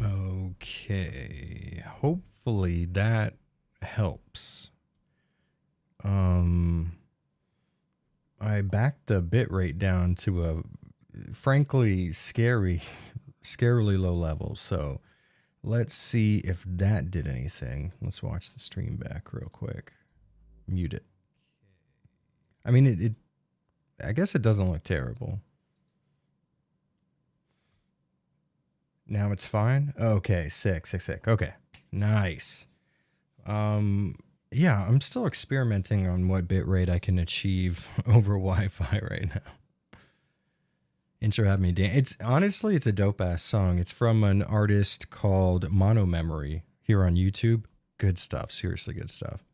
Okay. Hopefully that helps. I backed the bitrate down to a frankly scarily low level. So let's see if that did anything. Let's watch the stream back real quick. Mute it. I mean, I guess it doesn't look terrible. Now it's fine. Okay, sick. Okay, nice. Yeah, I'm still experimenting on what bitrate I can achieve over Wi-Fi right now. Intro had me dance. It's a dope ass song. It's from an artist called Mono Memory here on YouTube. Good stuff. Seriously good stuff.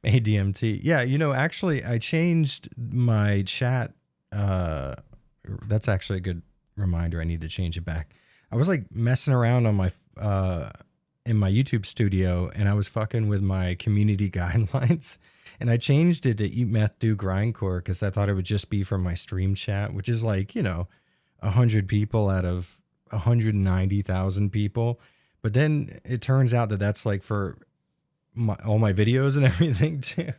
ADMT. Yeah, actually I changed my chat. That's actually a good reminder. I need to change it back. I was like messing around on my in my YouTube studio, and I was fucking with my community guidelines, and I changed it to Eat Meth Do Grindcore because I thought it would just be from my stream chat, which is like 100 people out of 190,000 people. But then it turns out that that's like for all my videos and everything too.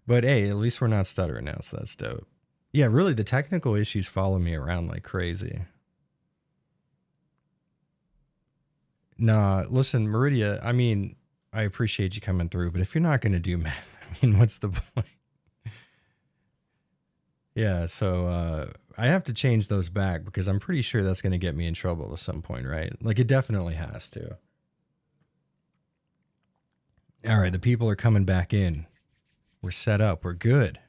But hey, at least we're not stuttering now, so that's dope. Yeah, really, the technical issues follow me around like crazy. Nah, listen, Meridia, I mean, I appreciate you coming through, but if you're not going to do math, I mean, what's the point? Yeah, so I have to change those back because I'm pretty sure that's going to get me in trouble at some point, right? Like, it definitely has to. All right, the people are coming back in. We're set up. We're good.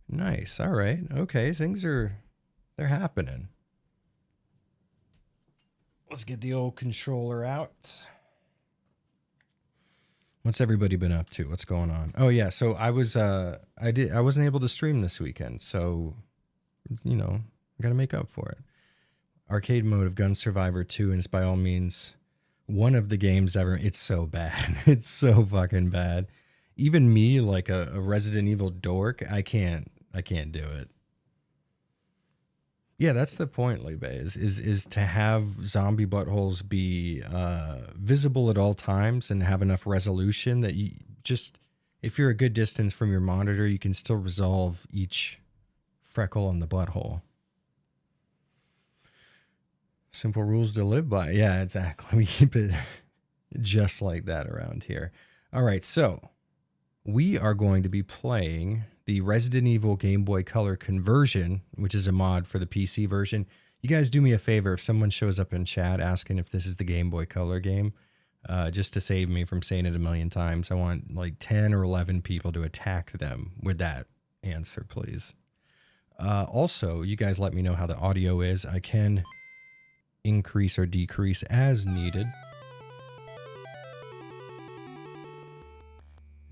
Nice. All right. Okay, they're happening. Let's get the old controller out. What's everybody been up to? What's going on? Oh yeah, so I wasn't able to stream this weekend, so I gotta make up for it. Arcade mode of Gun Survivor 2, and it's by all means one of the games ever. It's so bad. It's so fucking bad. Even me, like a Resident Evil dork, I can't do it. Yeah, that's the point, Libe, is to have zombie buttholes be visible at all times and have enough resolution that you just, if you're a good distance from your monitor, you can still resolve each freckle on the butthole. Simple rules to live by. Yeah, exactly. We keep it just like that around here. All right, so we are going to be playing the Resident Evil Game Boy Color conversion, which is a mod for the PC version. You guys do me a favor if someone shows up in chat asking if this is the Game Boy Color game, just to save me from saying it a million times. I want like 10 or 11 people to attack them with that answer, please. Also, you guys let me know how the audio is. I can increase or decrease as needed.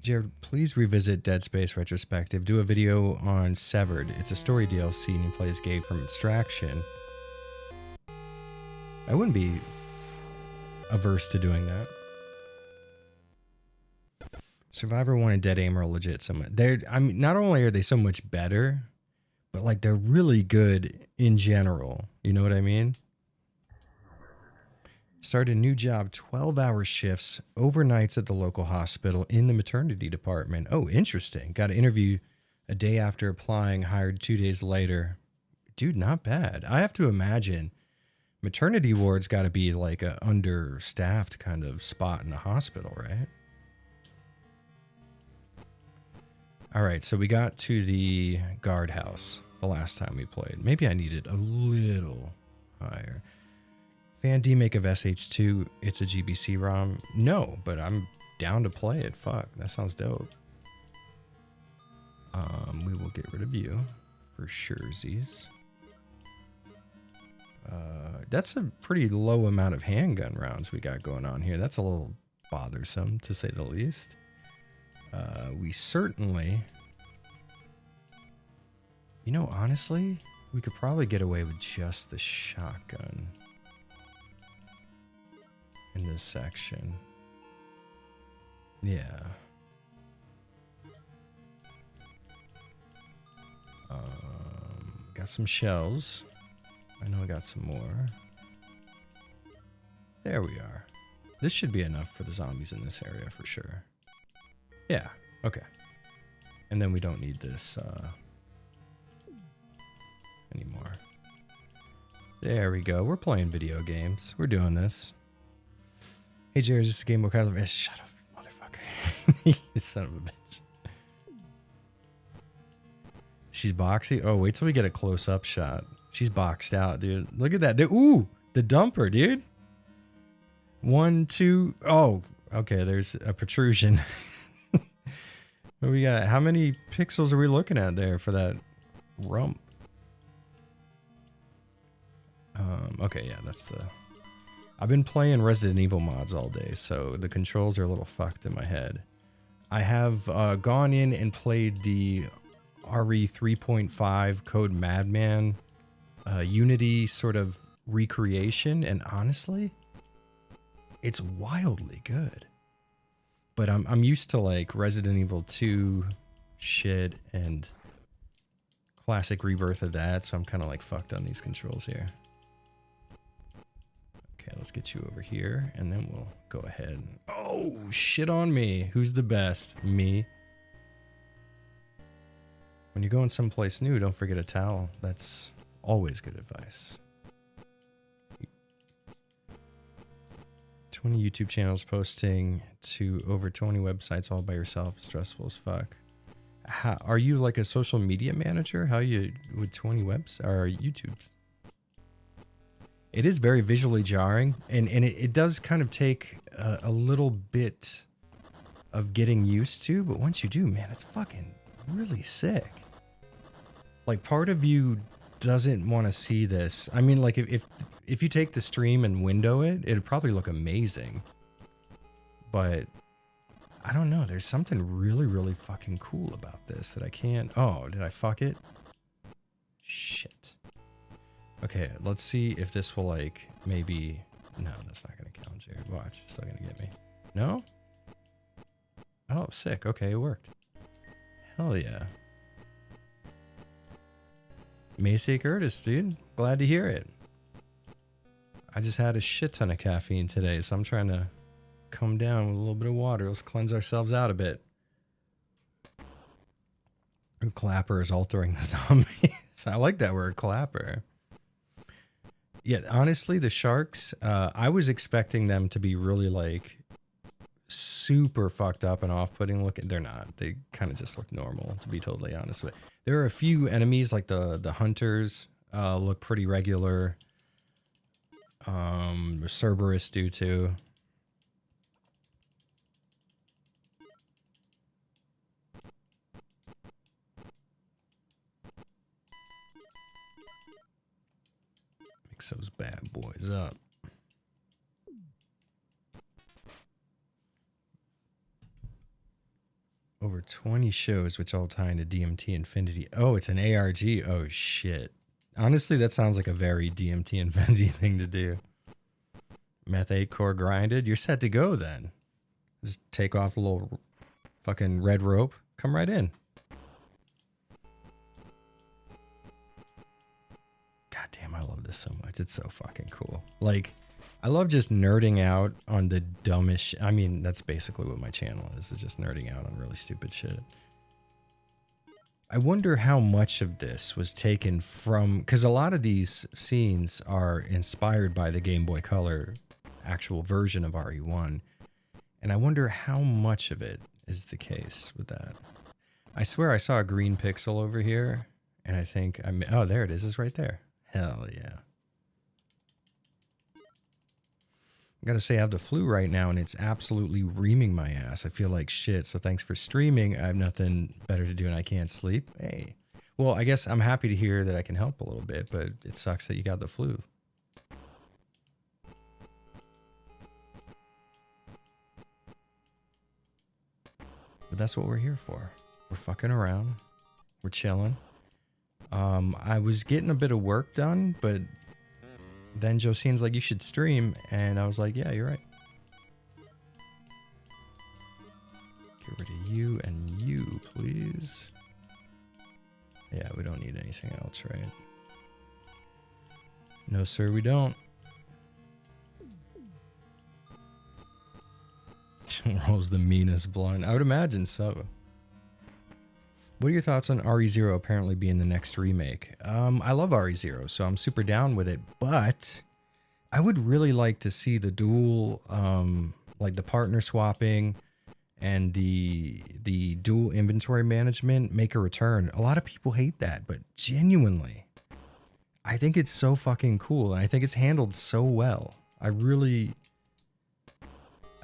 Jared, please revisit Dead Space Retrospective. Do a video on Severed. It's a story DLC and he plays Gabe from Extraction. I wouldn't be averse to doing that. Survivor 1 and Dead Aim are legit. Not only are they so much better, but like they're really good in general. You know what I mean? Started a new job, 12-hour shifts, overnights at the local hospital in the maternity department. Oh, interesting. Got an interview a day after applying, hired 2 days later. Dude, not bad. I have to imagine maternity ward's got to be like a understaffed kind of spot in the hospital, right? All right, so we got to the guardhouse the last time we played. Maybe I needed a little higher. Fan demake of SH2, it's a GBC ROM. No, but I'm down to play it. Fuck, that sounds dope. We will get rid of you for surezies. That's a pretty low amount of handgun rounds we got going on here. That's a little bothersome, to say the least. We certainly... honestly, we could probably get away with just the shotgun in this section. Yeah. Got some shells. I know I got some more. There we are. This should be enough for the zombies in this area for sure. Yeah, okay. And then we don't need this anymore. There we go. We're playing video games. We're doing this. Hey, Jared, this is Gameboy Color. Shut up, motherfucker. You son of a bitch. She's boxy. Oh, wait till we get a close-up shot. She's boxed out, dude. Look at that. Ooh, the dumper, dude. 1, 2. Oh, okay. There's a protrusion. What we got? How many pixels are we looking at there for that rump? Okay, yeah, that's the... I've been playing Resident Evil mods all day, so the controls are a little fucked in my head. I have gone in and played the RE 3.5 Code Madman Unity sort of recreation, and honestly, it's wildly good. But I'm used to like Resident Evil 2 shit and classic rebirth of that, so I'm kind of like fucked on these controls here. Okay, let's get you over here, and then we'll go ahead. Oh, shit on me. Who's the best? Me. When you're going someplace new, don't forget a towel. That's always good advice. 20 YouTube channels posting to over 20 websites all by yourself. Stressful as fuck. Are you like a social media manager? How you with 20 webs or YouTubes? It is very visually jarring, and it does kind of take a little bit of getting used to, but once you do, man, it's fucking really sick. Like, part of you doesn't want to see this. I mean, like, if you take the stream and window it, it'd probably look amazing. But I don't know, there's something really, really fucking cool about this that I can't... Oh, did I fuck it? Shit. Okay, let's see if this will, like, maybe... No, that's not going to count, Jared. Watch, it's still going to get me. No? Oh, sick. Okay, it worked. Hell yeah. Macy Curtis, dude. Glad to hear it. I just had a shit ton of caffeine today, so I'm trying to come down with a little bit of water. Let's cleanse ourselves out a bit. And Clapper is altering the zombies. I like that word, Clapper. Yeah, honestly, the sharks, I was expecting them to be really, like, super fucked up and off-putting looking. They're not. They kind of just look normal, to be totally honest with you. There are a few enemies, like the hunters, look pretty regular. The Cerberus do too. Mix those bad boys up. Over 20 shows, which all tie into DMT Infinity. Oh, it's an ARG. Oh, shit. Honestly, that sounds like a very DMT Infinity thing to do. Meth 8 core grinded. You're set to go then. Just take off the little fucking red rope. Come right in. God damn, I love this so much. It's so fucking cool. Like, I love just nerding out on the dumbest shit. I mean, that's basically what my channel is just nerding out on really stupid shit. I wonder how much of this was taken from... Because a lot of these scenes are inspired by the Game Boy Color actual version of RE1. And I wonder how much of it is the case with that. I swear I saw a green pixel over here. And I think... Oh, there it is. It's right there. Hell yeah. I gotta say, I have the flu right now, and it's absolutely reaming my ass. I feel like shit, so thanks for streaming. I have nothing better to do, and I can't sleep. Hey. Well, I guess I'm happy to hear that I can help a little bit, but it sucks that you got the flu. But that's what we're here for. We're fucking around. We're chilling. I was getting a bit of work done, but... Then Josine's like, you should stream. And I was like, yeah, you're right. Get rid of you and you, please. Yeah, we don't need anything else, right? No, sir, we don't. Rolls the meanest blunt. I would imagine so. What are your thoughts on RE0 apparently being the next remake? I love RE0, so I'm super down with it, but I would really like to see the dual, like the partner swapping and the dual inventory management make a return. A lot of people hate that, but genuinely, I think it's so fucking cool, and I think it's handled so well.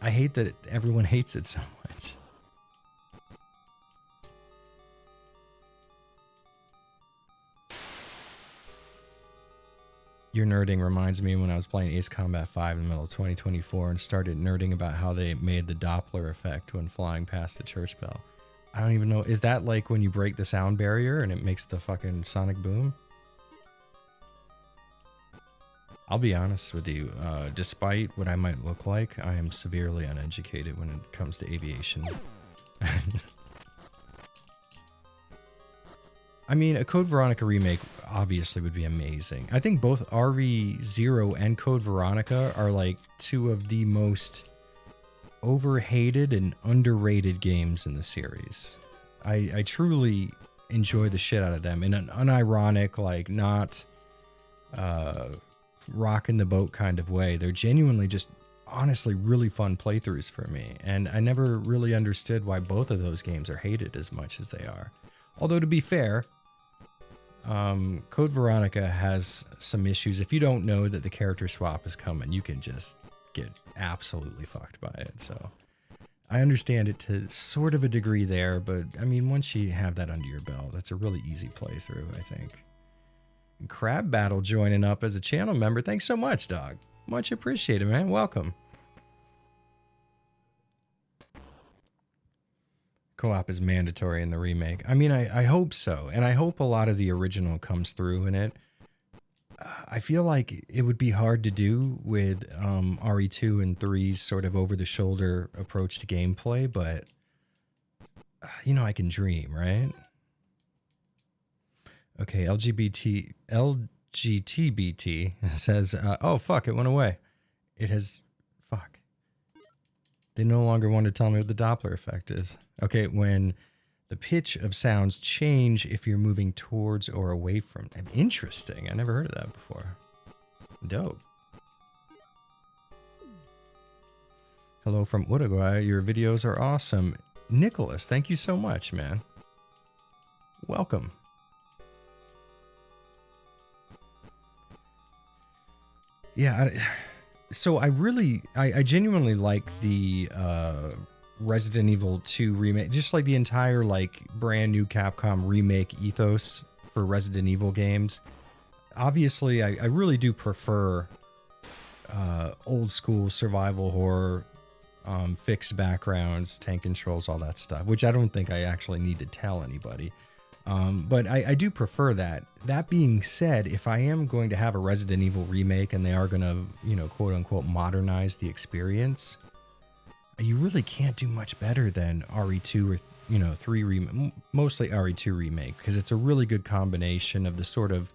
I hate that everyone hates it so much. Your nerding reminds me when I was playing Ace Combat 5 in the middle of 2024 and started nerding about how they made the Doppler effect when flying past a church bell. I don't even know. Is that like when you break the sound barrier and it makes the fucking sonic boom? I'll be honest with you. Despite what I might look like, I am severely uneducated when it comes to aviation. I mean, a Code Veronica remake obviously would be amazing. I think both RE0 and Code Veronica are like two of the most overhated and underrated games in the series. I truly enjoy the shit out of them in an unironic, like not rocking the boat kind of way. They're genuinely just honestly really fun playthroughs for me. And I never really understood why both of those games are hated as much as they are. Although to be fair, Code Veronica has some issues. If you don't know that the character swap is coming, you can just get absolutely fucked by it. So I understand it to sort of a degree there, but I mean, once you have that under your belt, it's a really easy playthrough, I think. Crab Battle joining up as a channel member. Thanks so much, dog. Much appreciated, man. Welcome. Co-op is mandatory in the remake. I mean, I hope so. And I hope a lot of the original comes through in it. I feel like it would be hard to do with RE2 and 3's sort of over-the-shoulder approach to gameplay, but, you know, I can dream, right? Okay, LGTBT says, oh, fuck, it went away. It has, fuck. They no longer want to tell me what the Doppler effect is. Okay, when the pitch of sounds change if you're moving towards or away from them. Interesting. I never heard of that before. Dope. Hello from Uruguay. Your videos are awesome. Nicholas, thank you so much, man. Welcome. Yeah, so I genuinely like the Resident Evil 2 remake, just like the entire like brand new Capcom remake ethos for Resident Evil games. Obviously, I really do prefer old school survival horror, fixed backgrounds, tank controls, all that stuff, which I don't think I actually need to tell anybody. But I do prefer that. That being said, if I am going to have a Resident Evil remake and they are going to, you know, quote unquote, modernize the experience, you really can't do much better than RE2 or, you know, 3 remake, mostly RE2 remake, because it's a really good combination of the sort of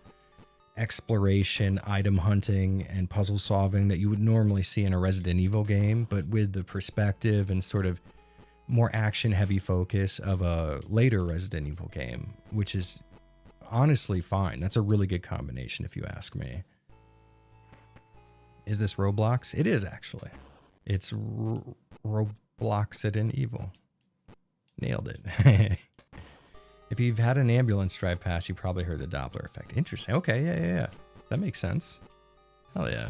exploration, item hunting, and puzzle solving that you would normally see in a Resident Evil game, but with the perspective and sort of more action-heavy focus of a later Resident Evil game, which is honestly fine. That's a really good combination, if you ask me. Is this Roblox? It is, actually. It's Robloxident Evil. Nailed it. If you've had an ambulance drive past, you probably heard the Doppler effect. Interesting. Okay, yeah. That makes sense. Hell yeah.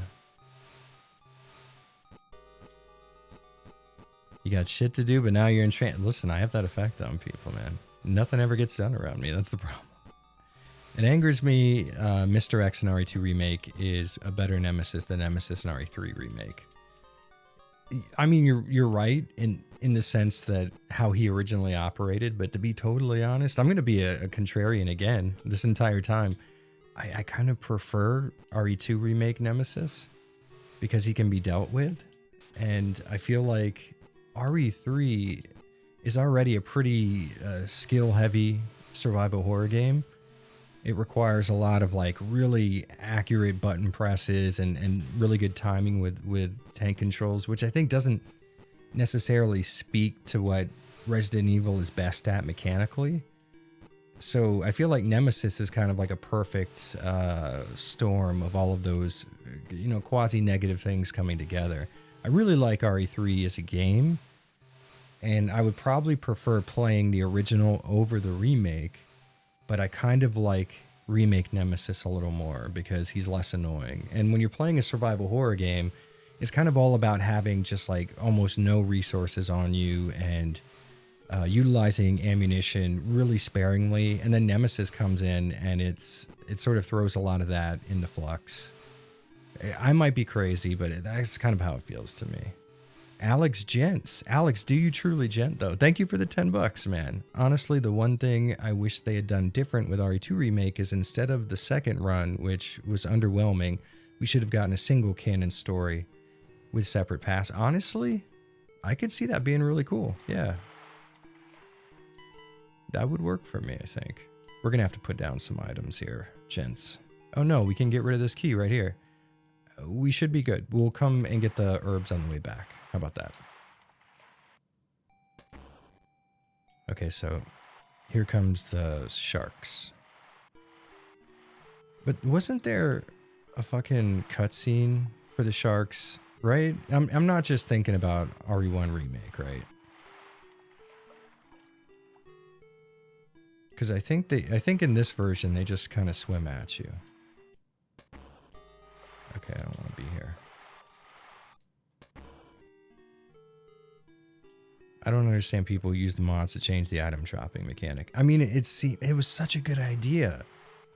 You got shit to do, but now you're in trance. Listen, I have that effect on people, man. Nothing ever gets done around me. That's the problem. It angers me. Mr. X in RE2 remake is a better Nemesis than Nemesis in RE3 remake. I mean, you're right in the sense that how he originally operated, but to be totally honest, I'm going to be a contrarian again this entire time. I kind of prefer RE2 remake Nemesis because he can be dealt with, and I feel like RE3 is already a pretty skill-heavy survival horror game, It requires a lot of like really accurate button presses and really good timing with tank controls, which I think doesn't necessarily speak to what Resident Evil is best at mechanically. So I feel like Nemesis is kind of like a perfect storm of all of those, you know, quasi-negative things coming together. I really like RE3 as a game, and I would probably prefer playing the original over the remake, but I kind of like remake Nemesis a little more because he's less annoying. And when you're playing a survival horror game, it's kind of all about having just like almost no resources on you and utilizing ammunition really sparingly. And then Nemesis comes in and it sort of throws a lot of that into flux. I might be crazy, but that's kind of how it feels to me. Alex Gents. Alex, do you truly gent though? Thank you for the $10, man. Honestly, the one thing I wish they had done different with RE2 Remake is instead of the second run, which was underwhelming, we should have gotten a single canon story with separate paths. Honestly, I could see that being really cool. Yeah. That would work for me, I think. We're going to have to put down some items here, gents. Oh no, we can get rid of this key right here. We should be good. We'll come and get the herbs on the way back. How about that? Okay, so here comes the sharks. But wasn't there a fucking cutscene for the sharks, right? I'm not just thinking about RE1 Remake, right? Because I think in this version they just kind of swim at you. Okay, I don't want to be here. I don't understand people who use the mods to change the item dropping mechanic. I mean, it was such a good idea.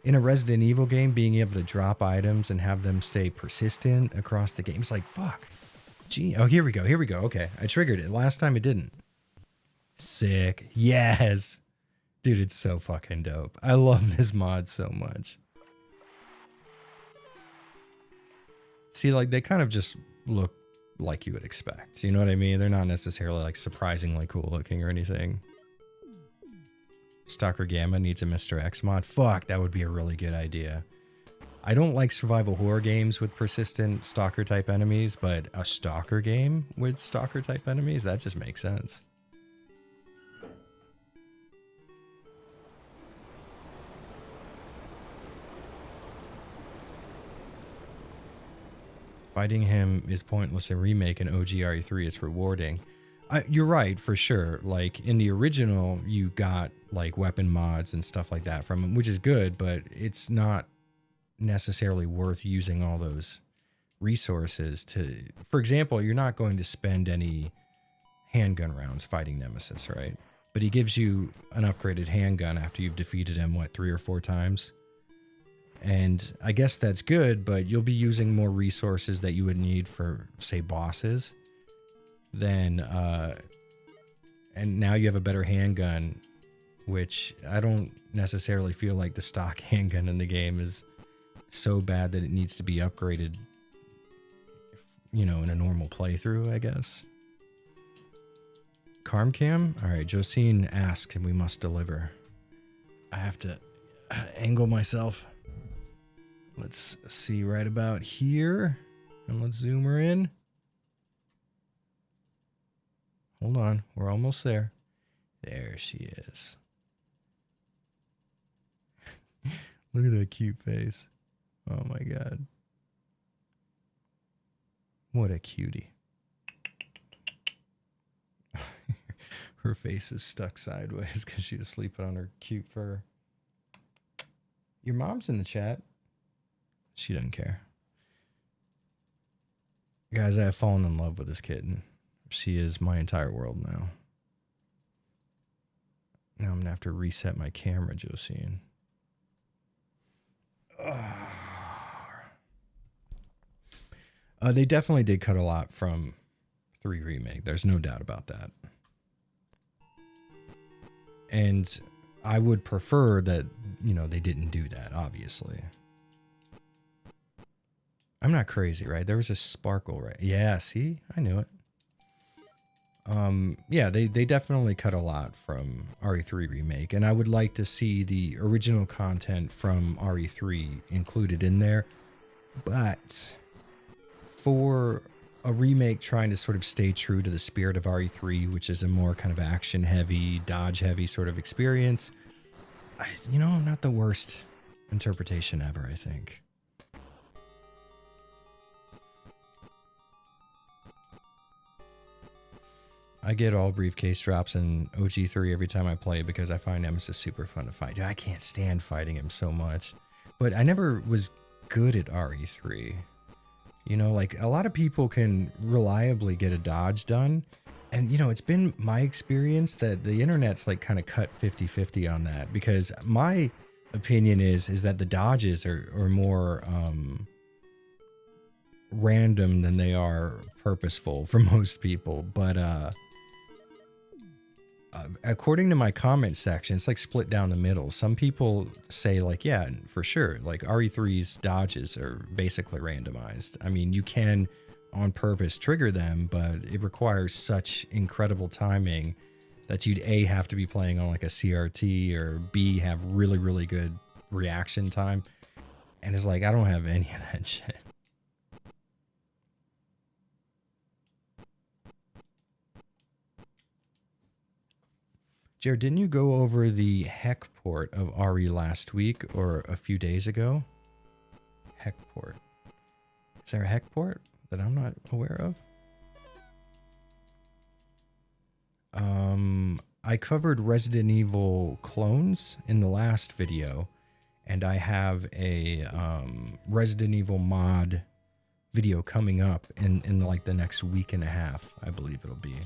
In a Resident Evil game, being able to drop items and have them stay persistent across the game. It's like, fuck. Gee, oh, here we go. Here we go. Okay, I triggered it. Last time it didn't. Sick. Yes. Dude, it's so fucking dope. I love this mod so much. See, like, they kind of just look like you would expect. You know what I mean? They're not necessarily, like, surprisingly cool looking or anything. Stalker Gamma needs a Mr. X mod. Fuck, that would be a really good idea. I don't like survival horror games with persistent stalker-type enemies, but a stalker game with stalker-type enemies, that just makes sense. Fighting him is pointless in Remake and OG RE3. It's rewarding. You're right, for sure. Like, in the original, you got, like, weapon mods and stuff like that from him, which is good, but it's not necessarily worth using all those resources to... For example, you're not going to spend any handgun rounds fighting Nemesis, right? But he gives you an upgraded handgun after you've defeated him, what, 3 or 4 times? And I guess that's good, but you'll be using more resources that you would need for, say, bosses. Then, and now you have a better handgun, which I don't necessarily feel like the stock handgun in the game is so bad that it needs to be upgraded, you know, in a normal playthrough, I guess. Carmcam? All right, Josine asked and we must deliver. I have to angle myself. Let's see right about here. And let's zoom her in. Hold on. We're almost there. There she is. Look at that cute face. Oh my God. What a cutie. Her face is stuck sideways because she was sleeping on her cute fur. Your mom's in the chat. She doesn't care. Guys, I have fallen in love with this kitten. She is my entire world now. Now I'm going to have to reset my camera, Josine. They definitely did cut a lot from 3 Remake. There's no doubt about that. And I would prefer that, you know, they didn't do that, obviously. I'm not crazy, right? There was a sparkle, right? Yeah, see? I knew it. Yeah, they definitely cut a lot from RE3 Remake, and I would like to see the original content from RE3 included in there. But for a remake trying to sort of stay true to the spirit of RE3, which is a more kind of action heavy, dodge heavy sort of experience, not the worst interpretation ever, I think. I get all briefcase drops in OG3 every time I play because I find Nemesis super fun to fight. Dude, I can't stand fighting him so much. But I never was good at RE3. Like a lot of people can reliably get a dodge done. And, it's been my experience that the internet's like kind of cut 50-50 on that, because my opinion is that the dodges are more random than they are purposeful for most people. But according to my comment section, it's like split down the middle. Some people say like, yeah, for sure, like RE3's dodges are basically randomized. I mean, you can on purpose trigger them, but it requires such incredible timing that you'd A, have to be playing on like a CRT, or B, have really, really good reaction time. And it's like, I don't have any of that shit. Jared, didn't you go over the heck port of RE last week or a few days ago? Heck port. Is there a heck port that I'm not aware of? I covered Resident Evil clones in the last video, and I have a Resident Evil mod video coming up in like the next week and a half, I believe it'll be.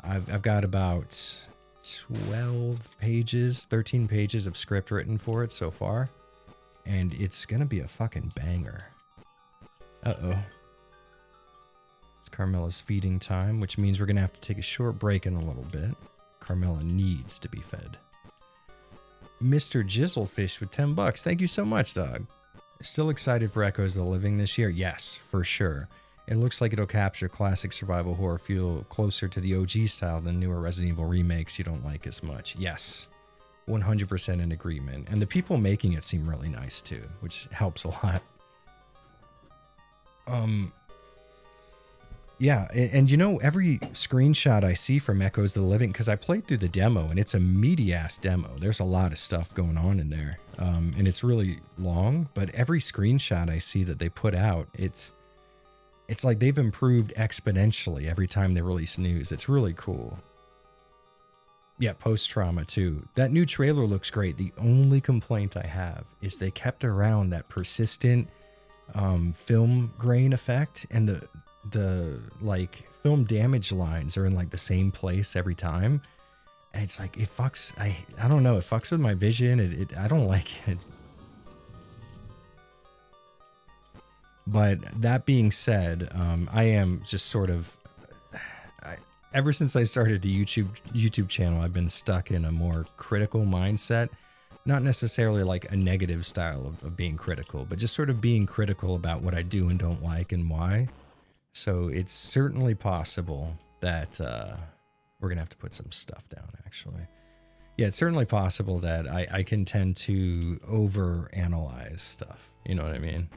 I've got about 13 pages of script written for it so far, and it's gonna be a fucking banger. Uh-oh. It's Carmela's feeding time, which means we're gonna have to take a short break in a little bit. Carmela needs to be fed. Mr. Jizzlefish with $10. Thank you so much, dog. Still excited for Echoes of the Living this year? Yes, for sure. It looks like it'll capture classic survival horror feel closer to the OG style than newer Resident Evil remakes you don't like as much. Yes, 100% in agreement. And the people making it seem really nice too, which helps a lot. Yeah, and every screenshot I see from Echoes of the Living, because I played through the demo, and it's a meaty-ass demo. There's a lot of stuff going on in there, and it's really long, but every screenshot I see that they put out, it's like they've improved exponentially every time they release news. It's really cool. Yeah, post-trauma too. That new trailer looks great. The only complaint I have is they kept around that persistent film grain effect, and the like film damage lines are in like the same place every time. And it's like, it fucks, I don't know, it fucks with my vision. I don't like it. But that being said, I am just sort of, ever since I started the YouTube channel, I've been stuck in a more critical mindset. Not necessarily like a negative style of being critical, but just sort of being critical about what I do and don't like and why. So it's certainly possible that we're going to have to put some stuff down, actually. Yeah, it's certainly possible that I can tend to overanalyze stuff. You know what I mean?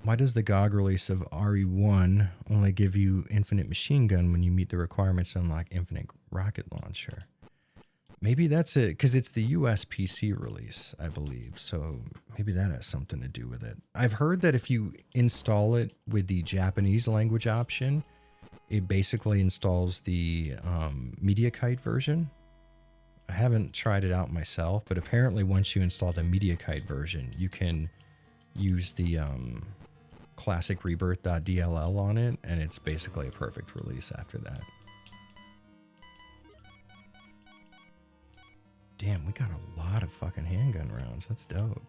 Why does the GOG release of RE1 only give you infinite machine gun when you meet the requirements to unlock infinite rocket launcher? Maybe that's it, because it's the US PC release, I believe. So maybe that has something to do with it. I've heard that if you install it with the Japanese language option, it basically installs the MediaKite version. I haven't tried it out myself, but apparently once you install the MediaKite version, you can use the classic rebirth.dll on it, and it's basically a perfect release after that. Damn, we got a lot of fucking handgun rounds. That's dope.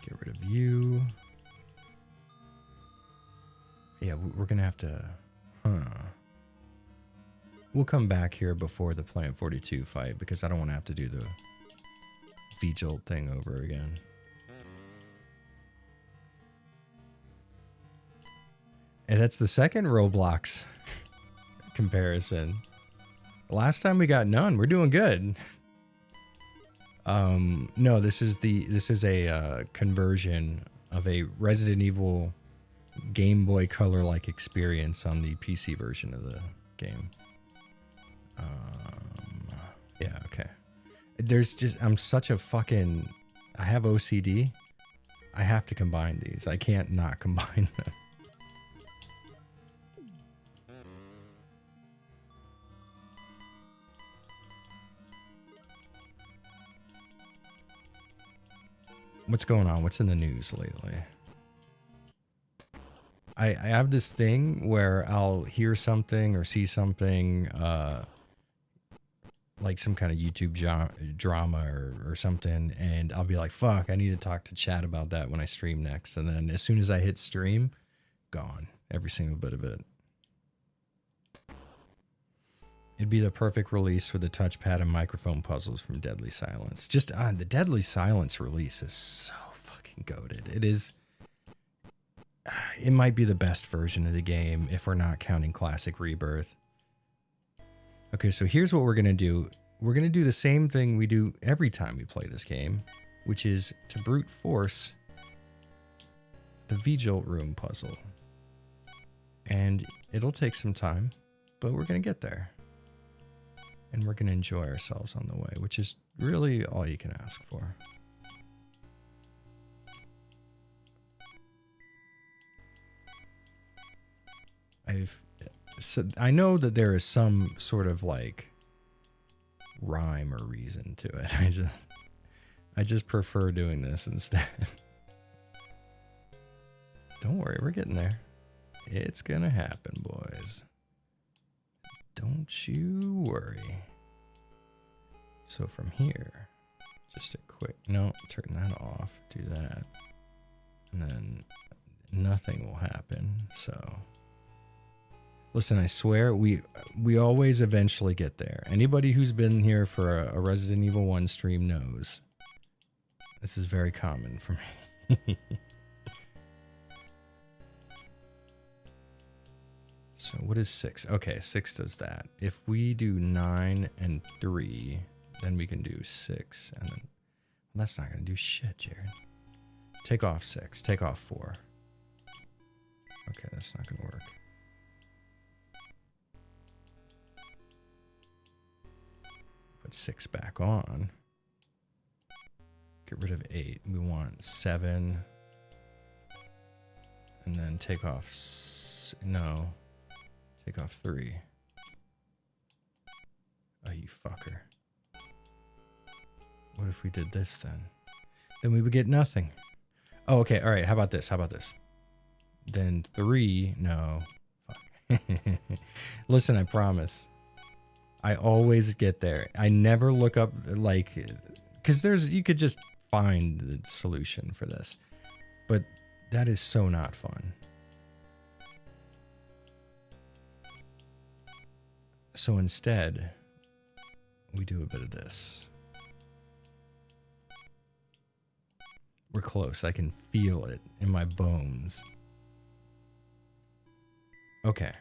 Get rid of you. Yeah, we're gonna have to... We'll come back here before the Plant 42 fight, because I don't want to have to do the V-Jolt thing over again. And that's the second Roblox comparison. Last time we got none. We're doing good. No, this is a conversion of a Resident Evil Game Boy Color-like experience on the PC version of the game. Yeah, okay. I'm such a fucking, I have OCD. I have to combine these. I can't not combine them. What's going on? What's in the news lately? I have this thing where I'll hear something or see something, like some kind of YouTube drama or something, and I'll be like, fuck, I need to talk to chat about that when I stream next. And then as soon as I hit stream, gone. Every single bit of it. It'd be the perfect release for the touchpad and microphone puzzles from Deadly Silence. Just the Deadly Silence release is so fucking goated. It is. It might be the best version of the game if we're not counting Classic Rebirth. Okay, so here's what we're going to do. We're going to do the same thing we do every time we play this game, which is to brute force the Vigil room puzzle. And it'll take some time, but we're going to get there. And we're going to enjoy ourselves on the way, which is really all you can ask for. I know that there is some sort of like rhyme or reason to it. I just prefer doing this instead. Don't worry, we're getting there. It's gonna happen, boys. Don't you worry. So from here, just a quick, no, turn that off, do that. And then nothing will happen, so. Listen, I swear, we always eventually get there. Anybody who's been here for a Resident Evil 1 stream knows. This is very common for me. So what is 6? Okay, 6 does that. If we do 9 and 3, then we can do 6. And then, well, that's not going to do shit, Jared. Take off 6. Take off 4. Okay, that's not going to work. Put 6 back on. Get rid of 8. We want 7. And then take off... No. Take off 3. Oh, you fucker. What if we did this then? Then we would get nothing. Oh, okay. All right. How about this? How about this? Then 3. No. Fuck. Listen, I promise. I always get there. I never look up, like, because you could just find the solution for this. But that is so not fun. So instead, we do a bit of this. We're close. I can feel it in my bones. Okay.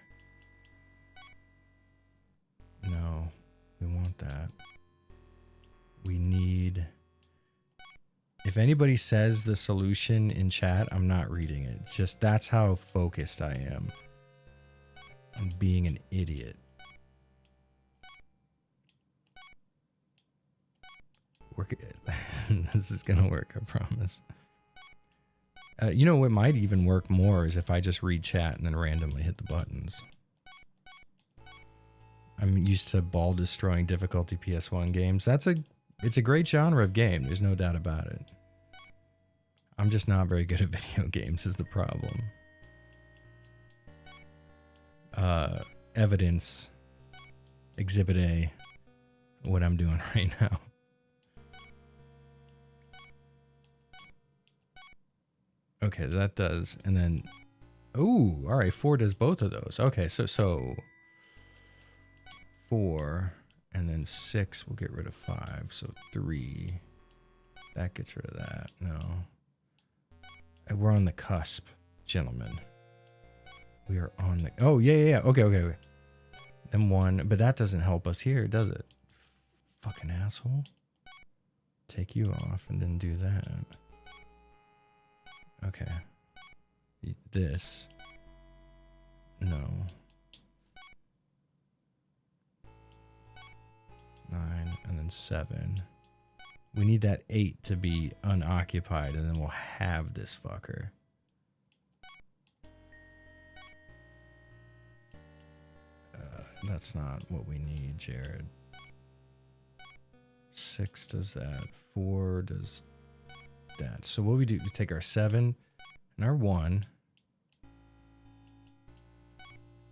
No, we want that. We need... If anybody says the solution in chat, I'm not reading it. Just that's how focused I am. I'm being an idiot. This is gonna work, I promise. You know what might even work more is if I just read chat and then randomly hit the buttons. I'm used to ball destroying difficulty PS1 games. It's a great genre of game. There's no doubt about it. I'm just not very good at video games is the problem. Evidence. Exhibit A. What I'm doing right now. Okay, that does. And then, ooh, all right, 4 does both of those. Okay, so 4, and then 6 will get rid of 5. So 3, that gets rid of that. No. We're on the cusp, gentlemen. We are on the... Oh, yeah. Okay. Then 1. But that doesn't help us here, does it? Fucking asshole. Take you off and then do that. Okay. This. No. 9 and then 7. We need that 8 to be unoccupied, and then we'll have this fucker. That's not what we need, Jared. 6 does that. 4 does that. So what we do, we take our 7 and our 1.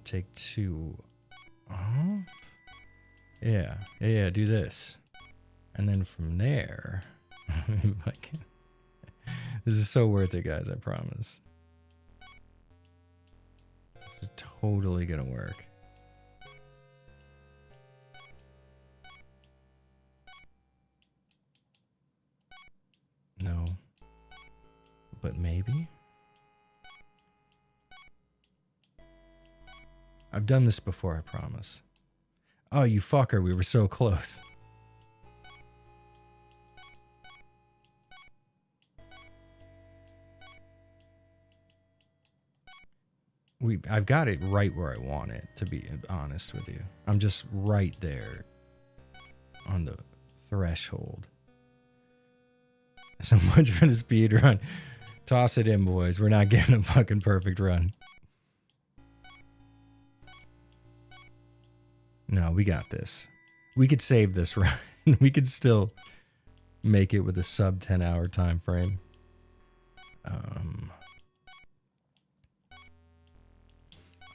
Take 2 off. Yeah, do this. And then from there, this is so worth it, guys, I promise. This is totally gonna work. No. But maybe? I've done this before, I promise. Oh, you fucker, we were so close. I've got it right where I want it, to be honest with you. I'm just right there on the threshold. So much for the speed run. Toss it in, boys. We're not getting a fucking perfect run. No, we got this. We could save this run. We could still make it with a sub 10-hour time frame.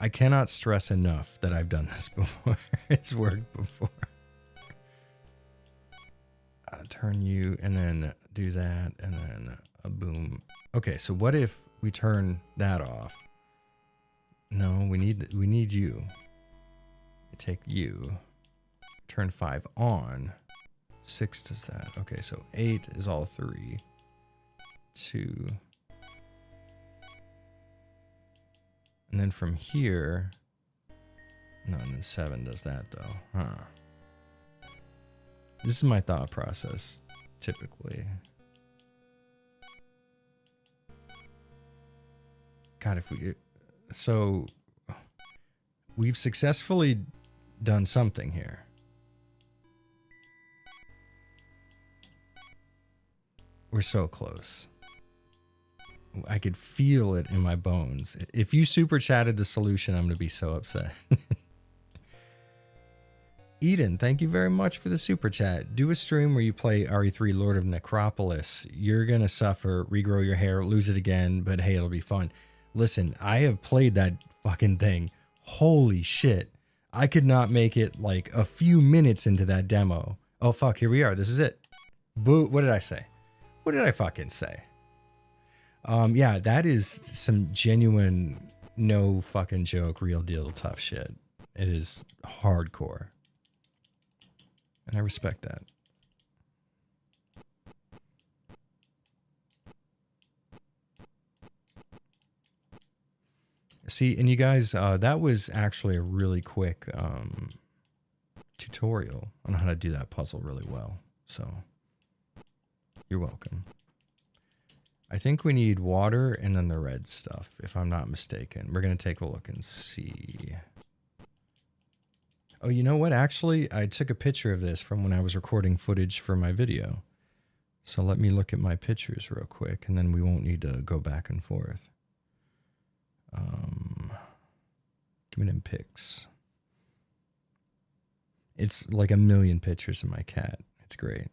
I cannot stress enough that I've done this before. It's worked before. Turn you and then do that and then a boom. Okay, so what if we turn that off? No, we need you. Take you. Turn 5 on. 6 does that. Okay, so 8 is all 3. 2. And then from here, no, and then 7 does that though. Huh. This is my thought process, typically. God, if we... So, we've successfully done something here. We're so close. I could feel it in my bones. If you super chatted the solution, I'm going to be so upset. Eden, thank you very much for the super chat. Do a stream where you play RE3 Lord of Necropolis. You're going to suffer, regrow your hair, lose it again, but hey, it'll be fun. Listen, I have played that fucking thing. Holy shit. I could not make it like a few minutes into that demo. Oh, fuck, here we are. This is it. Boo. What did I say? What did I fucking say? Yeah, that is some genuine, no fucking joke, real deal tough shit. It is hardcore. And I respect that. See, and you guys, that was actually a really quick tutorial on how to do that puzzle really well. So, you're welcome. I think we need water and then the red stuff, if I'm not mistaken. We're going to take a look and see. Oh, you know what? Actually, I took a picture of this from when I was recording footage for my video. So let me look at my pictures real quick, and then we won't need to go back and forth. Give me them pics. It's like a million pictures of my cat. It's great.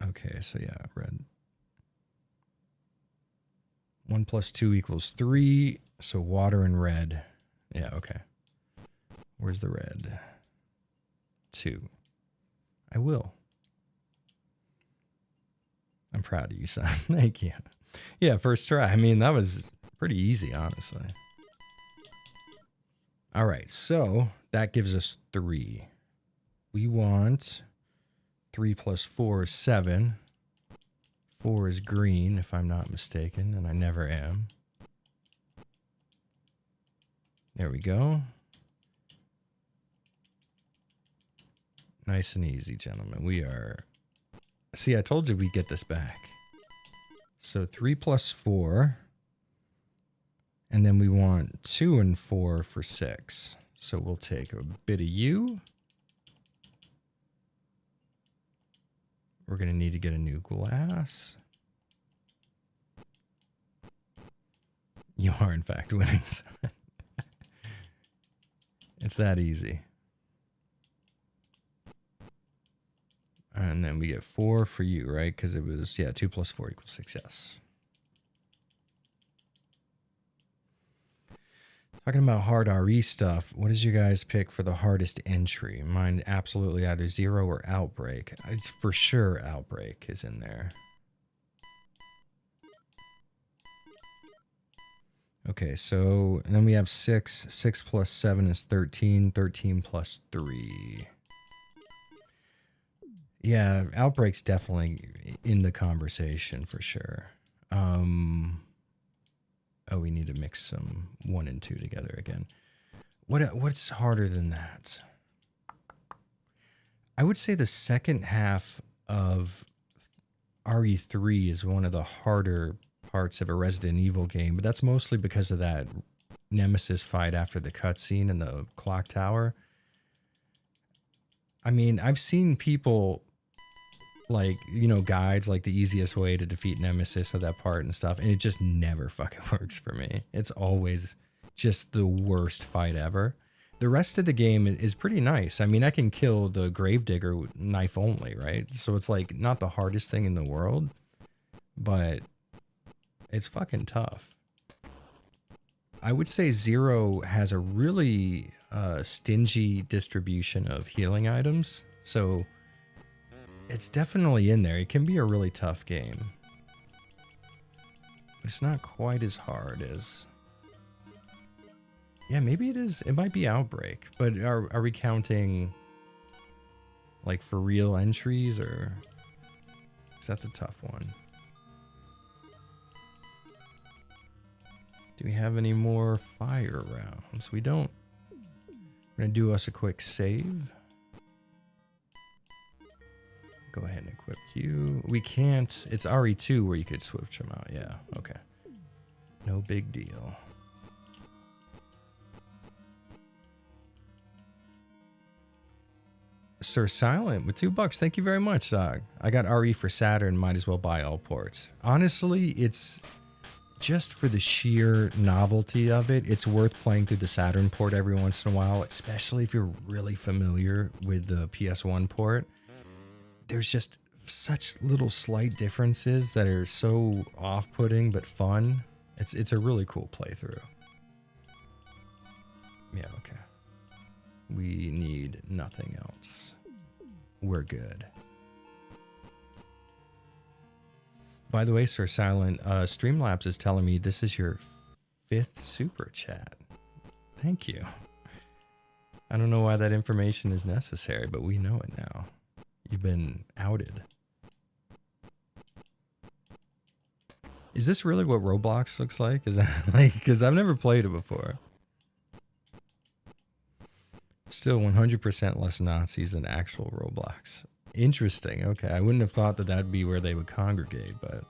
Okay, so yeah, red. 1 + 2 = 3. So water and red. Yeah, okay. Where's the red? 2. I will. I'm proud of you, son. Thank you. Yeah, first try. I mean, that was pretty easy, honestly. All right, so that gives us 3. We want 3 + 4 is 7. 4 is green, if I'm not mistaken, and I never am. There we go. Nice and easy, gentlemen. We are... See, I told you we'd get this back. So 3 plus 4. And then we want 2 and 4 for 6. So we'll take a bit of you. We're going to need to get a new glass. You are, in fact, winning. It's that easy. And then we get 4 for you, right? Because it was, yeah, 2 plus 4 equals 6, yes. Talking about hard RE stuff, what is your guys' pick for the hardest entry? Mine absolutely either 0 or Outbreak. It's for sure Outbreak is in there. Okay, so and then we have 6. 6 plus 7 is 13. 13 plus 3. Yeah, Outbreak's definitely in the conversation for sure. Oh, we need to mix some 1 and 2 together again. What's harder than that? I would say the second half of RE3 is one of the harder parts of a Resident Evil game, but that's mostly because of that Nemesis fight after the cutscene in the clock tower. I mean, I've seen people... like, you know, guides, like the easiest way to defeat Nemesis of that part and stuff. And it just never fucking works for me. It's always just the worst fight ever. The rest of the game is pretty nice. I mean, I can kill the Gravedigger with knife only, right? So it's like not the hardest thing in the world, but it's fucking tough. I would say 0 has a really stingy distribution of healing items. So it's definitely in there. It can be a really tough game. It's not quite as hard as... Yeah, maybe it is. It might be Outbreak. But are we counting like for real entries or... 'cause that's a tough one. Do we have any more fire rounds? We don't. We're going to do us a quick save. Go ahead and equip you. We can't. It's RE2 where you could switch them out. Yeah, okay. No big deal. Sir Silent with $2. Thank you very much, dog. I got RE for Saturn. Might as well buy all ports. Honestly, it's just for the sheer novelty of it. It's worth playing through the Saturn port every once in a while, especially if you're really familiar with the PS1 port. There's just such little slight differences that are so off-putting but fun. It's a really cool playthrough. Yeah, okay. We need nothing else. We're good. By the way, Sir Silent, Streamlabs is telling me this is your 5th super chat. Thank you. I don't know why that information is necessary, but we know it now. You've been outed. Is this really what Roblox looks like? Is that like, because I've never played it before. Still 100% less Nazis than actual Roblox. Interesting. Okay, I wouldn't have thought that that'd be where they would congregate, but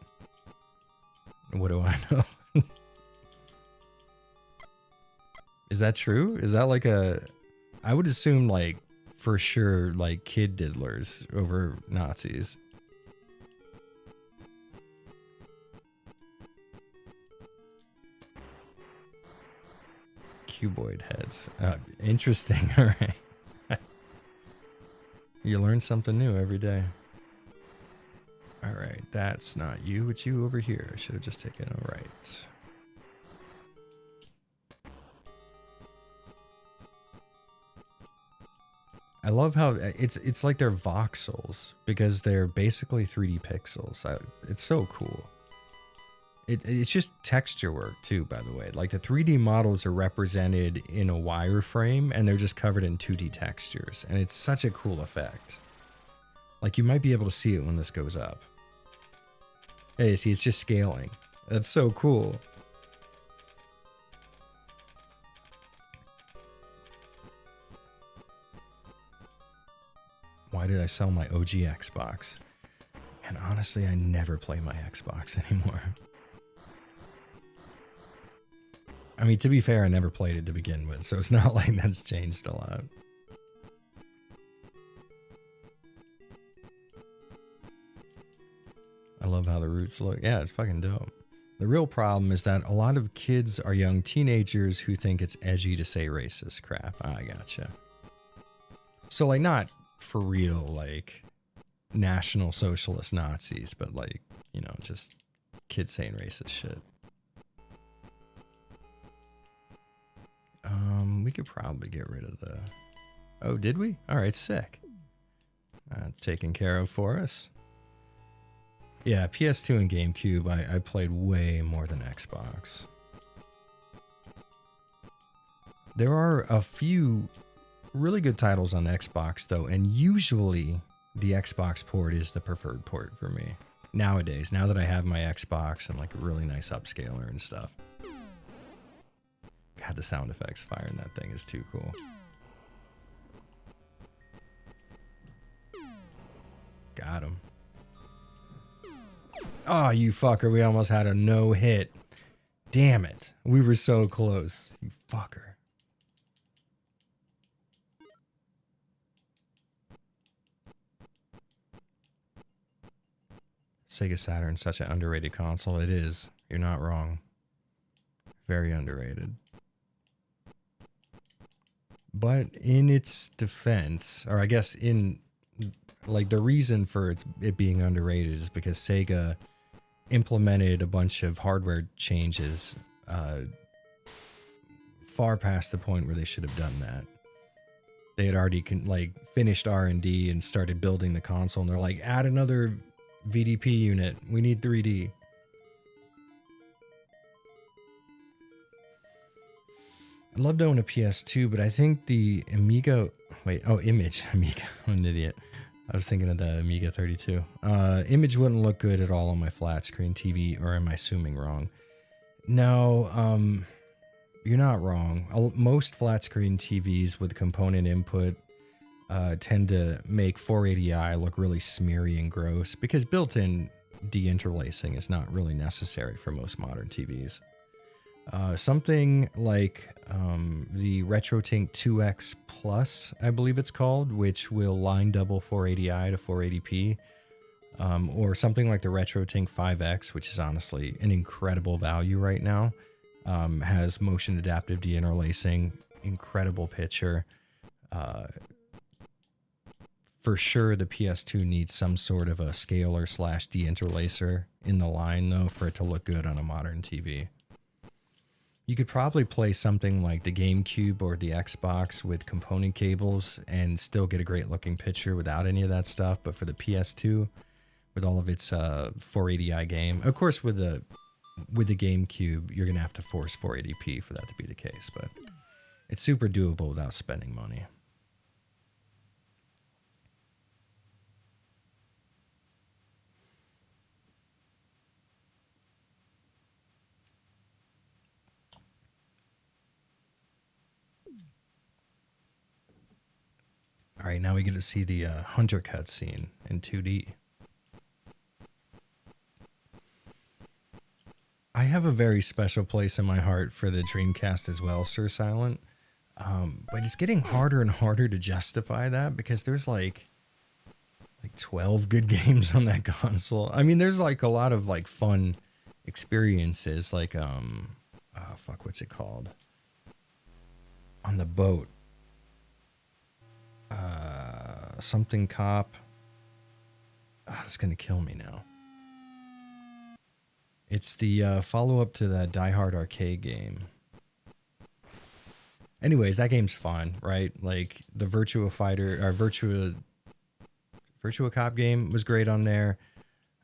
what do I know? Is that true? Is that like a... I would assume like for sure like kid diddlers over Nazis. Cuboid heads. Interesting. All right. You learn something new every day. All right. That's not you. It's you over here. I should have just taken a right. I love how it's like they're voxels because they're basically 3D pixels. It's so cool. It's just texture work too, by the way. Like the 3D models are represented in a wireframe and they're just covered in 2D textures. And it's such a cool effect. Like you might be able to see it when this goes up. Hey, see, it's just scaling. That's so cool. why did I sell my OG Xbox? And honestly, I never play my Xbox anymore. I mean, to be fair, I never played it to begin with, so it's not like that's changed a lot. I love how the roots look. Yeah, it's fucking dope. The real problem is that a lot of kids are young teenagers who think it's edgy to say racist crap. I gotcha. So, like, not for real, like, National Socialist Nazis, but, like, you know, just kids saying racist shit. We could probably get rid of the... Oh, did we? All right, sick. Taken care of for us. Yeah, PS2 and GameCube, I played way more than Xbox. There are a few really good titles on Xbox, though, and usually the Xbox port is the preferred port for me. Nowadays, now that I have my Xbox and like a really nice upscaler and stuff. God, the sound effects firing that thing is too cool. Got him. Oh, you fucker. We almost had a no hit. Damn it. We were so close. You fucker. Sega Saturn's such an underrated console. It is. You're not wrong. Very underrated. But in its defense, or I guess in like the reason for it being underrated is because Sega implemented a bunch of hardware changes far past the point where they should have done that. They had already finished R&D and started building the console, and they're like, add another VDP unit. We need 3D. I'd love to own a PS2, but I think the Amiga... Image. Amiga. I'm an idiot. I was thinking of the Amiga 32. Image wouldn't look good at all on my flat screen TV, or am I assuming wrong? No, you're not wrong. Most flat screen TVs with component input tend to make 480i look really smeary and gross because built-in deinterlacing is not really necessary for most modern TVs. Something like the RetroTink 2X Plus, I believe it's called, which will line double 480i to 480p, or something like the RetroTink 5X, which is honestly an incredible value right now, has motion adaptive deinterlacing, incredible picture. For sure, the PS2 needs some sort of a scaler / deinterlacer in the line, though, for it to look good on a modern TV. You could probably play something like the GameCube or the Xbox with component cables and still get a great looking picture without any of that stuff. But for the PS2, with all of its 480i game, of course, with the GameCube, you're gonna have to force 480p for that to be the case. But it's super doable without spending money. All right, now we get to see the Hunter cutscene in 2D. I have a very special place in my heart for the Dreamcast as well, Sir Silent. But it's getting harder and harder to justify that because there's like 12 good games on that console. I mean, there's like a lot of like fun experiences, like what's it called? On the boat. Something Cop. That's gonna kill me now. It's the follow-up to that Die Hard arcade game. Anyways, that game's fun, right? Like the Virtua Cop game was great on there.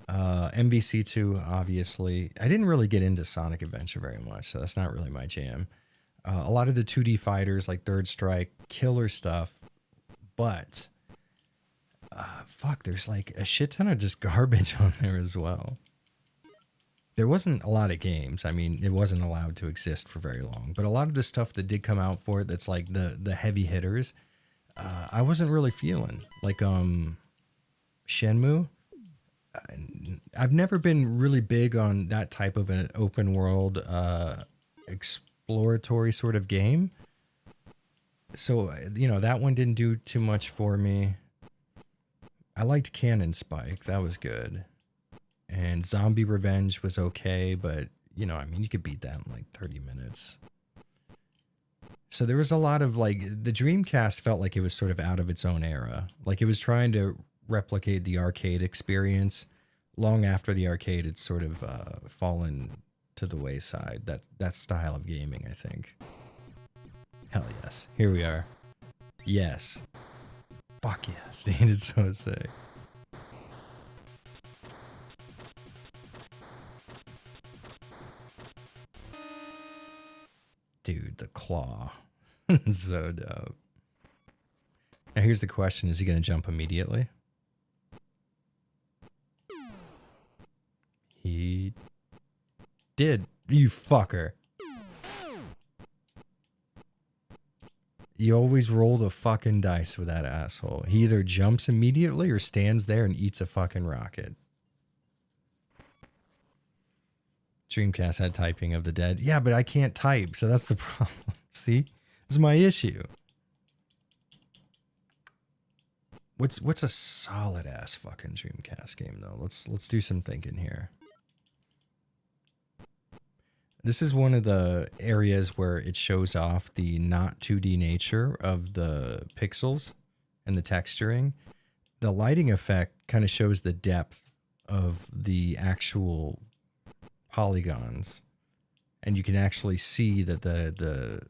MVC2, obviously. I didn't really get into Sonic Adventure very much, so that's not really my jam. A lot of the 2D fighters like Third Strike, killer stuff. But, there's like a shit ton of just garbage on there as well. There wasn't a lot of games. I mean, it wasn't allowed to exist for very long. But a lot of the stuff that did come out for it, that's like the heavy hitters, I wasn't really feeling. Like Shenmue. I've never been really big on that type of an open world exploratory sort of game. So, you know, that one didn't do too much for me. I liked Cannon Spike. That was good. And Zombie Revenge was okay, but, you know, I mean, you could beat that in like 30 minutes. So there was a lot of like, the Dreamcast felt like it was sort of out of its own era. Like it was trying to replicate the arcade experience long after the arcade had sort of fallen to the wayside. That style of gaming, I think. Hell yes. Here we are. Yes. Fuck yes. Dude, it's so sick. Dude, the claw. So dope. Now here's the question. Is he going to jump immediately? He did. You fucker. You always roll the fucking dice with that asshole. He either jumps immediately or stands there and eats a fucking rocket. Dreamcast had typing of the dead. Yeah, but I can't type, so that's the problem. See? This is my issue. What's a solid ass fucking Dreamcast game though? Let's do some thinking here. This is one of the areas where it shows off the not 2D nature of the pixels and the texturing. The lighting effect kind of shows the depth of the actual polygons, and you can actually see that the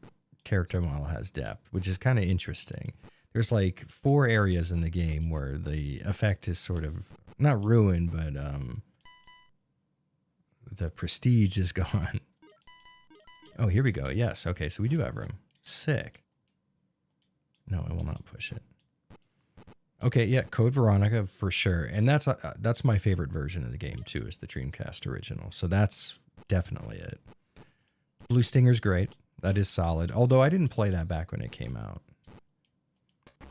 character model has depth, which is kind of interesting. There's like 4 areas in the game where the effect is sort of not ruined, but the prestige is gone. Oh, here we go. Yes. Okay, so we do have room. Sick. No, I will not push it. Okay, yeah, Code Veronica for sure. And that's my favorite version of the game too, is the Dreamcast original. So that's definitely it. Blue Stinger's great. That is solid. Although I didn't play that back when it came out.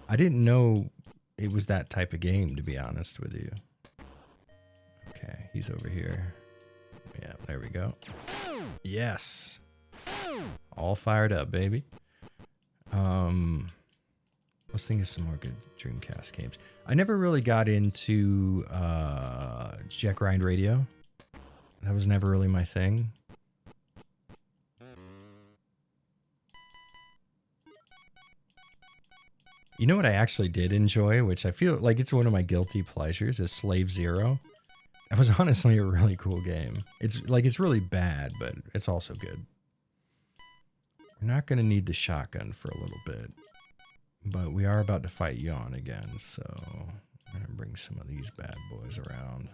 I didn't know it was that type of game, to be honest with you. Okay, he's over here. Yeah, there we go. Yes. All fired up, baby. Let's think of some more good Dreamcast games. I never really got into Jet Grind Radio. That was never really my thing. You know what I actually did enjoy, which I feel like it's one of my guilty pleasures, is Slave Zero. That was honestly a really cool game. It's really bad, but it's also good. We're not going to need the shotgun for a little bit, but we are about to fight Yawn again, so I'm going to bring some of these bad boys around.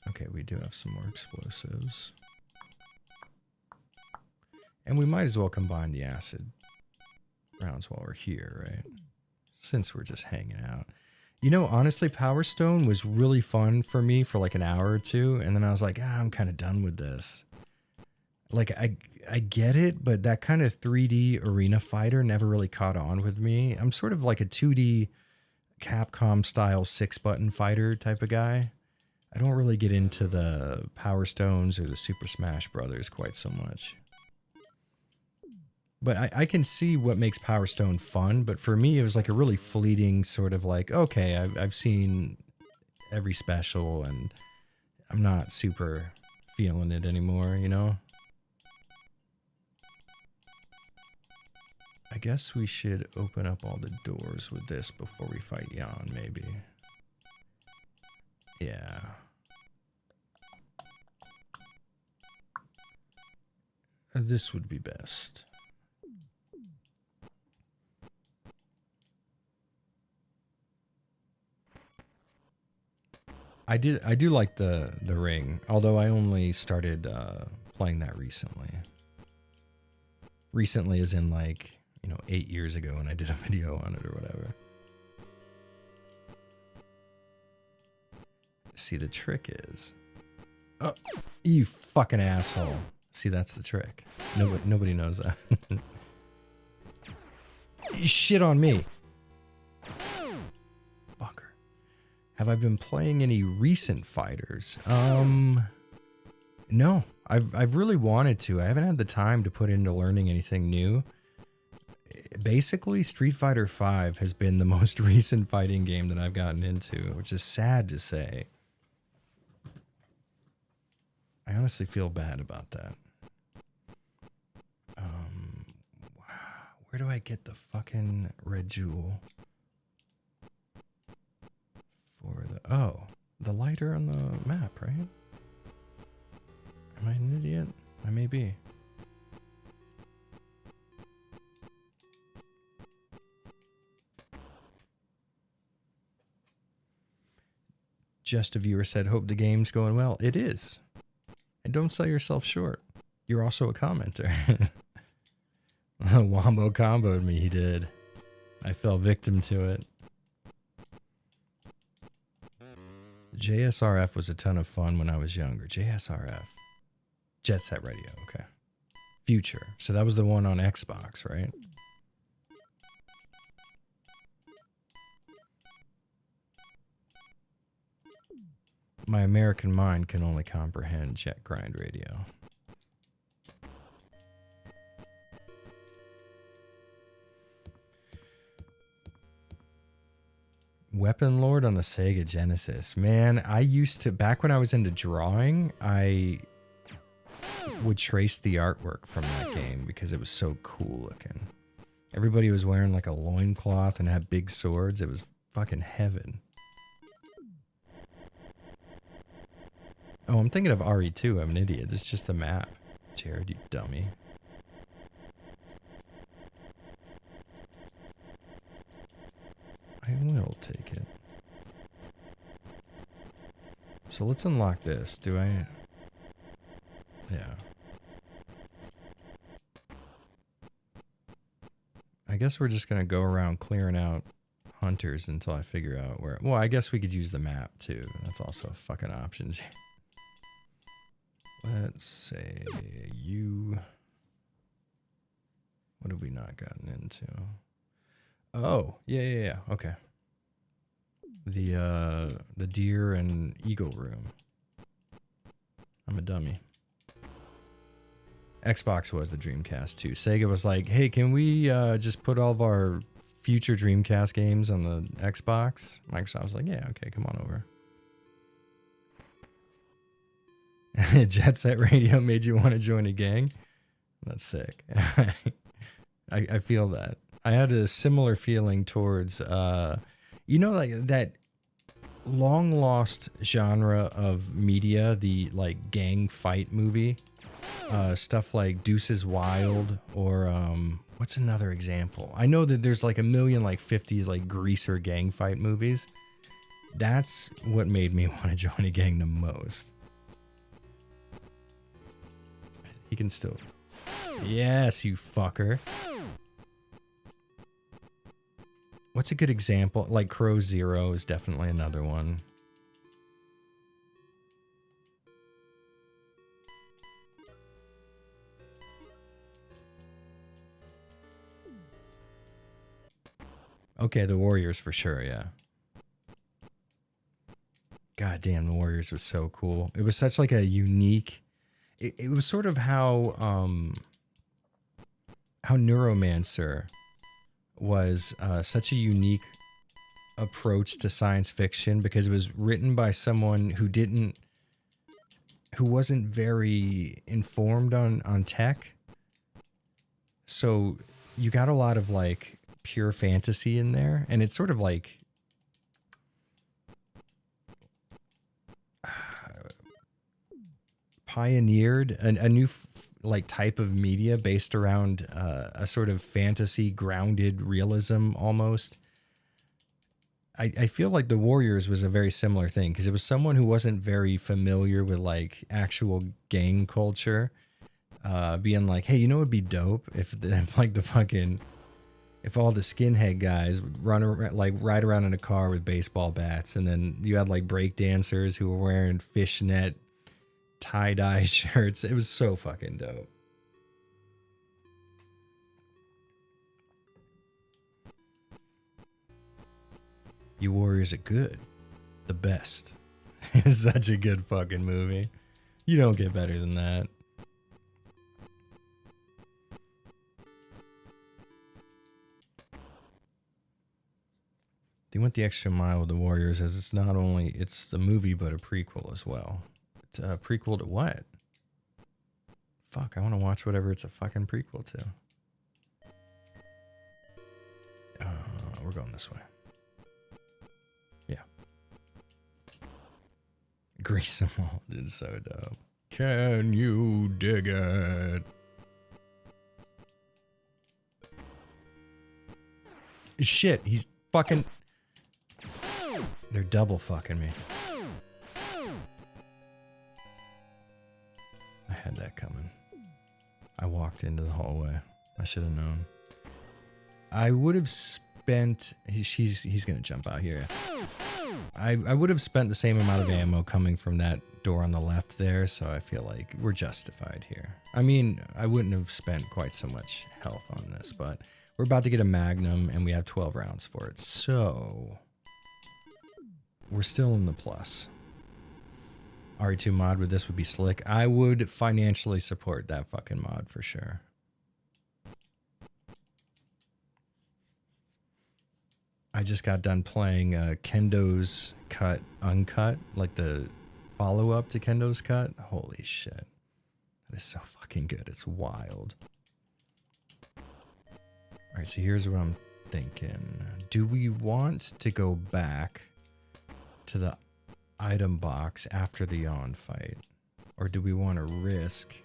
Okay, we do have some more explosives. And we might as well combine the acid rounds while we're here, right? Since we're just hanging out. You know, honestly, Power Stone was really fun for me for like an hour or two. And then I was like, I'm kind of done with this. Like, I get it, but that kind of 3D arena fighter never really caught on with me. I'm sort of like a 2D Capcom style 6-button fighter type of guy. I don't really get into the Power Stones or the Super Smash Brothers quite so much. But I can see what makes Power Stone fun, but for me, it was like a really fleeting sort of like, okay, I've seen every special and I'm not super feeling it anymore, you know? I guess we should open up all the doors with this before we fight Yawn, maybe. Yeah. This would be best. I do like the ring, although I only started playing that recently. Recently as in like, 8 years ago when I did a video on it or whatever. See, the trick is... Oh, you fucking asshole. See, that's the trick. Nobody knows that. Shit on me. Fucker. Have I been playing any recent fighters? No. I've really wanted to. I haven't had the time to put into learning anything new. Basically, Street Fighter V has been the most recent fighting game that I've gotten into, which is sad to say. I honestly feel bad about that. Where do I get the fucking red jewel? For the lighter on the map, right? Am I an idiot? I may be. Just a viewer said, hope the game's going well. It is. And don't sell yourself short. You're also a commenter. Wombo comboed me, he did. I fell victim to it. JSRF was a ton of fun when I was younger. JSRF. Jet Set Radio, okay. Future. So that was the one on Xbox, right? My American mind can only comprehend Jet Grind Radio. Weapon Lord on the Sega Genesis. Man, I used to, back when I was into drawing, I would trace the artwork from that game because it was so cool looking. Everybody was wearing like a loincloth and had big swords. It was fucking heaven. Oh, I'm thinking of RE2. I'm an idiot. This is just the map. Jared, you dummy. I will take it. So let's unlock this. Do I? Yeah. I guess we're just going to go around clearing out hunters until I figure out where... Well, I guess we could use the map too. That's also a fucking option. Let's say you... What have we not gotten into? Oh, yeah. Okay. The deer and eagle room. I'm a dummy. Xbox was the Dreamcast too. Sega was like, hey, can we just put all of our future Dreamcast games on the Xbox? Microsoft was like, yeah, okay, come on over. Jet Set Radio made you want to join a gang? That's sick. I feel that. I had a similar feeling towards, like that long lost genre of media, the like gang fight movie, stuff like Deuces Wild or what's another example? I know that there's like a million like 50s like greaser gang fight movies. That's what made me want to join a gang the most. He can still... Yes, you fucker. What's a good example? Like Crow Zero is definitely another one. Okay, the Warriors for sure, yeah. God damn, the Warriors was so cool. It was such like a unique... It was sort of how Neuromancer was such a unique approach to science fiction because it was written by someone who wasn't very informed on tech. So you got a lot of like pure fantasy in there, and it's sort of like pioneered a new like type of media based around a sort of fantasy grounded realism almost. I feel like the Warriors was a very similar thing because it was someone who wasn't very familiar with like actual gang culture, being like, hey, you know, it'd be dope if like the fucking, if all the skinhead guys would ride around in a car with baseball bats, and then you had like break dancers who were wearing fishnet tie-dye shirts. It was so fucking dope. You Warriors are good. The best. It's such a good fucking movie. You don't get better than that. They went the extra mile with the Warriors, as it's not only it's the movie but a prequel as well. It's a prequel to what? Fuck, I want to watch whatever it's a fucking prequel to. We're going this way. Yeah. Grease them all. It's so dope. Can you dig it? Shit, he's fucking... They're double fucking me. I had that coming. I walked into the hallway. I should have known. I would have spent... He's going to jump out here. I would have spent the same amount of ammo coming from that door on the left there, so I feel like we're justified here. I mean, I wouldn't have spent quite so much health on this, but we're about to get a Magnum, and we have 12 rounds for it, so... We're still in the plus. RE2 mod with this would be slick. I would financially support that fucking mod for sure. I just got done playing Kendo's Cut Uncut, like the follow-up to Kendo's Cut. Holy shit. That is so fucking good. It's wild. Alright, so here's what I'm thinking. Do we want to go back to the item box after the yawn fight? Or do we want to risk...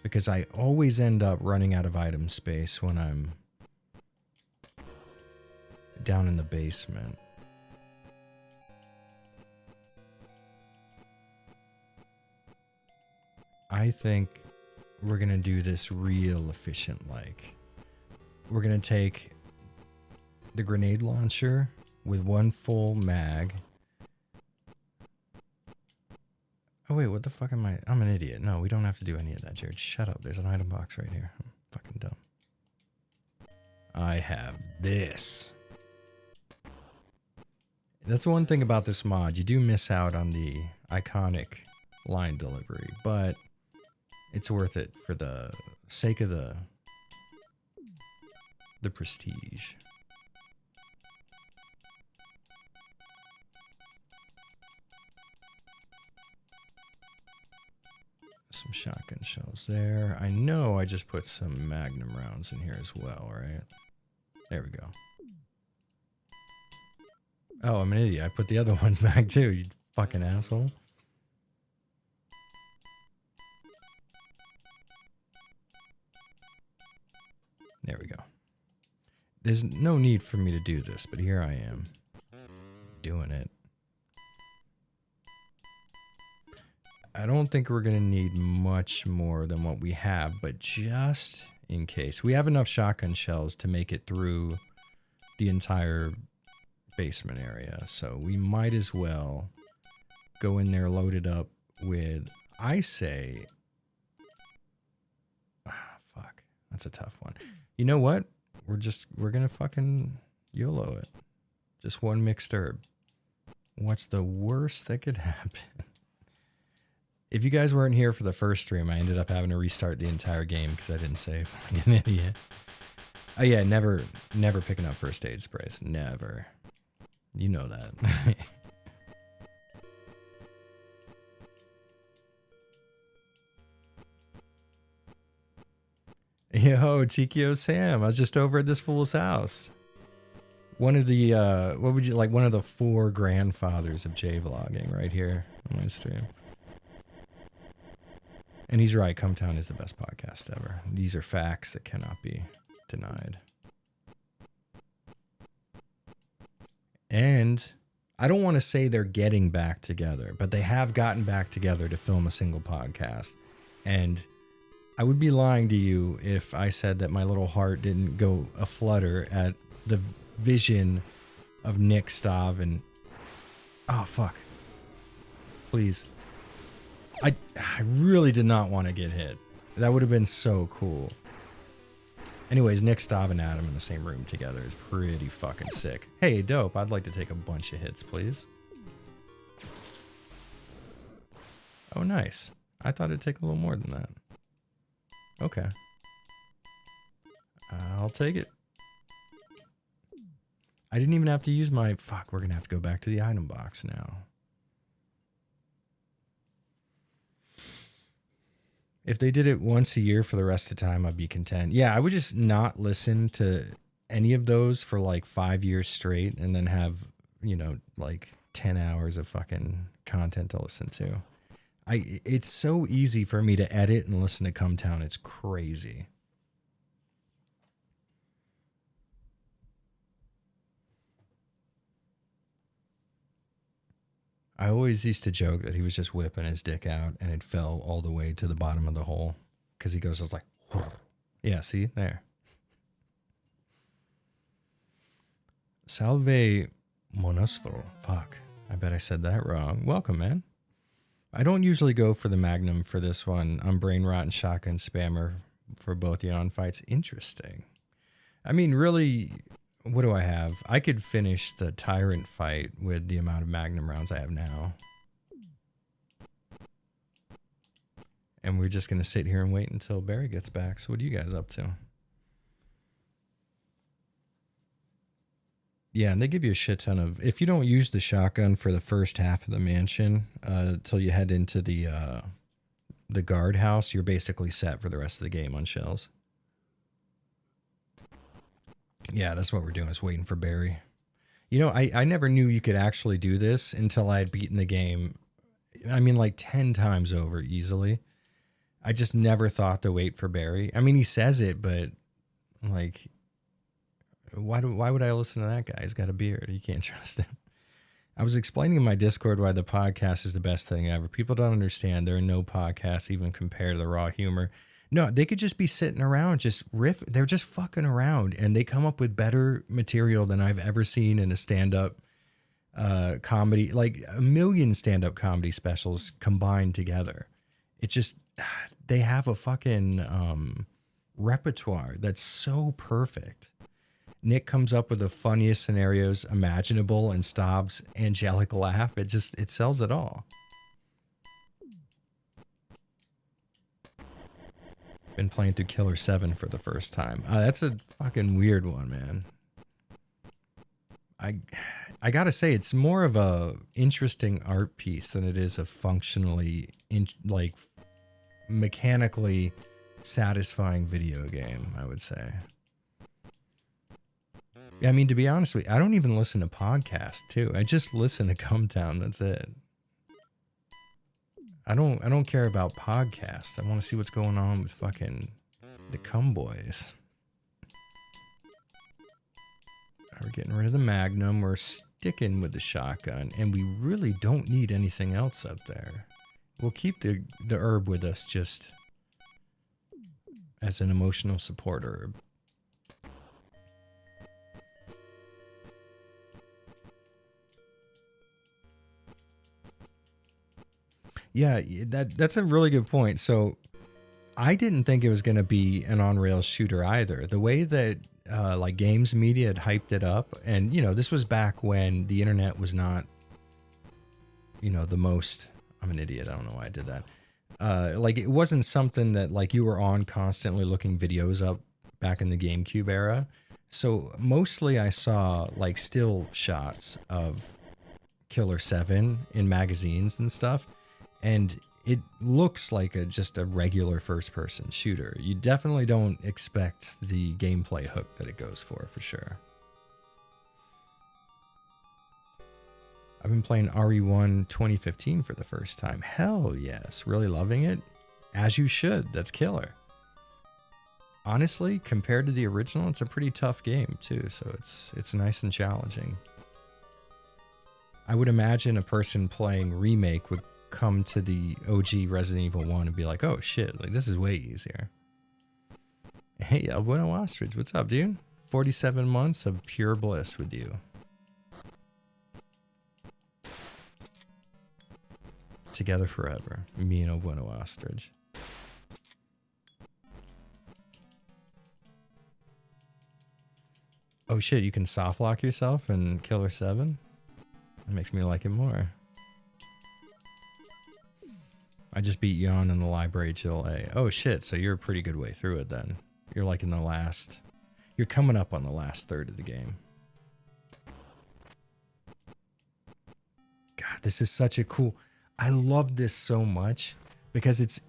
Because I always end up running out of item space when I'm down in the basement. I think we're going to do this real efficient like. We're going to take the grenade launcher with one full mag. Oh wait, what the fuck am I? I'm an idiot. No, we don't have to do any of that, Jared. Shut up. There's an item box right here. I'm fucking dumb. I have this. That's the one thing about this mod. You do miss out on the iconic line delivery, but it's worth it for the sake of the prestige. Some shotgun shells there. I know I just put some Magnum rounds in here as well, right? There we go. Oh, I'm an idiot. I put the other ones back too, you fucking asshole. There we go. There's no need for me to do this, but here I am. Doing it. I don't think we're going to need much more than what we have, but just in case. We have enough shotgun shells to make it through the entire basement area, so we might as well go in there loaded up with, I say... fuck. That's a tough one. You know what? We're going to fucking YOLO it. Just one mixed herb. What's the worst that could happen? If you guys weren't here for the first stream, I ended up having to restart the entire game because I didn't save like an idiot. Oh yeah, never picking up first aid sprays. Never. You know that. Yo, Tikio Sam, I was just over at this fool's house. One of the, what would you like, one of the 4 grandfathers of J-vlogging right here on my stream. And he's right, Cumtown is the best podcast ever. These are facts that cannot be denied. And I don't want to say they're getting back together, but they have gotten back together to film a single podcast. And I would be lying to you if I said that my little heart didn't go aflutter at the vision of Nick Stav and Oh, fuck. Please. I really did not want to get hit. That would have been so cool. Anyways, Nick, Stav, and Adam in the same room together is pretty fucking sick. Hey, dope. I'd like to take a bunch of hits, please. Oh, nice. I thought it'd take a little more than that. Okay. I'll take it. I didn't even have to use my... Fuck, we're going to have to go back to the item box now. If they did it once a year for the rest of the time, I'd be content. Yeah, I would just not listen to any of those for like 5 years straight and then have, you know, like 10 hours of fucking content to listen to. It's so easy for me to edit and listen to Come Town. It's crazy. I always used to joke that he was just whipping his dick out and it fell all the way to the bottom of the hole because he goes, I was like, whoa. Yeah, see there. Salve Monosfero. Fuck. I bet I said that wrong. Welcome, man. I don't usually go for the Magnum for this one. I'm brain rot and shotgun spammer for both the on fights. Interesting. I mean, really, what do I have? I could finish the Tyrant fight with the amount of Magnum rounds I have now. And we're just going to sit here and wait until Barry gets back. So what are you guys up to? Yeah, and they give you a shit ton of... If you don't use the shotgun for the first half of the mansion till you head into the guardhouse, you're basically set for the rest of the game on shells. Yeah, that's what we're doing, is waiting for Barry. You know, I never knew you could actually do this until I had beaten the game, I mean, like 10 times over easily. I just never thought to wait for Barry. I mean, he says it, but like, why would I listen to that guy? He's got a beard. You can't trust him. I was explaining in my Discord why the podcast is the best thing ever. People don't understand. There are no podcasts even compared to the raw humor. No, they could just be sitting around, just riff. They're just fucking around, and they come up with better material than I've ever seen in a stand-up comedy. Like a million stand-up comedy specials combined together. It just, they have a fucking repertoire that's so perfect. Nick comes up with the funniest scenarios imaginable, and Stav's angelic laugh. It sells it all. Been playing through Killer 7 for the first time. That's a fucking weird one, man. I gotta say, it's more of a interesting art piece than it is a functionally, like, mechanically satisfying video game, I would say. Yeah, I mean, to be honest with you, I don't even listen to podcasts, too. I just listen to Come Town, that's it. I don't care about podcasts. I want to see what's going on with fucking the Cum Boys. We're getting rid of the Magnum. We're sticking with the shotgun, and we really don't need anything else up there. We'll keep the herb with us just as an emotional support herb. Yeah, that's a really good point. So I didn't think it was going to be an on-rails shooter either. The way that like games media had hyped it up, and you know, this was back when the internet was not, you know, the most... I'm an idiot. I don't know why I did that. Like it wasn't something that like you were on constantly looking videos up back in the GameCube era. So mostly I saw like still shots of Killer 7 in magazines and stuff. And it looks like just a regular first-person shooter. You definitely don't expect the gameplay hook that it goes for sure. I've been playing RE1 2015 for the first time. Hell yes. Really loving it. As you should. That's killer. Honestly, compared to the original, it's a pretty tough game too. So it's nice and challenging. I would imagine a person playing Remake would come to the OG Resident Evil 1 and be like, oh shit, like this is way easier. Hey, El Bueno Ostrich, what's up, dude? 47 months of pure bliss with you. Together forever. Me and Bueno Ostrich. Oh shit, you can soft lock yourself in Killer 7? That makes me like it more. I just beat Yon in the library chill A. Oh shit, so you're a pretty good way through it then. You're like in the last... You're coming up on the last third of the game. God, this is such a cool... I love this so much because it's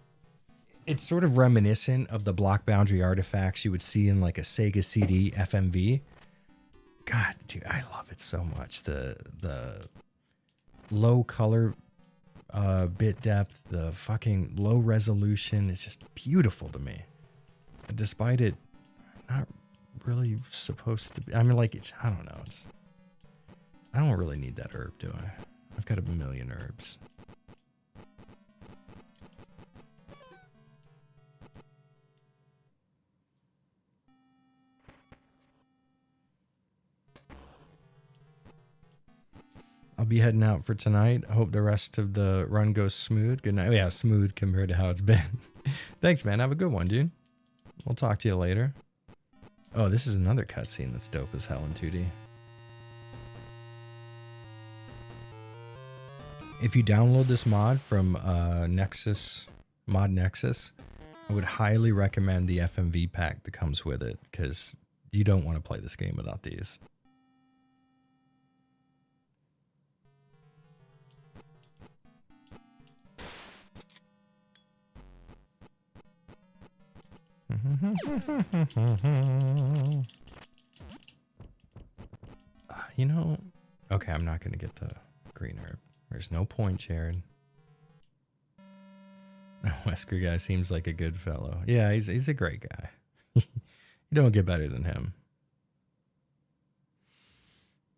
sort of reminiscent of the block boundary artifacts you would see in like a Sega CD FMV. God, dude, I love it so much. The low color bit depth, the fucking low resolution, it's just beautiful to me. Despite it not really supposed to be, I mean, like, it's, I don't know, it's, I don't really need that herb, do I? I've got a million herbs. I'll be heading out for tonight. I hope the rest of the run goes smooth. Good night. Oh, yeah, smooth compared to how it's been. Thanks, man. Have a good one, dude. We'll talk to you later. Oh, this is another cutscene that's dope as hell in 2D. If you download this mod from Nexus, Mod Nexus, I would highly recommend the FMV pack that comes with it, because you don't want to play this game without these. You know, okay, I'm not going to get the green herb. There's no point, Jared. Wesker guy seems like a good fellow. Yeah, he's a great guy. You don't get better than him.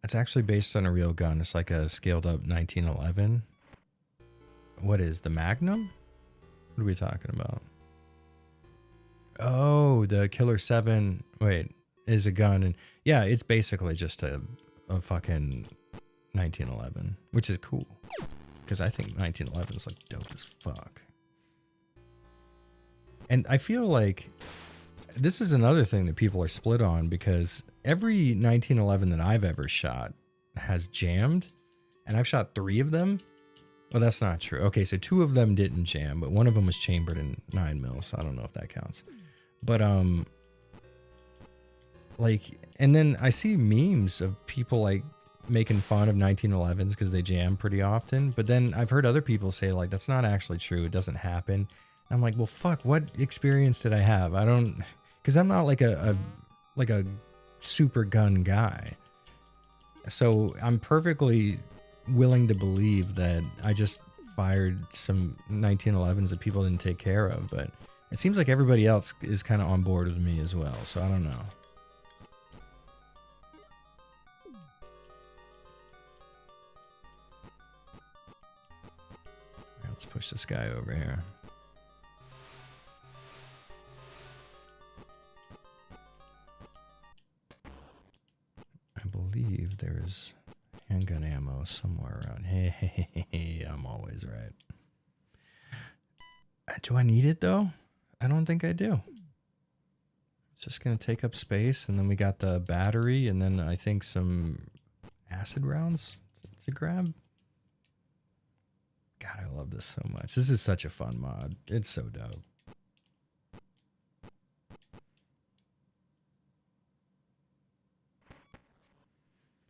It's actually based on a real gun. It's like a scaled up 1911. What is the Magnum? What are we talking about? Oh, the Killer 7, wait, is a gun. And yeah, it's basically just a fucking 1911, which is cool. Because I think 1911 is like dope as fuck. And I feel like this is another thing that people are split on, because every 1911 that I've ever shot has jammed. And I've shot 3 of them. Well, that's not true. Okay, so 2 of them didn't jam, but one of them was chambered in 9mm, so I don't know if that counts. But, like, and then I see memes of people, like, making fun of 1911s because they jam pretty often. But then I've heard other people say, like, that's not actually true. It doesn't happen. And I'm like, well, fuck, what experience did I have? I don't, because I'm not like a super gun guy. So I'm perfectly willing to believe that I just fired some 1911s that people didn't take care of, but it seems like everybody else is kind of on board with me as well, so I don't know. Right, let's push this guy over here. I believe there's handgun ammo somewhere around. Hey, I'm always right. Do I need it though? I don't think I do. It's just going to take up space, and then we got the battery, and then I think some acid rounds to grab. God, I love this so much. This is such a fun mod. It's so dope.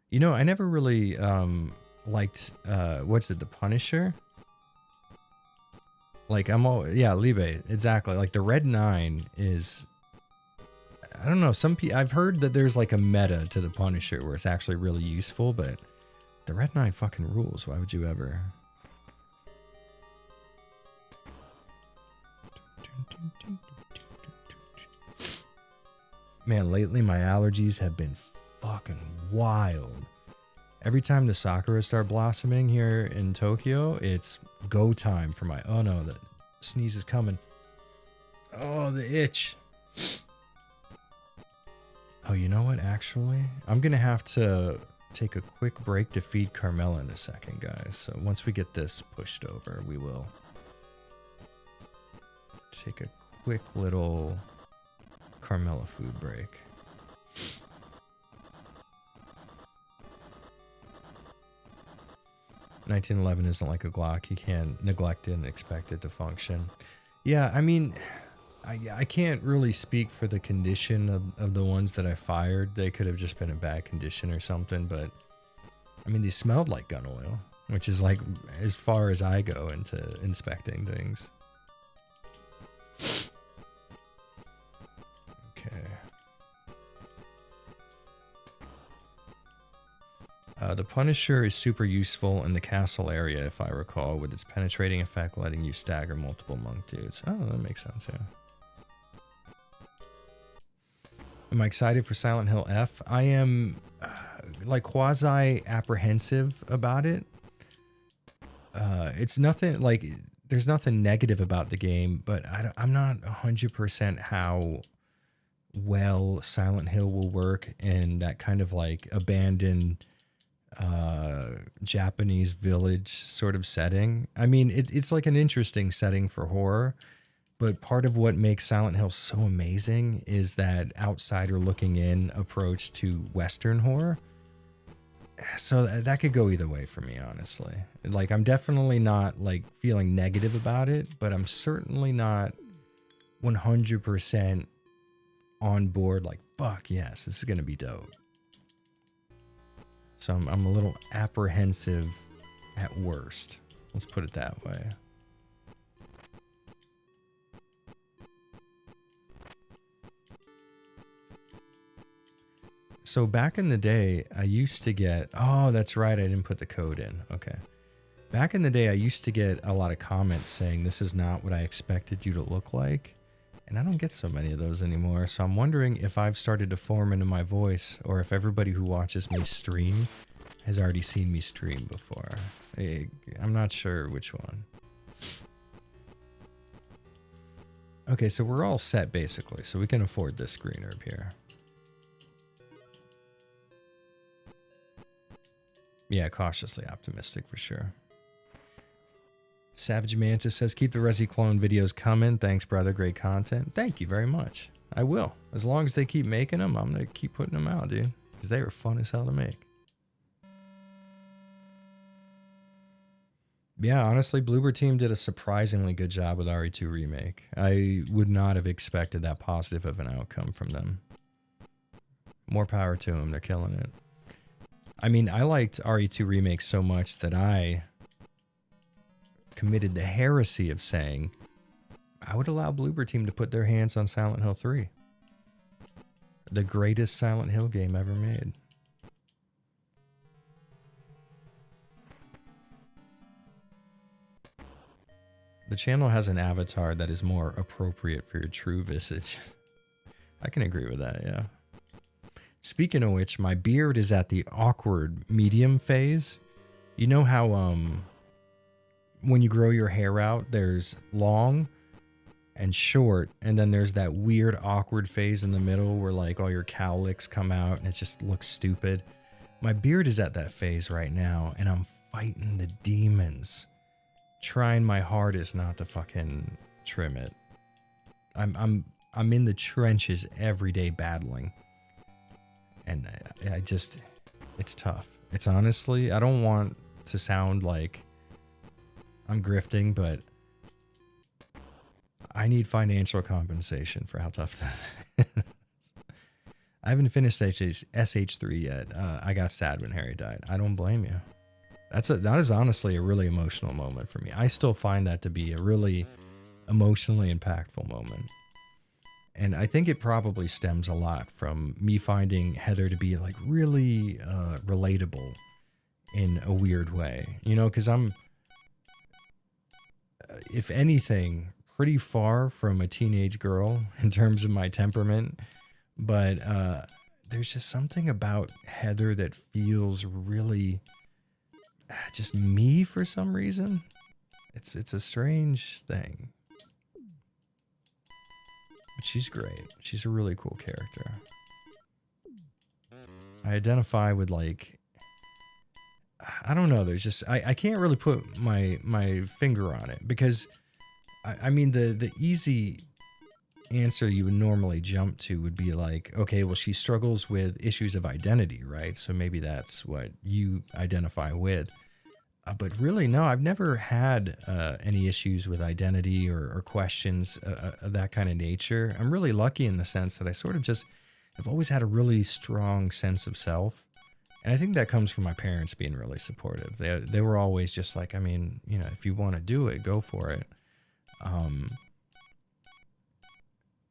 You know, I never really liked, what's it, the Punisher? Like, yeah, Libe, exactly. Like, the Red 9 is, I don't know, I've heard that there's like a meta to the Punisher where it's actually really useful, but the Red 9 fucking rules. Why would you ever? Man, lately my allergies have been fucking wild. Every time the sakura start blossoming here in Tokyo, it's go time for my, oh no, the sneeze is coming. Oh, the itch. Oh, you know what, actually? I'm gonna have to take a quick break to feed Carmela in a second, guys. So once we get this pushed over, we will take a quick little Carmela food break. $1911 isn't like a Glock. You can't neglect it and expect it to function. Yeah, I mean, I can't really speak for the condition of the ones that I fired. They could have just been in bad condition or something, but I mean, they smelled like gun oil, which is like as far as I go into inspecting things. Okay. The Punisher is super useful in the castle area, if I recall, with its penetrating effect letting you stagger multiple monk dudes. Oh, that makes sense, yeah. Am I excited for Silent Hill F? I am like quasi-apprehensive about it. It's nothing like, there's nothing negative about the game, but I'm not 100% how well Silent Hill will work in that kind of like abandoned Japanese village sort of setting. I mean, it's like an interesting setting for horror, but part of what makes Silent Hill so amazing is that outsider looking in approach to Western horror. So that could go either way for me, honestly. Like, I'm definitely not like feeling negative about it, but I'm certainly not 100% on board. Like, fuck yes, this is going to be dope. So I'm a little apprehensive at worst. Let's put it that way. So back in the day, I used to get... Oh, that's right. I didn't put the code in. Okay. Back in the day, I used to get a lot of comments saying, this is not what I expected you to look like. And I don't get so many of those anymore. So I'm wondering if I've started to form into my voice, or if everybody who watches me stream has already seen me stream before. I'm not sure which one. Okay, so we're all set basically. So we can afford this screen herb here. Yeah, cautiously optimistic for sure. Savage Mantis says, keep the Resi Clone videos coming. Thanks, brother. Great content. Thank you very much. I will. As long as they keep making them, I'm going to keep putting them out, dude. Because they are fun as hell to make. Yeah, honestly, Bloober Team did a surprisingly good job with RE2 Remake. I would not have expected that positive of an outcome from them. More power to them. They're killing it. I mean, I liked RE2 Remake so much that I committed the heresy of saying I would allow Bloober Team to put their hands on Silent Hill 3. The greatest Silent Hill game ever made. The channel has an avatar that is more appropriate for your true visage. I can agree with that, yeah. Speaking of which, my beard is at the awkward medium phase. You know how when you grow your hair out, there's long and short, and then there's that weird awkward phase in the middle where like all your cowlicks come out and it just looks stupid. My beard is at that phase right now, and I'm fighting the demons, trying my hardest not to fucking trim it. I'm in the trenches every day battling. And I just, it's tough. It's honestly, I don't want to sound like I'm grifting, but I need financial compensation for how tough this is. I haven't finished SH3 yet. I got sad when Harry died. I don't blame you. That is honestly a really emotional moment for me. I still find that to be a really emotionally impactful moment. And I think it probably stems a lot from me finding Heather to be like really relatable in a weird way, you know, because I'm, if anything, pretty far from a teenage girl in terms of my temperament. But there's just something about Heather that feels really just me for some reason. It's a strange thing. But she's great. She's a really cool character. I identify with like I don't know. There's just I can't really put my finger on it because I mean the easy answer you would normally jump to would be like, okay, well, she struggles with issues of identity, right? So maybe that's what you identify with. But really, no, I've never had any issues with identity or questions of that kind of nature. I'm really lucky in the sense that I sort of just have always had a really strong sense of self. And I think that comes from my parents being really supportive. They were always just like, I mean, you know, if you want to do it, go for it.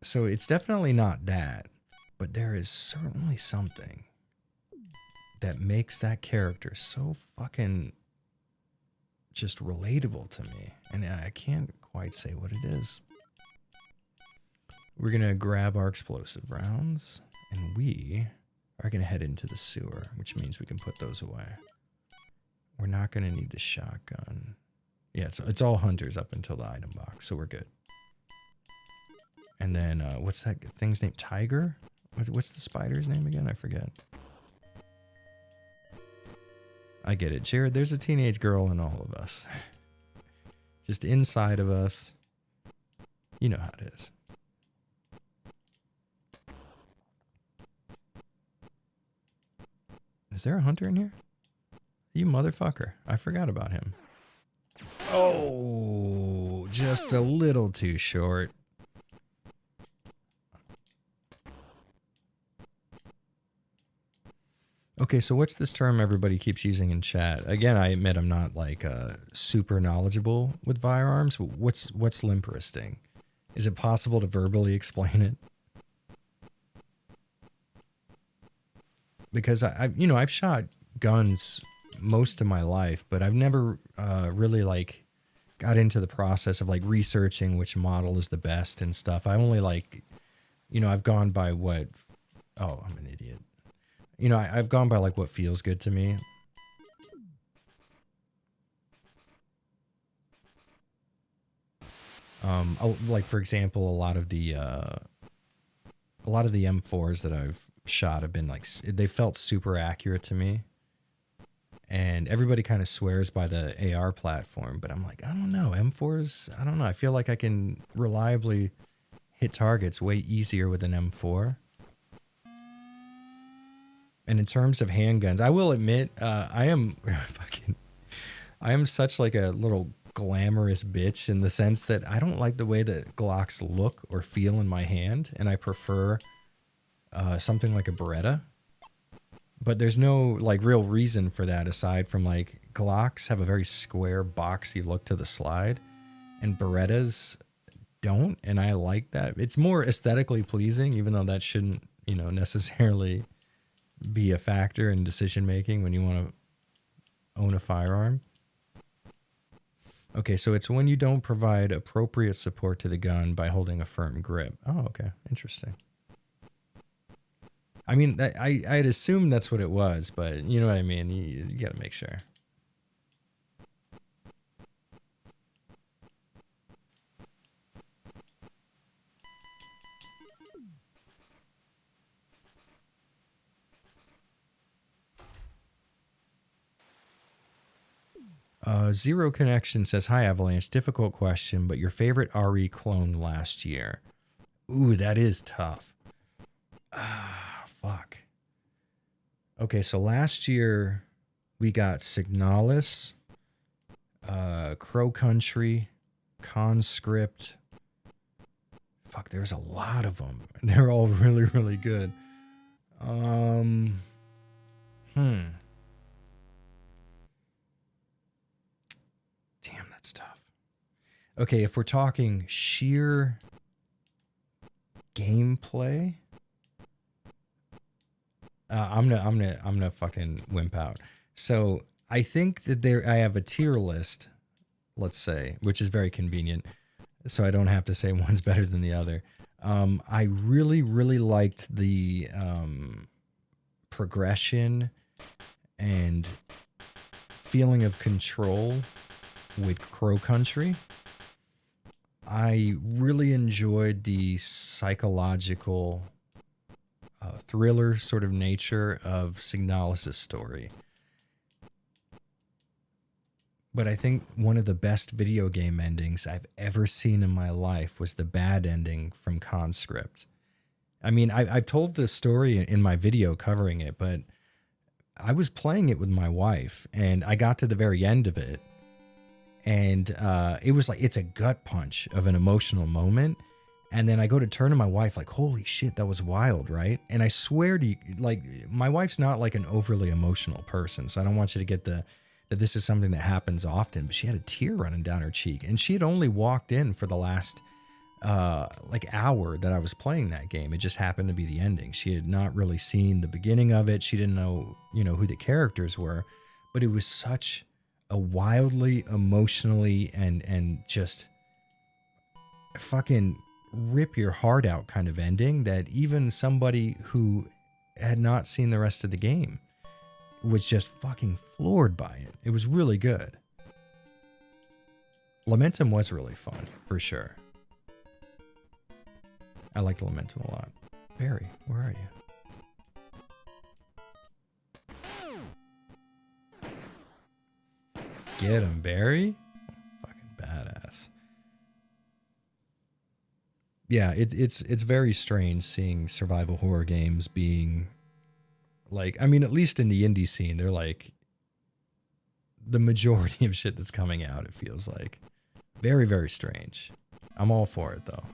So it's definitely not that, but there is certainly something that makes that character so fucking just relatable to me. And I can't quite say what it is. We're going to grab our explosive rounds and we are going to head into the sewer, which means we can put those away. We're not going to need the shotgun. Yeah, it's all hunters up until the item box, so we're good. And then, what's that thing's name? Tiger? What's the spider's name again? I forget. I get it. Jared, there's a teenage girl in all of us. Just inside of us. You know how it is. Is there a hunter in here? You motherfucker. I forgot about him. Oh, just a little too short. Okay, so what's this term everybody keeps using in chat? Again, I admit I'm not like super knowledgeable with firearms. What's limp wristing? Is it possible to verbally explain it? Because I've shot guns most of my life, but I've never really like got into the process of like researching which model is the best and stuff. I only like, I've gone by what, oh, I'm an idiot. I've gone by like what feels good to me. Like for example, a lot of the M4s that I've shot have been like, they felt super accurate to me. And everybody kind of swears by the AR platform, but I'm like, I don't know, M4s, I don't know. I feel like I can reliably hit targets way easier with an M4. And in terms of handguns, I will admit, I am such like a little glamorous bitch in the sense that I don't like the way that Glocks look or feel in my hand, and I prefer something like a Beretta. But there's no like real reason for that aside from like Glocks have a very square, boxy look to the slide, and Berettas don't, and I like that. It's more aesthetically pleasing, even though that shouldn't, necessarily be a factor in decision making when you want to own a firearm. Okay, so it's when you don't provide appropriate support to the gun by holding a firm grip. Oh, okay, interesting. I mean, I'd assume that's what it was, but you know what I mean? You got to make sure. Zero Connection says, hi, Avalanche. Difficult question, but your favorite RE clone last year? Ooh, that is tough. Fuck. Okay, so last year we got Signalis, Crow Country, Conscript. Fuck, there's a lot of them. They're all really, really good. Damn, that's tough. Okay, if we're talking sheer gameplay, I'm gonna fucking wimp out. So I think that I have a tier list, let's say, which is very convenient, so I don't have to say one's better than the other. I really, really liked the progression and feeling of control with Crow Country. I really enjoyed the psychological thriller sort of nature of Signalis' story. But I think one of the best video game endings I've ever seen in my life was the bad ending from Conscript. I mean, I've told this story in my video covering it, but I was playing it with my wife and I got to the very end of it. And it was like, it's a gut punch of an emotional moment. And then I go to turn to my wife like, holy shit, that was wild, right? And I swear to you, like, my wife's not like an overly emotional person. So I don't want you to get that this is something that happens often. But she had a tear running down her cheek. And she had only walked in for the last like hour that I was playing that game. It just happened to be the ending. She had not really seen the beginning of it. She didn't know, who the characters were. But it was such a wildly emotionally and just fucking rip your heart out kind of ending that even somebody who had not seen the rest of the game was just fucking floored by it. It was really good. Lamentum was really fun, for sure. I liked Lamentum a lot. Barry, where are you? Get him, Barry. Fucking badass. Yeah, it's very strange seeing survival horror games being like, I mean, at least in the indie scene, they're like the majority of shit that's coming out, it feels like. Very, very strange. I'm all for it though.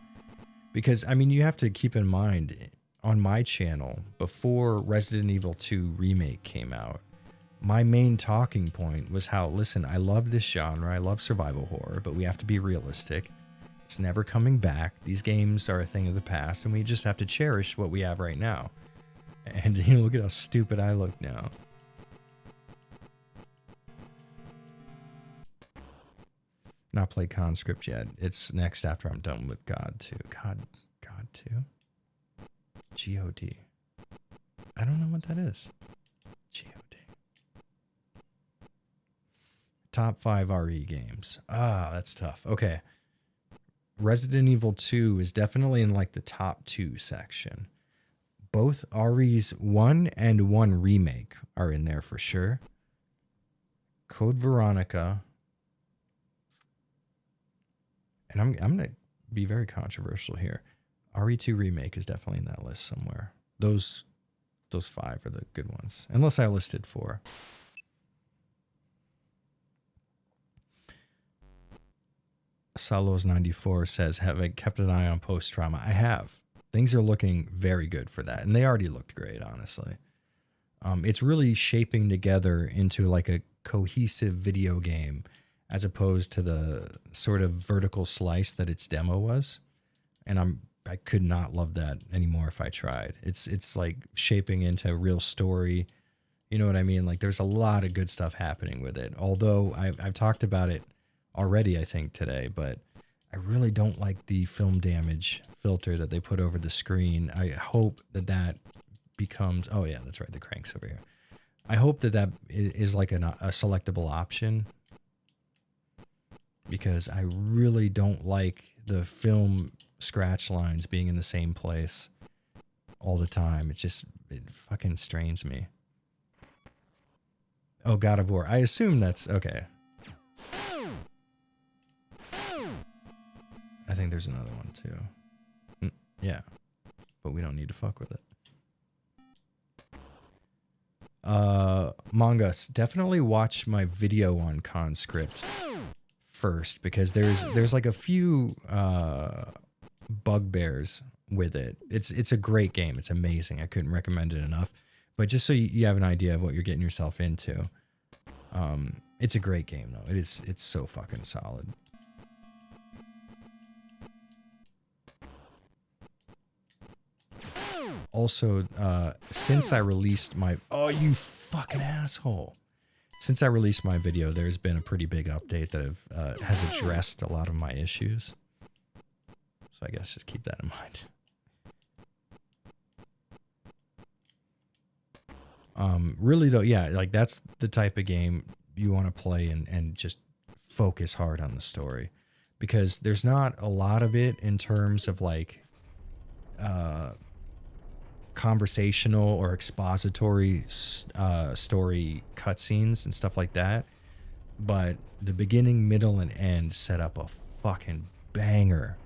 Because, I mean, you have to keep in mind, on my channel, before Resident Evil 2 Remake came out, my main talking point was how, listen, I love this genre, I love survival horror, but we have to be realistic. It's never coming back. These games are a thing of the past, and we just have to cherish what we have right now. And, look at how stupid I look now. Not played Conscript yet. It's next after I'm done with God 2. God 2? G-O-D. I don't know what that is. G-O-D. Top 5 RE games. Ah, that's tough. Okay. Resident Evil 2 is definitely in like the top 2 section. Both RE1 and 1 Remake are in there for sure. Code Veronica. And I'm going to be very controversial here. RE2 Remake is definitely in that list somewhere. Those 5 are the good ones. Unless I listed 4. Salos94 says, have I kept an eye on post-trauma? I have. Things are looking very good for that. And they already looked great, honestly. It's really shaping together into like a cohesive video game as opposed to the sort of vertical slice that its demo was. And I could not love that anymore if I tried. It's like shaping into a real story. You know what I mean? Like there's a lot of good stuff happening with it. Although I've talked about it already, I think, today, but I really don't like the film damage filter that they put over the screen. I hope that becomes, oh yeah, that's right, the crank's over here. I hope that is like a selectable option, because I really don't like the film scratch lines being in the same place all the time. It fucking strains me. Oh, God of War. I assume that's okay. I think there's another one too. Yeah, but we don't need to fuck with it. Mongus, definitely watch my video on Conscript first, because there's like a few bugbears with it. It's a great game. It's amazing. I couldn't recommend it enough. But just so you have an idea of what you're getting yourself into, it's a great game though. It's so fucking solid. Also, since I released my... Oh, you fucking asshole. Since I released my video, there's been a pretty big update that has addressed a lot of my issues. So I guess just keep that in mind. Really, though, yeah, like that's the type of game you want to play and just focus hard on the story. Because there's not a lot of it in terms of like... conversational or expository story cutscenes and stuff like that, but the beginning, middle, and end set up a fucking banger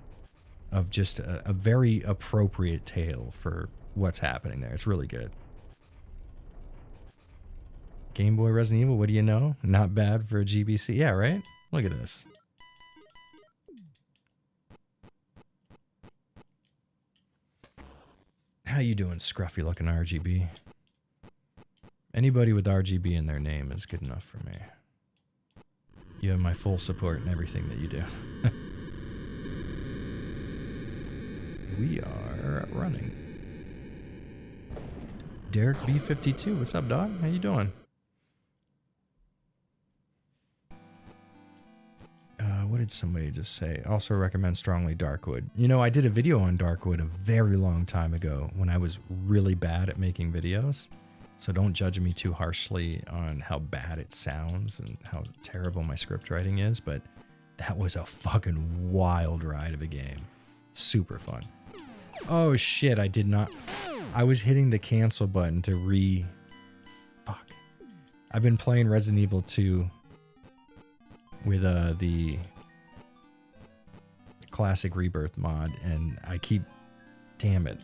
of just a very appropriate tale for what's happening there. It's really good. Game Boy Resident Evil, what do you know? Not bad for a GBC. Yeah, right? Look at this. How you doing, scruffy looking RGB? Anybody with RGB in their name is good enough for me. You have my full support in everything that you do. We are running. Derek B52, what's up, dog? How you doing? What did somebody just say? Also recommend strongly Darkwood. You know, I did a video on Darkwood a very long time ago when I was really bad at making videos. So don't judge me too harshly on how bad it sounds and how terrible my script writing is, but that was a fucking wild ride of a game. Super fun. Oh shit, I did not... I was hitting the cancel button to Fuck. I've been playing Resident Evil 2 with the classic Rebirth mod, and I keep... Damn it.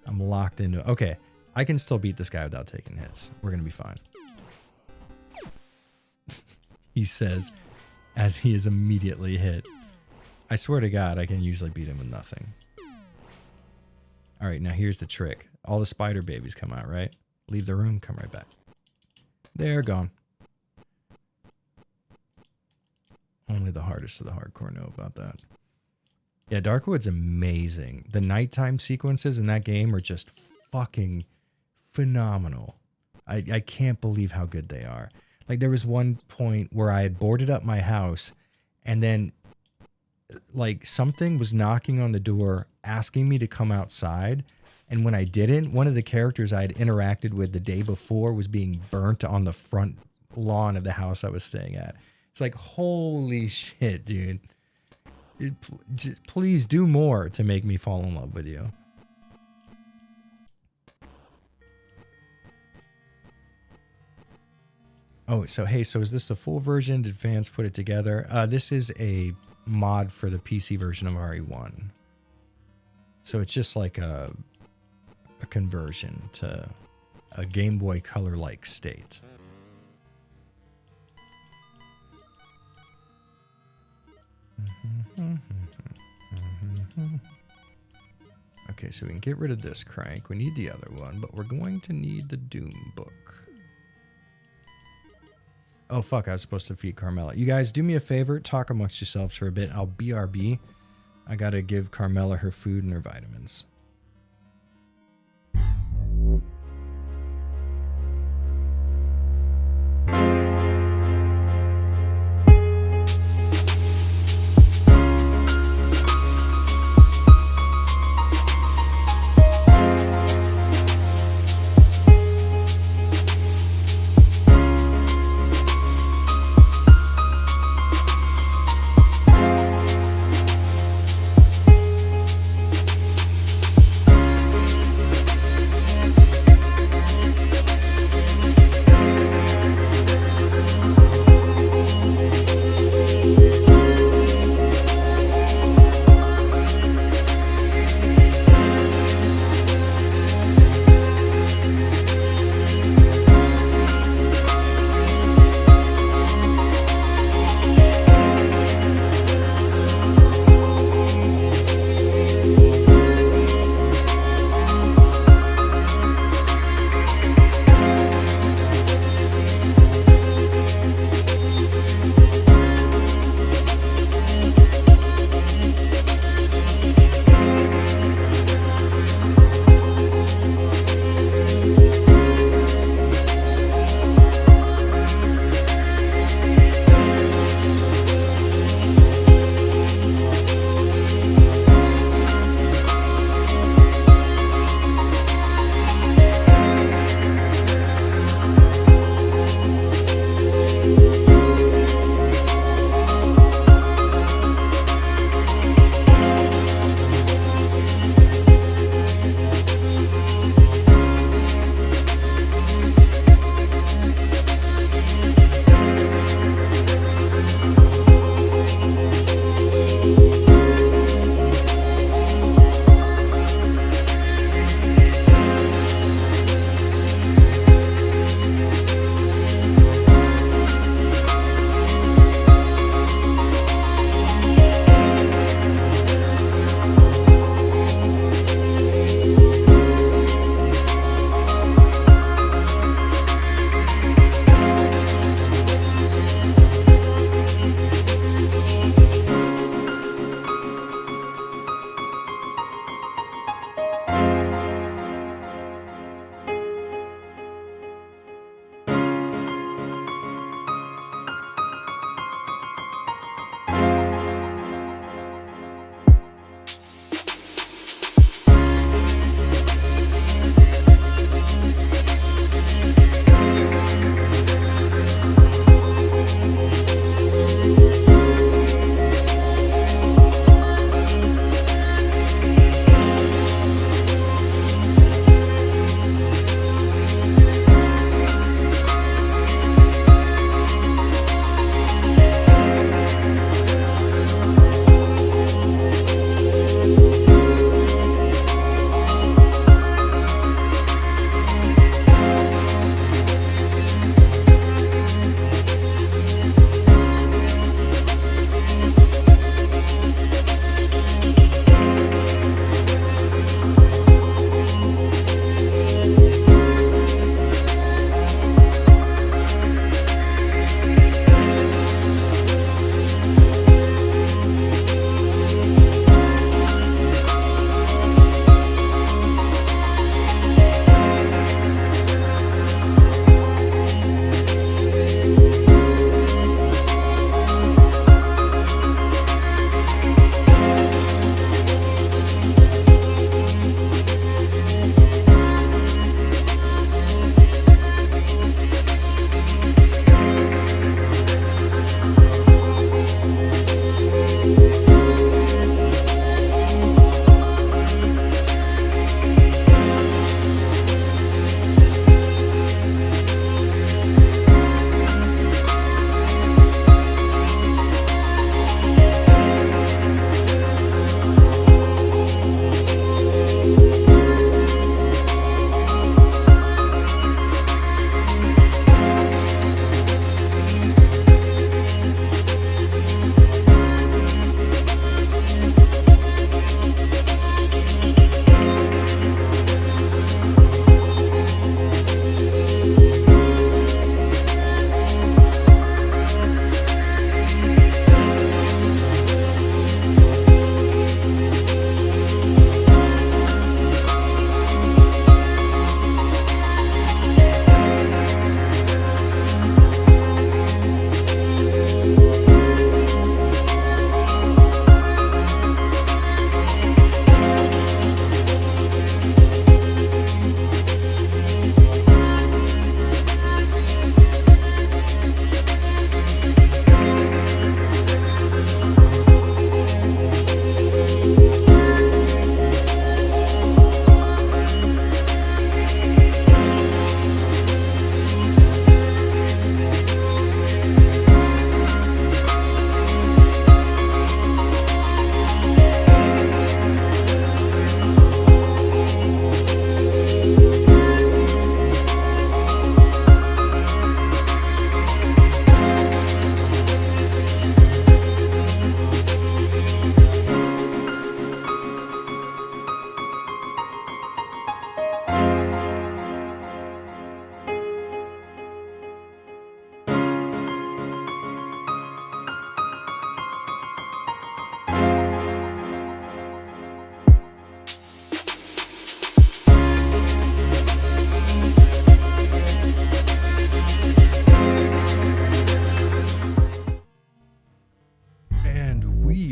I'm locked into... Okay, I can still beat this guy without taking hits. We're gonna be fine. He says, as he is immediately hit. I swear to God, I can usually beat him with nothing. All right, now here's the trick. All the spider babies come out, right? Leave the room, come right back. They're gone. Only the hardest of the hardcore know about that. Yeah, Darkwood's amazing. The nighttime sequences in that game are just fucking phenomenal. I can't believe how good they are. Like, there was one point where I had boarded up my house, and then like something was knocking on the door asking me to come outside, and when I didn't, one of the characters I had interacted with the day before was being burnt on the front lawn of the house I was staying at. It's like, holy shit, dude. Please do more to make me fall in love with you. Oh, so hey, so is this the full version? Did fans put it together? This is a mod for the PC version of RE1. So it's just like a conversion to a Game Boy Color-like state. Okay, so we can get rid of this crank. We need the other one, but we're going to need the Doom book. Oh, fuck, I was supposed to feed Carmela. You guys, do me a favor. Talk amongst yourselves for a bit. I'll BRB. I gotta give Carmela her food and her vitamins.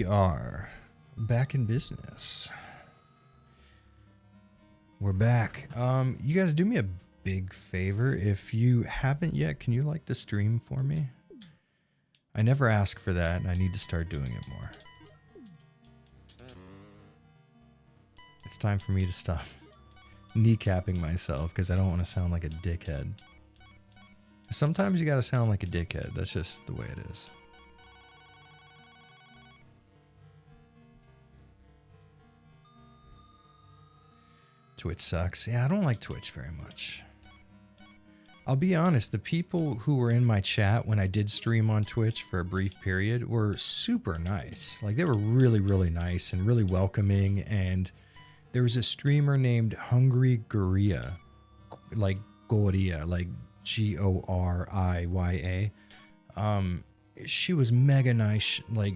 are back in business. We're back. You guys do me a big favor. If you haven't yet, can you like the stream for me? I never ask for that, and I need to start doing it more. It's time for me to stop kneecapping myself because I don't want to sound like a dickhead. Sometimes you gotta sound like a dickhead. That's just the way it is. Twitch sucks. Yeah, I don't like Twitch very much. I'll be honest, the people who were in my chat when I did stream on Twitch for a brief period were super nice. Like, they were really, really nice and really welcoming. And there was a streamer named Hungry Gorilla, like Goria, like G-O-R-I-Y-A. She was mega nice, like,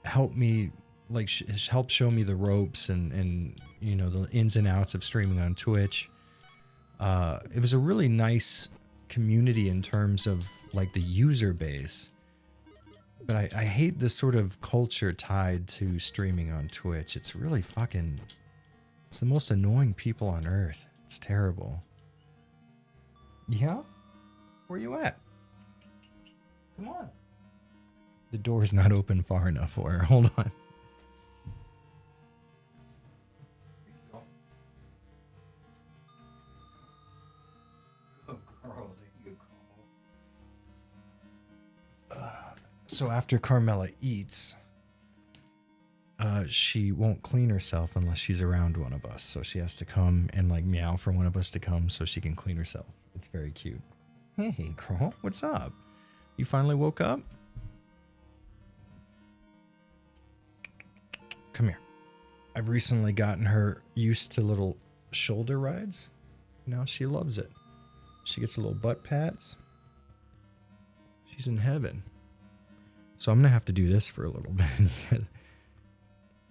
helped me, like, helped show me the ropes and you know, the ins and outs of streaming on Twitch. It was a really nice community in terms of, like, the user base. But I hate this sort of culture tied to streaming on Twitch. It's really fucking... It's the most annoying people on earth. It's terrible. Yeah? Where you at? Come on. The door's not open far enough for her. Hold on. So after Carmela eats, she won't clean herself unless she's around one of us. So she has to come and, like, meow for one of us to come so she can clean herself. It's very cute. Hey, girl, what's up? You finally woke up? Come here. I've recently gotten her used to little shoulder rides. Now she loves it. She gets a little butt pats. She's in heaven. So I'm going to have to do this for a little bit.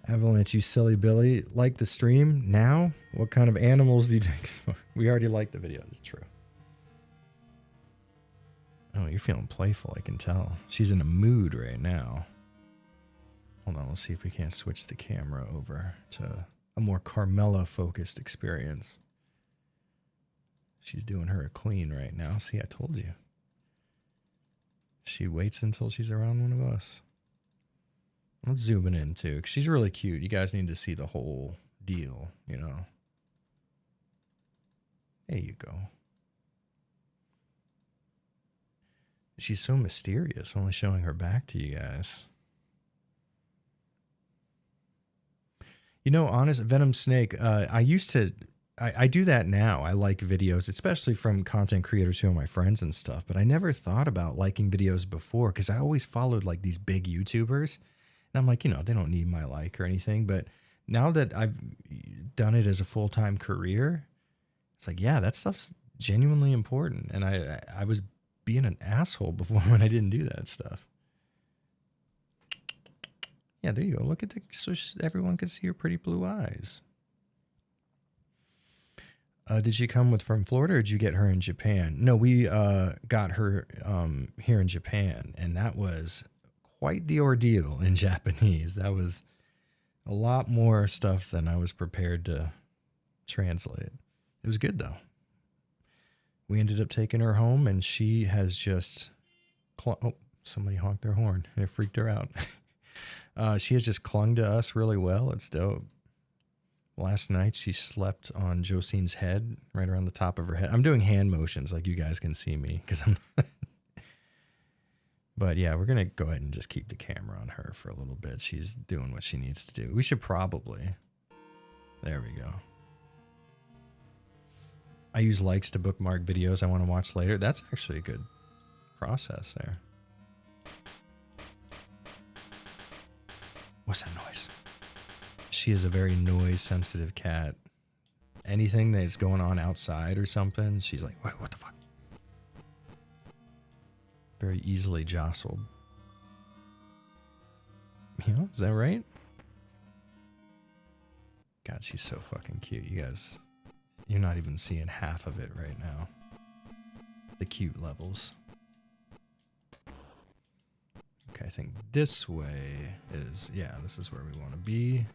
Avalanche, you silly Billy. Like the stream now? What kind of animals do you think? We already liked the video. That's true. Oh, you're feeling playful, I can tell. She's in a mood right now. Hold on, let's see if we can't switch the camera over to a more Carmela-focused experience. She's doing her a clean right now. See, I told you. She waits until she's around one of us. Let's zoom it in, too, because she's really cute. You guys need to see the whole deal, you know. There you go. She's so mysterious, only showing her back to you guys. You know, honest, Venom Snake, I used to... I do that now. I like videos, especially from content creators who are my friends and stuff. But I never thought about liking videos before because I always followed, like, these big YouTubers. And I'm like, you know, they don't need my like or anything. But now that I've done it as a full-time career, it's like, yeah, that stuff's genuinely important. And I was being an asshole before when I didn't do that stuff. Yeah, there you go. Look at the... So everyone can see your pretty blue eyes. Did she come from Florida, or did you get her in Japan? No, we got her here in Japan, and that was quite the ordeal in Japanese. That was a lot more stuff than I was prepared to translate. It was good, though. We ended up taking her home, and she has just... Oh, somebody honked their horn, and it freaked her out. She has just clung to us really well. It's dope. Last night, she slept on Josine's head, right around the top of her head. I'm doing hand motions, like you guys can see me, because I'm... But yeah, we're going to go ahead and just keep the camera on her for a little bit. She's doing what she needs to do. We should probably... There we go. I use likes to bookmark videos I want to watch later. That's actually a good process there. What's that noise? She is a very noise-sensitive cat. Anything that's going on outside or something, she's like, what the fuck? Very easily jostled. You know, is that right? God, she's so fucking cute. You guys, you're not even seeing half of it right now. The cute levels. Okay, I think this way is, yeah, this is where we want to be.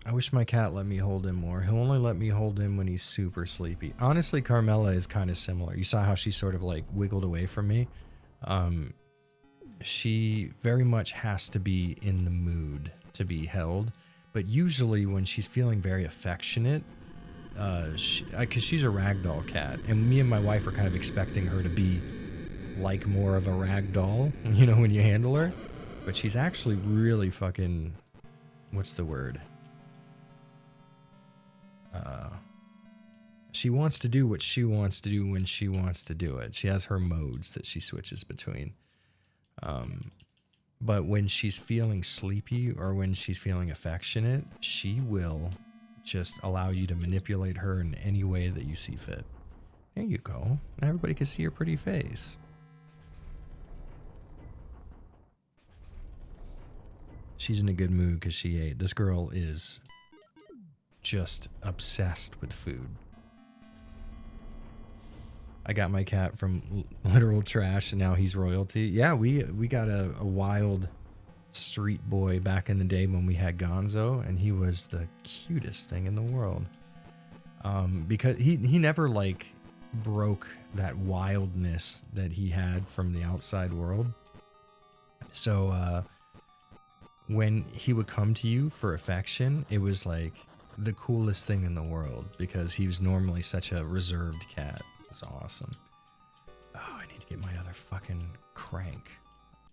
I wish my cat let me hold him more. He'll only let me hold him when he's super sleepy. Honestly, Carmela is kind of similar. You saw how she sort of like wiggled away from me. She very much has to be in the mood to be held. But usually when she's feeling very affectionate, because she's a ragdoll cat, and me and my wife are kind of expecting her to be like more of a ragdoll, you know, when you handle her. But she's actually really fucking, what's the word? She wants to do what she wants to do when she wants to do it. She has her modes that she switches between. But when she's feeling sleepy or when she's feeling affectionate, she will just allow you to manipulate her in any way that you see fit. There you go. Now everybody can see your pretty face. She's in a good mood because she ate. This girl is just obsessed with food. I got my cat from literal trash and now he's royalty. Yeah, we got a wild street boy back in the day when we had Gonzo, and he was the cutest thing in the world. Because he never like broke that wildness that he had from the outside world. So when he would come to you for affection, it was like the coolest thing in the world because he was normally such a reserved cat. It's awesome. Oh, I need to get my other fucking crank.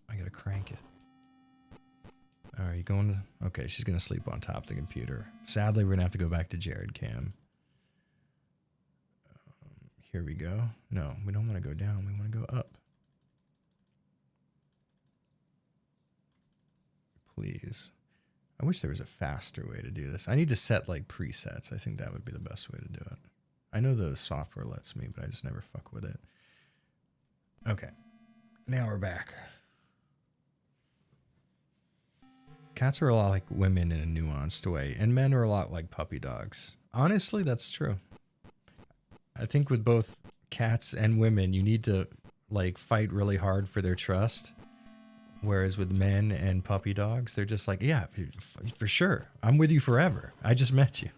I gotta crank it. Are you going to? Okay, she's gonna sleep on top of the computer. Sadly, we're gonna have to go back to Jared Cam. Here we go. No, we don't want to go down. We want to go up. Please. I wish there was a faster way to do this. I need to set like presets. I think that would be the best way to do it. I know the software lets me, but I just never fuck with it. Okay. Now we're back. Cats are a lot like women in a nuanced way, and men are a lot like puppy dogs. Honestly, that's true. I think with both cats and women, you need to like fight really hard for their trust. Whereas with men and puppy dogs, they're just like, yeah, for sure. I'm with you forever. I just met you.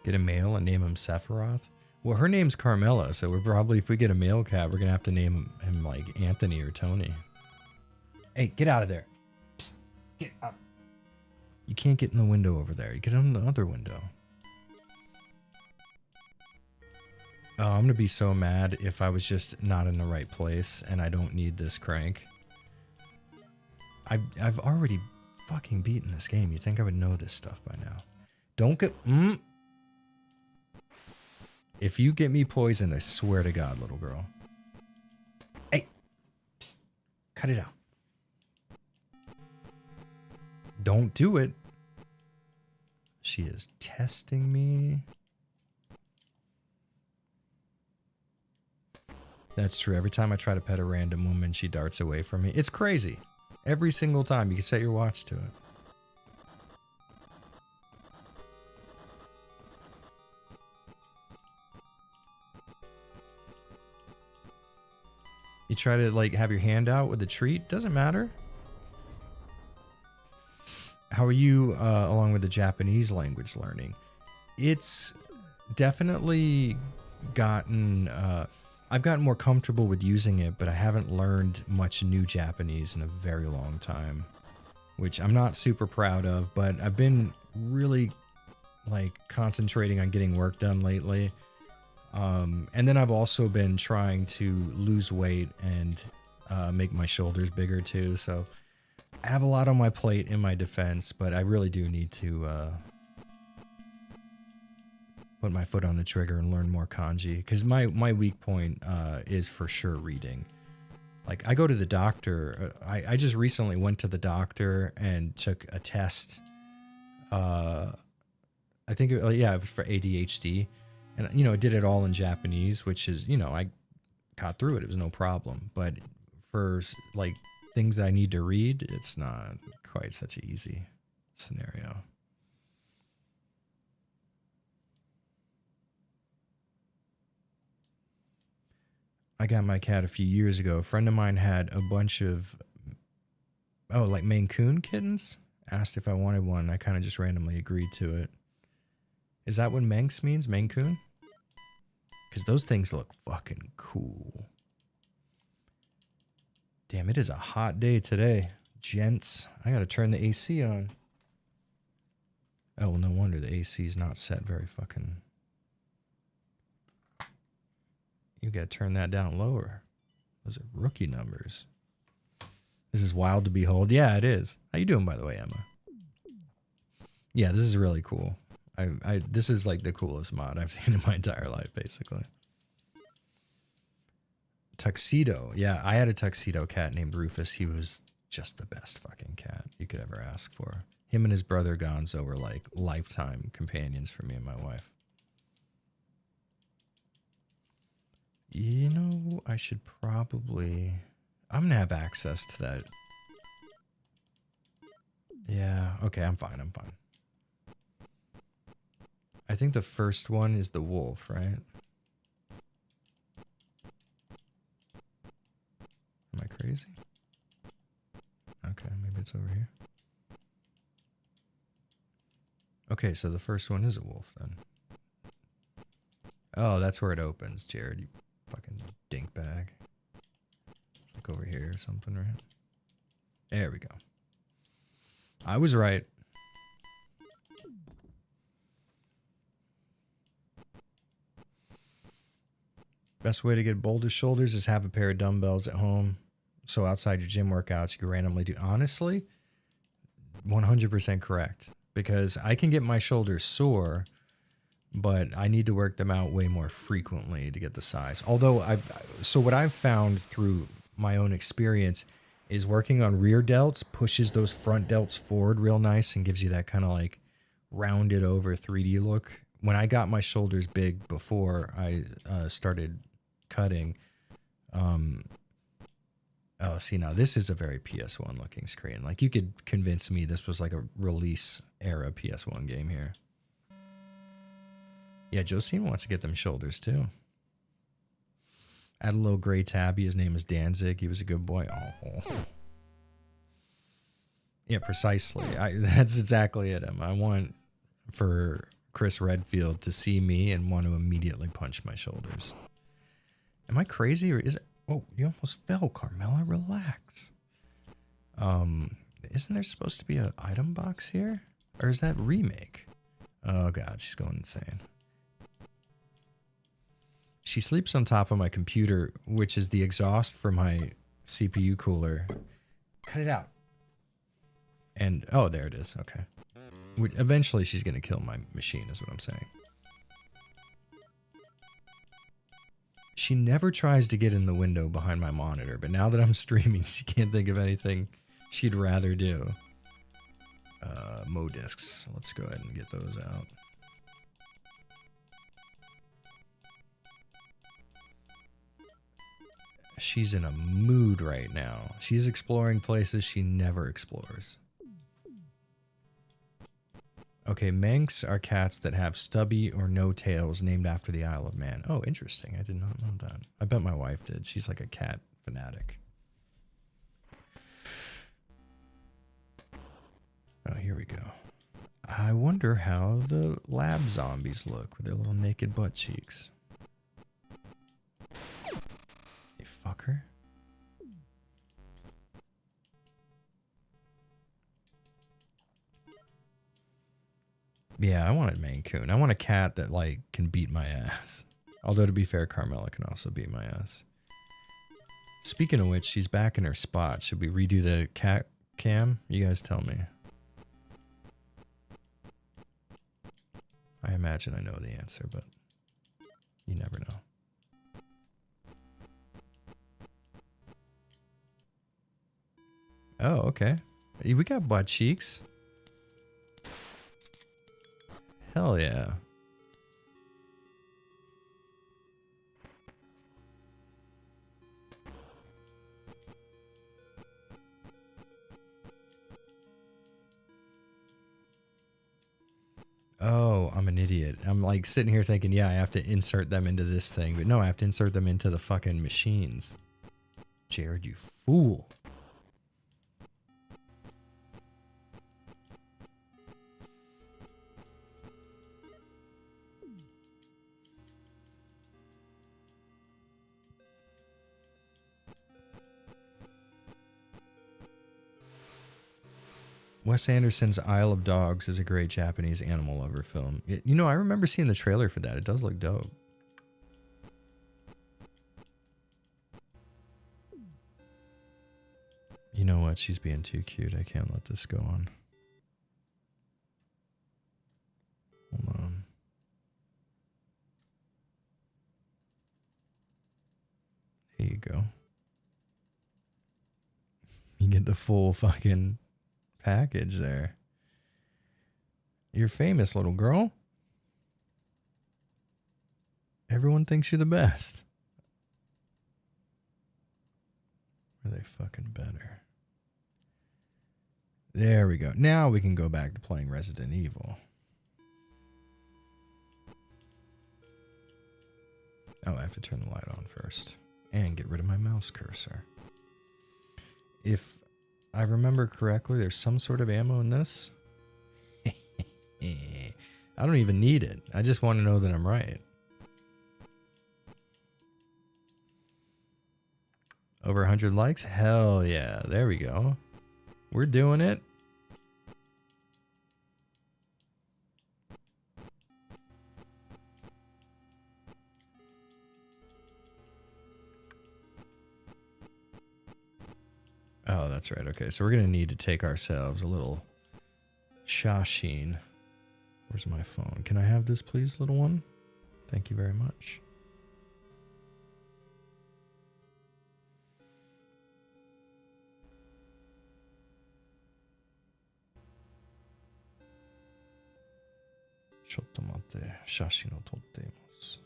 Get a male and name him Sephiroth? Well, her name's Carmela, so we're probably, if we get a male cat, we're going to have to name him like Anthony or Tony. Hey, get out of there. Psst, get up. You can't get in the window over there. You get in the other window. Oh, I'm going to be so mad if I was just not in the right place and I don't need this crank. I've already fucking beaten this game. You'd think I would know this stuff by now. Don't get... If you get me poisoned, I swear to God, little girl. Hey! Psst, cut it out. Don't do it. She is testing me. That's true. Every time I try to pet a random woman, she darts away from me. It's crazy. Every single time. You can set your watch to it. You try to like have your hand out with a treat. Doesn't matter. How are you along with the Japanese language learning? It's definitely gotten... I've gotten more comfortable with using it, but I haven't learned much new Japanese in a very long time, which I'm not super proud of, but I've been really like concentrating on getting work done lately. And then I've also been trying to lose weight and make my shoulders bigger too. So I have a lot on my plate in my defense, but I really do need to put my foot on the trigger and learn more kanji, because my weak point is for sure reading. Like I go to the doctor. I just recently went to the doctor and took a test I think, yeah, it was for ADHD. And, you know, it did it all in Japanese, which is, you know, I got through it. It was no problem. But for like things that I need to read, it's not quite such an easy scenario. I got my cat a few years ago. A friend of mine had a bunch of, like Maine Coon kittens. Asked if I wanted one. I kind of just randomly agreed to it. Is that what Manx means? Maine Coon? Because those things look fucking cool. Damn, it is a hot day today. Gents, I gotta turn the AC on. Oh, well, no wonder the AC is not set very fucking... You gotta turn that down lower. Those are rookie numbers. This is wild to behold. Yeah, it is. How you doing, by the way, Emma? Yeah, this is really cool. This is like the coolest mod I've seen in my entire life, basically. Tuxedo. Yeah, I had a tuxedo cat named Rufus. He was just the best fucking cat you could ever ask for. Him and his brother Gonzo were like lifetime companions for me and my wife. You know, I should probably... I'm going to have access to that. Yeah, okay, I'm fine, I'm fine. I think the first one is the wolf, right? Am I crazy? Okay, maybe it's over here. Okay, so the first one is a wolf then. Oh, that's where it opens, Jared, you fucking dinkbag. It's like over here or something, right? There we go. I was right. Best way to get boulder shoulders is have a pair of dumbbells at home. So outside your gym workouts, you can randomly do. Honestly, 100% correct. Because I can get my shoulders sore, but I need to work them out way more frequently to get the size. Although so what I've found through my own experience is working on rear delts pushes those front delts forward real nice and gives you that kind of like rounded over 3D look. When I got my shoulders big before I started cutting, oh, see, now this is a very PS1 looking screen. Like you could convince me this was like a release era PS1 game here. Yeah, Josine wants to get them shoulders too. Add a little gray tabby. His name is Danzig. He was a good boy. Oh. Yeah, precisely. That's exactly it, Emma. I want for Chris Redfield to see me and want to immediately punch my shoulders. Am I crazy or is it? Oh, you almost fell, Carmela. Relax. Isn't there supposed to be an item box here? Or is that remake? Oh, God, she's going insane. She sleeps on top of my computer, which is the exhaust for my CPU cooler. Cut it out. And, oh, there it is. Okay. Eventually, she's going to kill my machine, is what I'm saying. She never tries to get in the window behind my monitor, but now that I'm streaming, she can't think of anything she'd rather do. Mo discs. Let's go ahead and get those out. She's in a mood right now. She's exploring places she never explores. Okay, Manx are cats that have stubby or no tails named after the Isle of Man. Oh, interesting. I did not know that. I bet my wife did. She's like a cat fanatic. Oh, here we go. I wonder how the lab zombies look with their little naked butt cheeks. You fucker. Yeah, I wanted Maine Coon. I want a cat that like can beat my ass. Although to be fair, Carmela can also beat my ass. Speaking of which, she's back in her spot. Should we redo the cat cam? You guys tell me. I imagine I know the answer, but you never know. Oh, okay. We got butt cheeks. Hell yeah. Oh, I'm an idiot. I'm like sitting here thinking, yeah, I have to insert them into this thing. But no, I have to insert them into the fucking machines. Jared, you fool. Wes Anderson's Isle of Dogs is a great Japanese animal lover film. You know, I remember seeing the trailer for that. It does look dope. You know what? She's being too cute. I can't let this go on. Hold on. There you go. You get the full fucking package there. You're famous, little girl. Everyone thinks you're the best. Are they fucking better? There we go. Now we can go back to playing Resident Evil. Oh, I have to turn the light on first. And get rid of my mouse cursor. If I remember correctly, there's some sort of ammo in this. I don't even need it. I just want to know that I'm right. Over 100 likes? Hell yeah. There we go. We're doing it. Oh, that's right. Okay, so we're going to need to take ourselves a little shashin. Where's my phone? Can I have this, please, little one? Thank you very much. Chotto matte, shashin o totte imasu.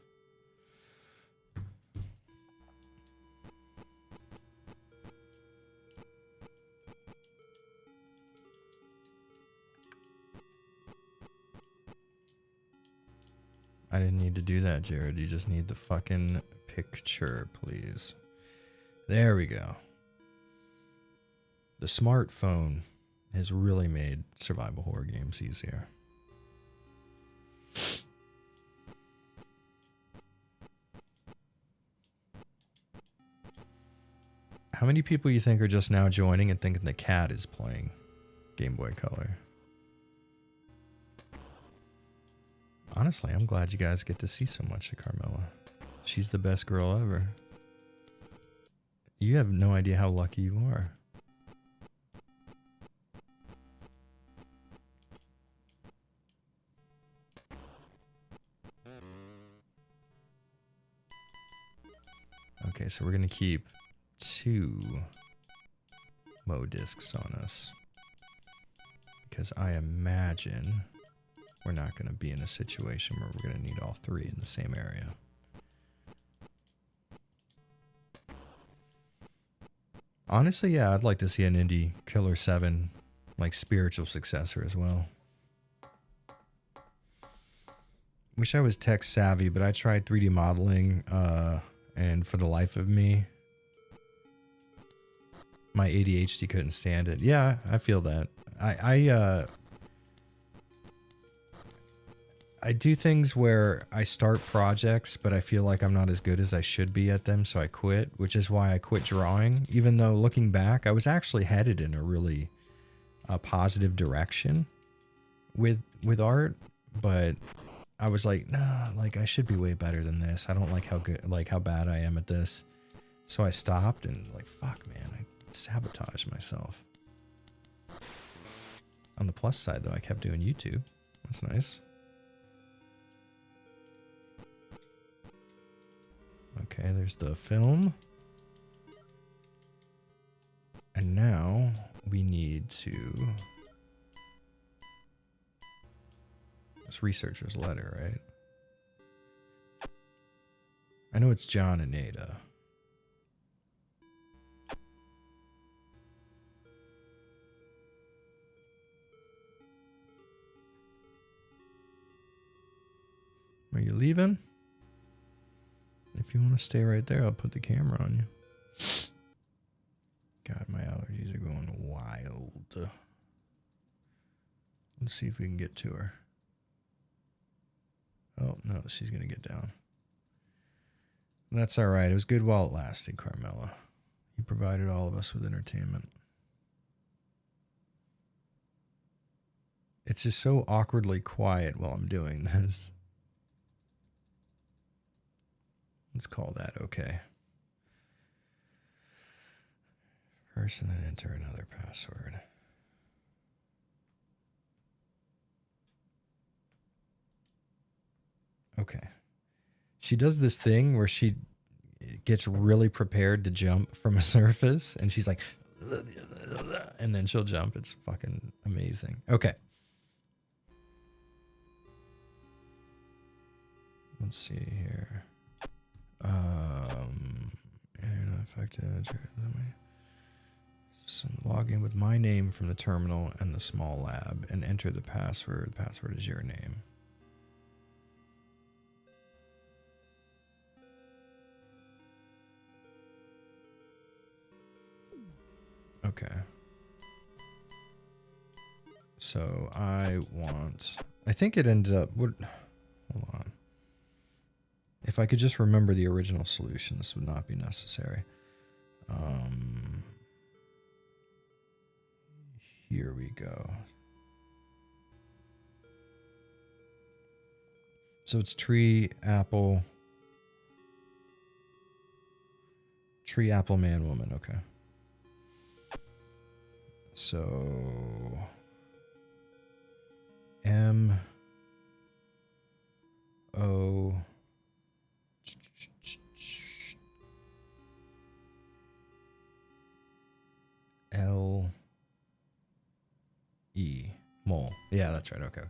I didn't need to do that, Jared. You just need the fucking picture, please. There we go. The smartphone has really made survival horror games easier. How many people you think are just now joining and thinking the cat is playing Game Boy Color? Honestly, I'm glad you guys get to see so much of Carmela. She's the best girl ever. You have no idea how lucky you are. Okay, so we're going to keep 2 Mo discs on us. Because I imagine we're not going to be in a situation where we're going to need all 3 in the same area. Honestly, yeah, I'd like to see an indie Killer 7, like, spiritual successor as well. Wish I was tech savvy, but I tried 3D modeling, and for the life of me, my ADHD couldn't stand it. Yeah, I feel that. I do things where I start projects, but I feel like I'm not as good as I should be at them, so I quit, which is why I quit drawing. Even though looking back, I was actually headed in a really positive direction with art, but I was like, nah, like I should be way better than this. I don't like how good, like how bad I am at this. So I stopped and like, fuck, man, I sabotaged myself. On the plus side, though, I kept doing YouTube. That's nice. Okay, there's the film. And now we need to It's researcher's letter, right? I know it's John and Ada. Are you leaving? If you want to stay right there, I'll put the camera on you. God, my allergies are going wild. Let's see if we can get to her. Oh, no, she's going to get down. That's all right. It was good while it lasted, Carmela. You provided all of us with entertainment. It's just so awkwardly quiet while I'm doing this. Let's call that okay. First, and then enter another password. Okay. She does this thing where she gets really prepared to jump from a surface, and she's like, and then she'll jump. It's fucking amazing. Okay. Let's see here. So log in with my name from the terminal and the small lab and enter the password. The password is your name. Okay. So I think it ended up, hold on. If I could just remember the original solution, this would not be necessary. Here we go. So it's tree, apple, man, woman. Okay. So M O L E mole. Yeah, that's right. Okay.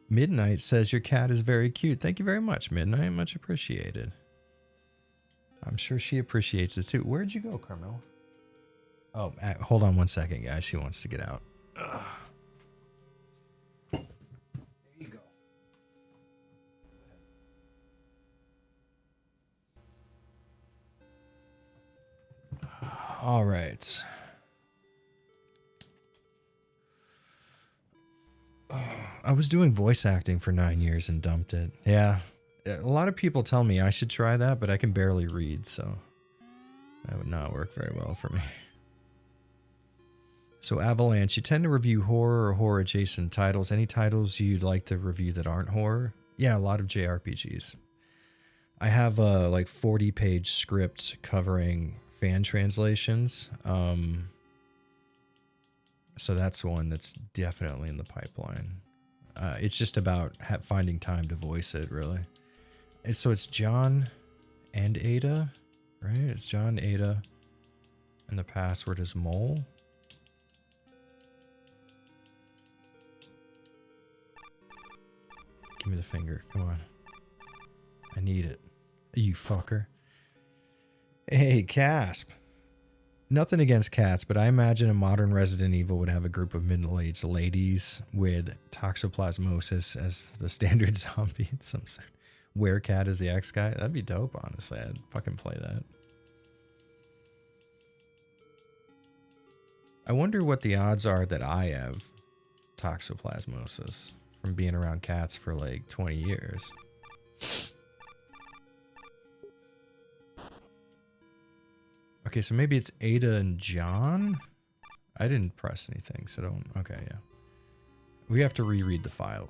Midnight says your cat is very cute. Thank you very much, Midnight. Much appreciated. I'm sure she appreciates it too. Where'd you go, Carmel? Oh, hold on one second, guys. She wants to get out. Ugh. There you go. All right. I was doing voice acting for 9 years and dumped it. Yeah. A lot of people tell me I should try that, but I can barely read, so that would not work very well for me. So Avalanche, you tend to review horror or horror-adjacent titles. Any titles you'd like to review that aren't horror? Yeah, a lot of JRPGs. I have a like 40-page script covering fan translations. So that's one that's definitely in the pipeline. It's just about finding time to voice it, really. And so it's John and Ada, right? It's John, Ada, and the password is mole. Give me the finger. Come on. I need it. You fucker. Hey, Casp. Nothing against cats, but I imagine a modern Resident Evil would have a group of middle-aged ladies with toxoplasmosis as the standard zombie and some sort. Werecat is the X guy. That'd be dope, honestly. I'd fucking play that. I wonder what the odds are that I have toxoplasmosis from being around cats for like 20 years. Okay, so maybe it's Ada and John? I didn't press anything, so don't... Okay, yeah. We have to reread the file.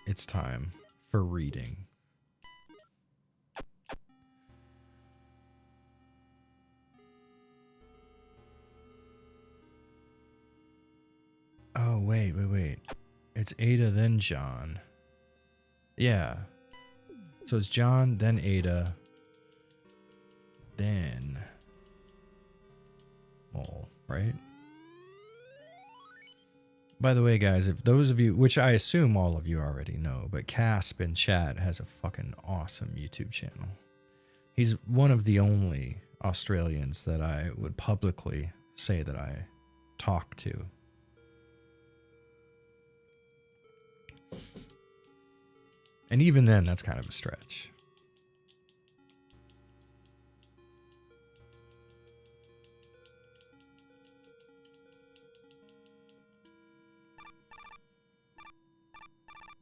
It's time for reading. Oh, wait. It's Ada, then John. Yeah. So it's John, then Ada, then... mole, right? By the way, guys, if those of you, which I assume all of you already know, but Casp in chat has a fucking awesome YouTube channel. He's one of the only Australians that I would publicly say that I talk to. And even then, that's kind of a stretch.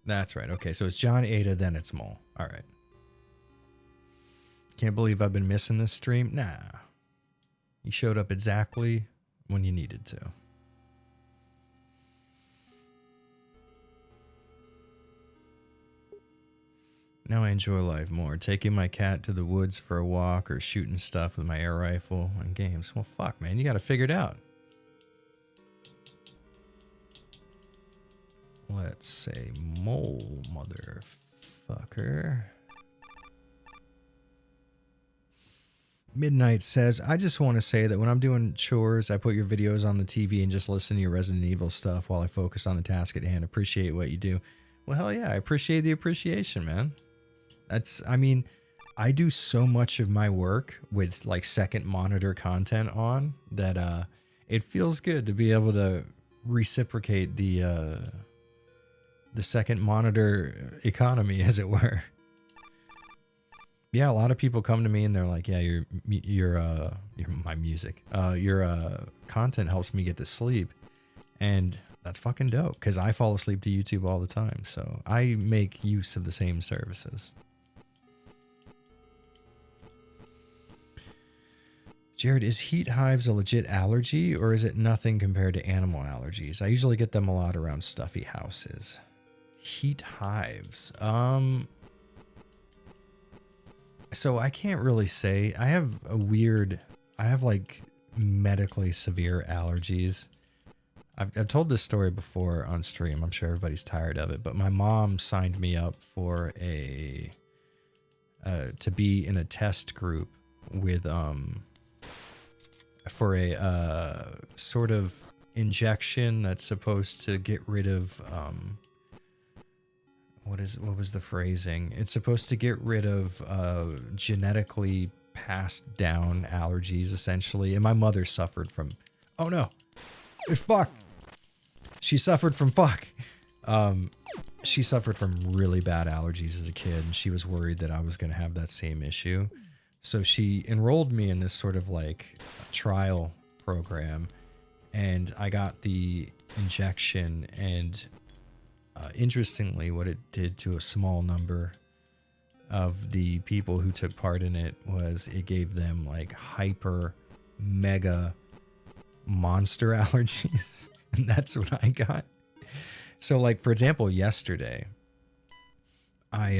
That's right. Okay, so it's John Ada, then it's Mole. All right. Can't believe I've been missing this stream. Nah. You showed up exactly when you needed to. Now I enjoy life more. Taking my cat to the woods for a walk or shooting stuff with my air rifle and games. Well, fuck, man. You got to figure it out. Let's say Mole, motherfucker. Midnight says, I just want to say that when I'm doing chores, I put your videos on the TV and just listen to your Resident Evil stuff while I focus on the task at hand. Appreciate what you do. Well, hell yeah. I appreciate the appreciation, man. I mean, I do so much of my work with like second monitor content on that it feels good to be able to reciprocate the second monitor economy, as it were. Yeah, a lot of people come to me and they're like, yeah, your my music, your content helps me get to sleep. And that's fucking dope because I fall asleep to YouTube all the time. So I make use of the same services. Jared, is heat hives a legit allergy or is it nothing compared to animal allergies? I usually get them a lot around stuffy houses. Heat hives. So I can't really say. I have like medically severe allergies. I've told this story before on stream. I'm sure everybody's tired of it, but my mom signed me up for to be in a test group with for a sort of injection that's supposed to get rid of what was the phrasing? It's supposed to get rid of genetically passed down allergies, essentially. And my mother suffered from, oh no, fuck. She suffered from fuck. She suffered from really bad allergies as a kid, and she was worried that I was going to have that same issue. So she enrolled me in this sort of like trial program, and I got the injection, and interestingly, what it did to a small number of the people who took part in it was it gave them like hyper mega monster allergies. And that's what I got. So like, for example, yesterday, I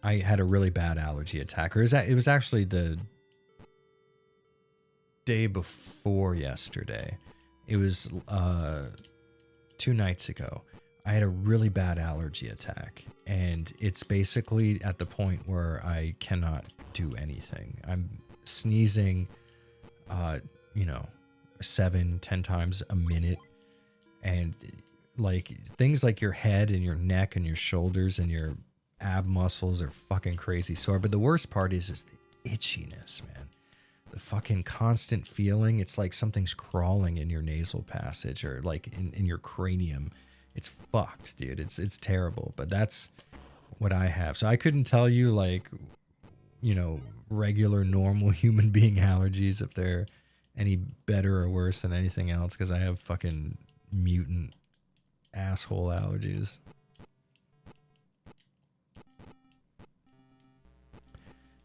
had a really bad allergy attack. Or it was actually the day before yesterday. It was 2 nights ago. I had a really bad allergy attack, and it's basically at the point where I cannot do anything. I'm sneezing 7-10 times a minute, and like things like your head and your neck and your shoulders and your ab muscles are fucking crazy sore. But the worst part is the itchiness, man. The fucking constant feeling. It's like something's crawling in your nasal passage or like in your cranium. It's fucked, dude. It's terrible. But that's what I have. So I couldn't tell you like, regular normal human being allergies if they're any better or worse than anything else, because I have fucking mutant asshole allergies.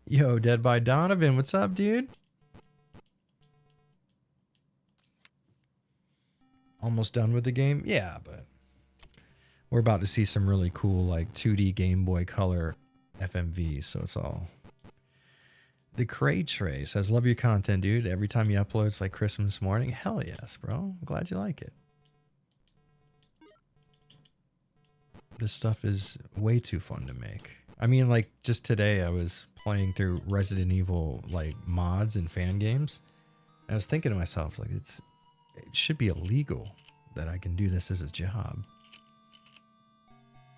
Yo, Dead by Donovan, what's up, dude? Almost done with the game? Yeah, but we're about to see some really cool like 2D Game Boy Color FMVs, so it's all. The Cray Tray says, love your content, dude. Every time you upload, it's like Christmas morning. Hell yes, bro. I'm glad you like it. This stuff is way too fun to make. I mean, like, just today I was playing through Resident Evil, like, mods and fan games. And I was thinking to myself, like, it should be illegal that I can do this as a job.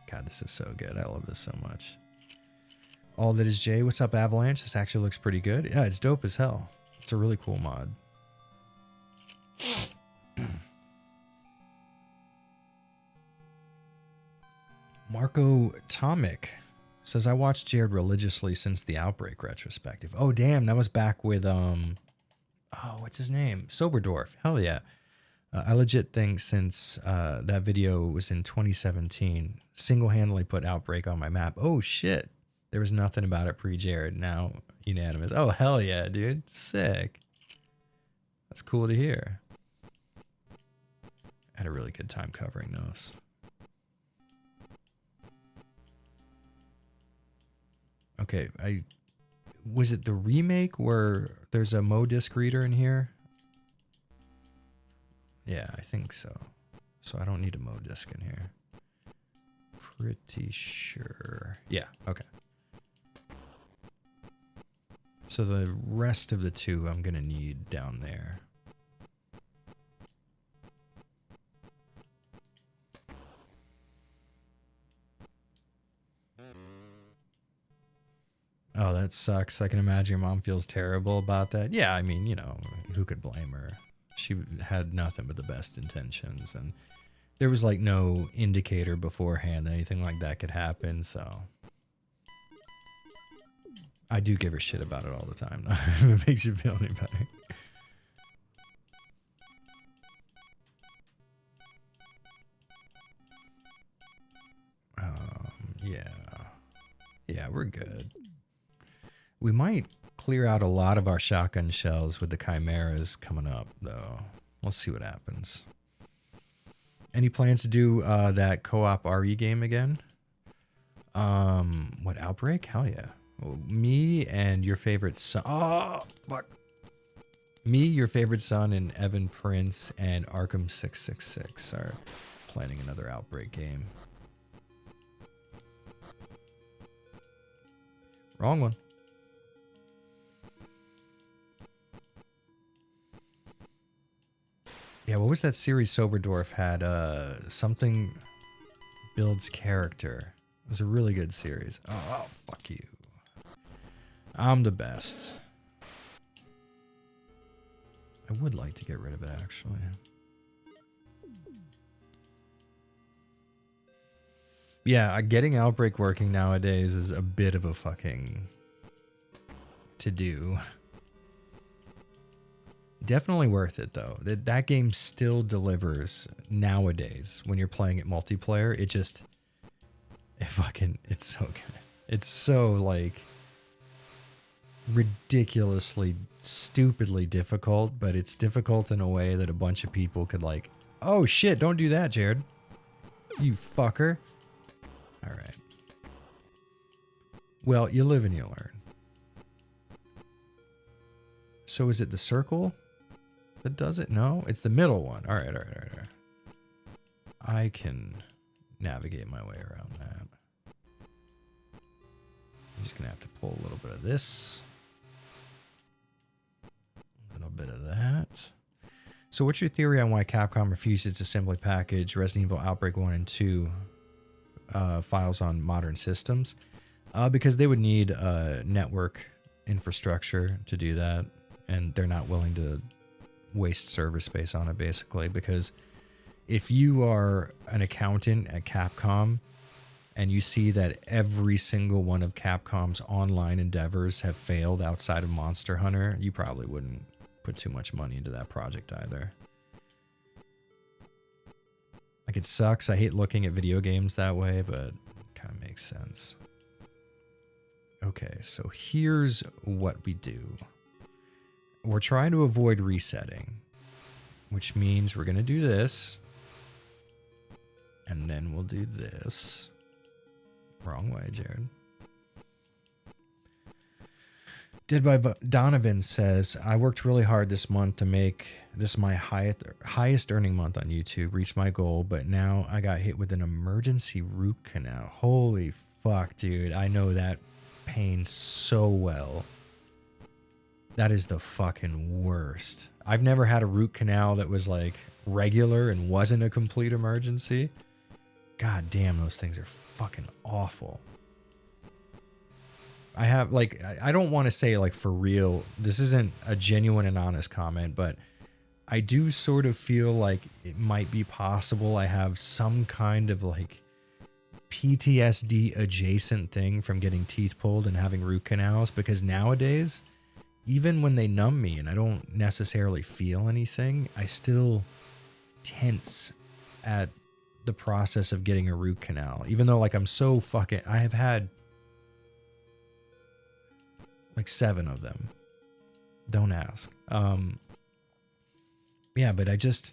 God, this is so good. I love this so much. All That Is Jay. What's up, Avalanche? This actually looks pretty good. Yeah, it's dope as hell. It's a really cool mod. Marco Tomic says, I watched Jared religiously since the Outbreak retrospective. Oh, damn. That was back with, oh, what's his name? Soberdorf. Hell yeah. I legit think since that video was in 2017, single-handedly put Outbreak on my map. Oh, shit. There was nothing about it pre-Jared. Now, unanimous. Oh, hell yeah, dude. Sick. That's cool to hear. I had a really good time covering those. Okay, was it the remake where there's a Mo disc reader in here? Yeah, I think so. So I don't need a Mo disc in here. Pretty sure. Yeah, okay. So the rest of the two I'm going to need down there. Oh, that sucks. I can imagine your mom feels terrible about that. Yeah, I mean, you know, who could blame her? She had nothing but the best intentions, and there was like no indicator beforehand that anything like that could happen, so I do give her shit about it all the time. If it makes you feel any better. Yeah. Yeah, we're good. We might clear out a lot of our shotgun shells with the chimeras coming up, though. We'll see what happens. Any plans to do that co-op RE game again? What, Outbreak? Hell yeah. Well, me and your favorite son. Oh, fuck. Me, your favorite son, and Evan Prince and Arkham 666 are planning another Outbreak game. Wrong one. Yeah, what was that series Soberdorf had? Something builds character. It was a really good series. Oh, fuck you. I'm the best. I would like to get rid of it, actually. Yeah, getting Outbreak working nowadays is a bit of a fucking to-do. Definitely worth it, though. That game still delivers nowadays when you're playing it multiplayer. It's so good. It's so, like, ridiculously, stupidly difficult, but it's difficult in a way that a bunch of people could, like, oh shit, don't do that, Jared. You fucker. All right. Well, you live and you learn. So is it the circle that does it? No, it's the middle one. All right. I can navigate my way around that. I'm just going to have to pull a little bit of this. A little bit of that. So what's your theory on why Capcom refuses to simply package Resident Evil Outbreak 1 and 2 files on modern systems? Because they would need network infrastructure to do that, and they're not willing to waste server space on it, basically. Because if you are an accountant at Capcom and you see that every single one of Capcom's online endeavors have failed outside of Monster Hunter, you probably wouldn't put too much money into that project either. Like, it sucks. I hate looking at video games that way, but it kind of makes sense. Okay, so here's what we do. We're trying to avoid resetting, which means we're going to do this, and then we'll do this. Wrong way, Jared. Dead by Donovan says, I worked really hard this month to make this my highest earning month on YouTube, reach my goal, but now I got hit with an emergency root canal. Holy fuck, dude. I know that pain so well. That is the fucking worst. I've never had a root canal that was like regular and wasn't a complete emergency. God damn, those things are fucking awful. I have like, I don't want to say like for real, this isn't a genuine and honest comment, but I do sort of feel like it might be possible I have some kind of like PTSD adjacent thing from getting teeth pulled and having root canals, because nowadays, even when they numb me and I don't necessarily feel anything, I still tense at the process of getting a root canal. Even though like I'm so fucking, I have had like 7 of them. Don't ask. Yeah, but I just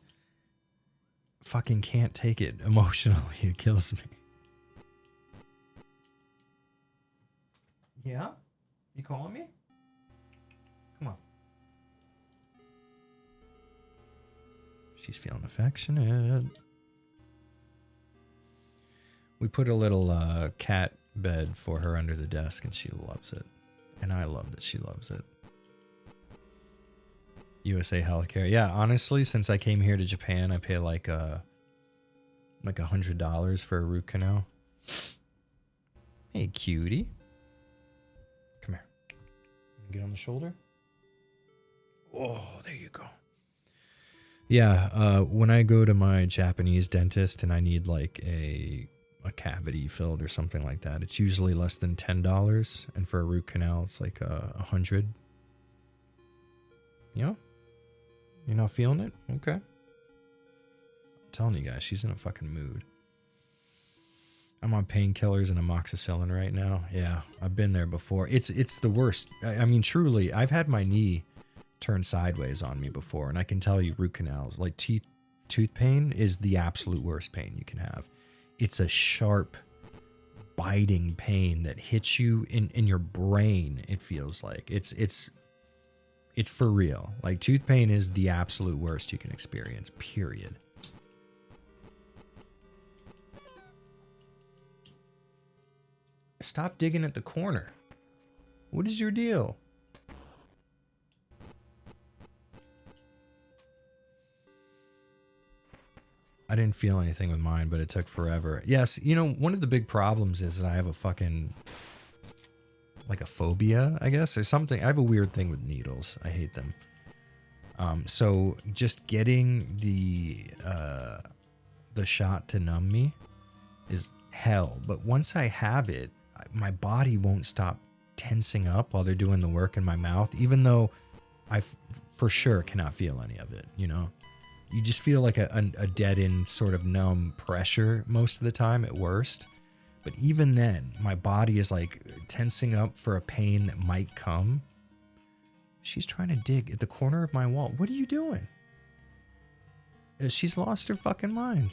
fucking can't take it emotionally. It kills me. Yeah? You calling me? Come on. She's feeling affectionate. We put a little cat bed for her under the desk and she loves it. And I love that she loves it. USA Healthcare. Yeah, honestly, since I came here to Japan, I pay like $100 for a root canal. Hey, cutie. Come here. Get on the shoulder. Oh, there you go. Yeah, when I go to my Japanese dentist and I need like a cavity filled or something like that, it's usually less than $10, and for a root canal, it's like $100. Yeah. You're not feeling it? Okay. I'm telling you guys, she's in a fucking mood. I'm on painkillers and amoxicillin right now. Yeah, I've been there before. It's the worst. I mean, truly, I've had my knee turn sideways on me before, and I can tell you root canals, like tooth pain is the absolute worst pain you can have. It's a sharp, biting pain that hits you in your brain, it feels like. It's for real. Like, tooth pain is the absolute worst you can experience, period. Stop digging at the corner. What is your deal? I didn't feel anything with mine, but it took forever. Yes, you know, one of the big problems is that I have a fucking, like a phobia, I guess, or something. I have a weird thing with needles. I hate them. So just getting the shot to numb me is hell. But once I have it, my body won't stop tensing up while they're doing the work in my mouth, even though I for sure cannot feel any of it, you know? You just feel like a dead-end sort of numb pressure most of the time at worst. But even then, my body is like tensing up for a pain that might come. She's trying to dig at the corner of my wall. What are you doing? She's lost her fucking mind.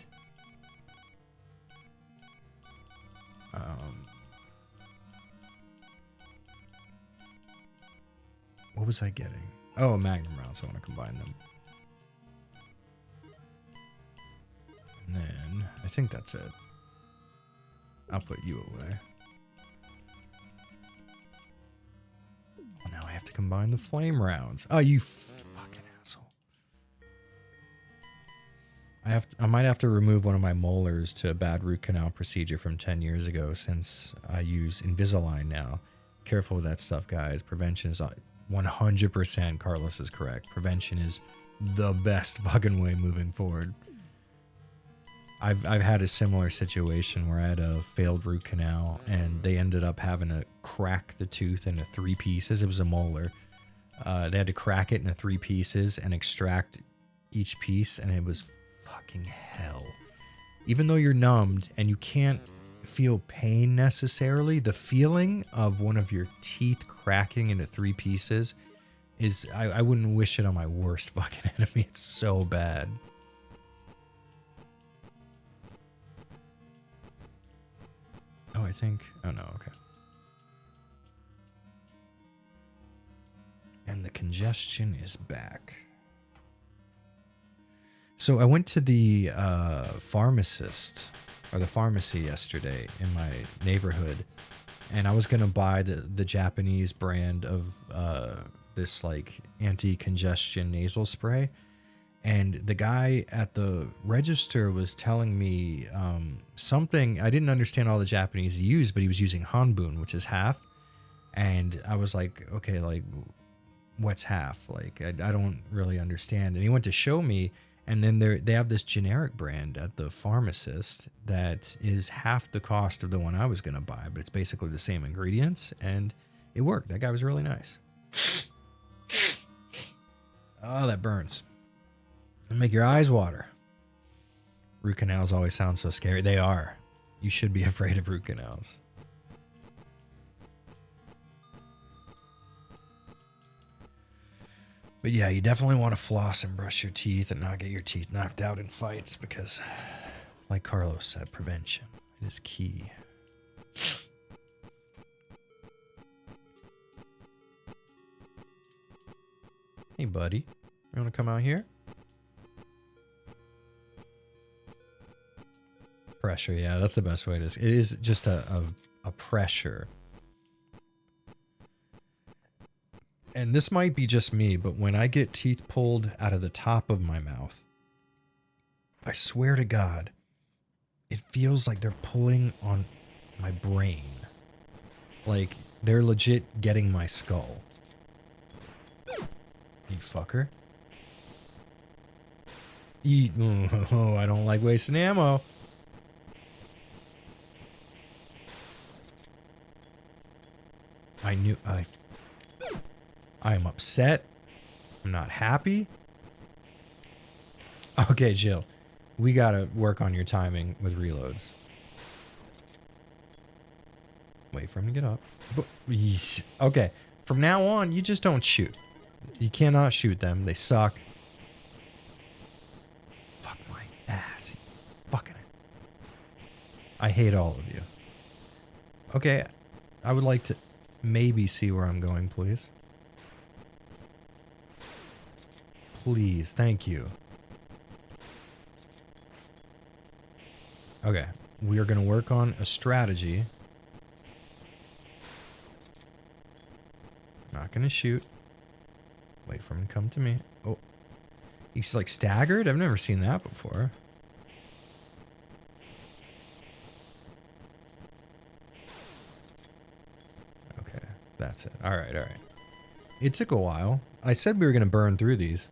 What was I getting? Oh, Magnum rounds. I want to combine them. And then I think that's it. I'll put you away. Well, now I have to combine the flame rounds. Oh, you fucking asshole. I might have to remove one of my molars to a bad root canal procedure from 10 years ago, since I use Invisalign now. Careful with that stuff, guys. Prevention is 100%. Carlos is correct. Prevention is the best fucking way moving forward. I've had a similar situation where I had a failed root canal and they ended up having to crack the tooth into 3 pieces. It was a molar. They had to crack it into 3 pieces and extract each piece, and it was fucking hell. Even though you're numbed and you can't feel pain necessarily, the feeling of one of your teeth cracking into 3 pieces is, I wouldn't wish it on my worst fucking enemy. It's so bad. Oh, I think... Oh, no, okay. And the congestion is back. So I went to the pharmacist, or the pharmacy yesterday in my neighborhood, and I was going to buy the Japanese brand of this like anti-congestion nasal spray. And the guy at the register was telling me something. I didn't understand all the Japanese he used, but he was using hanbun, which is half. And I was like, okay, like, what's half? Like, I don't really understand. And he went to show me, and then they have this generic brand at the pharmacist that is half the cost of the one I was going to buy, but it's basically the same ingredients, and it worked. That guy was really nice. Oh, that burns. It'll make your eyes water. Root canals always sound so scary. They are. You should be afraid of root canals. But yeah, you definitely want to floss and brush your teeth and not get your teeth knocked out in fights because, like Carlos said, prevention is key. Hey, buddy. You want to come out here? Pressure, yeah, that's the best way to... It is just a pressure. And this might be just me, but when I get teeth pulled out of the top of my mouth, I swear to God, it feels like they're pulling on my brain. Like, they're legit getting my skull. You fucker. Oh, I don't like wasting ammo. I am upset. I'm not happy. Okay, Jill. We gotta work on your timing with reloads. Wait for him to get up. Okay. From now on, you just don't shoot. You cannot shoot them. They suck. Fuck my ass. You fucking it. I hate all of you. Okay. I would like to maybe see where I'm going, please. Please. Thank you. Okay. We are going to work on a strategy. Not going to shoot. Wait for him to come to me. Oh. He's like staggered? I've never seen that before. Okay. That's it. All right. All right. It took a while. I said we were going to burn through these.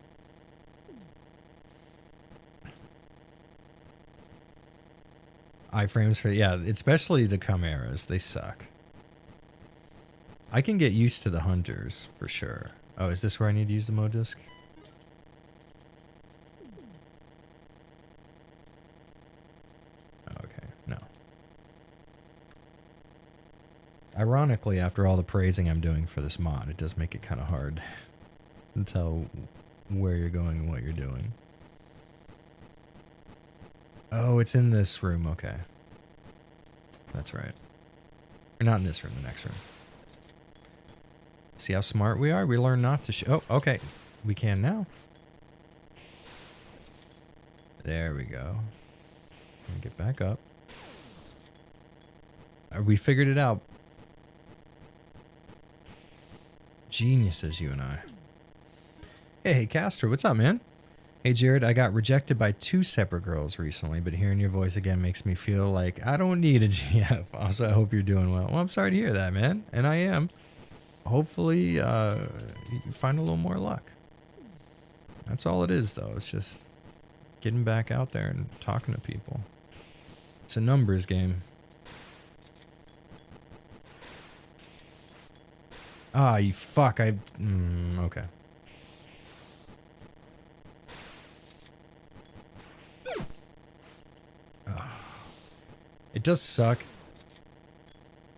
Iframes for... Yeah, especially the Chimeras. They suck. I can get used to the Hunters, for sure. Oh, is this where I need to use the Modisc? Okay, no. Ironically, after all the praising I'm doing for this mod, it does make it kind of hard to tell where you're going and what you're doing. Oh, it's in this room. Okay. That's right. Or not in this room, the next room. See how smart we are? We learn not to shoot. Oh, okay. We can now. There we go. Get back up. We figured it out. Geniuses, you and I. Hey, Castro, what's up, man? Hey, Jared, I got rejected by 2 separate girls recently, but hearing your voice again makes me feel like I don't need a GF. Also, I hope you're doing well. Well, I'm sorry to hear that, man. And I am. Hopefully, you find a little more luck. That's all it is, though. It's just getting back out there and talking to people. It's a numbers game. Ah, you fuck. Okay. It does suck.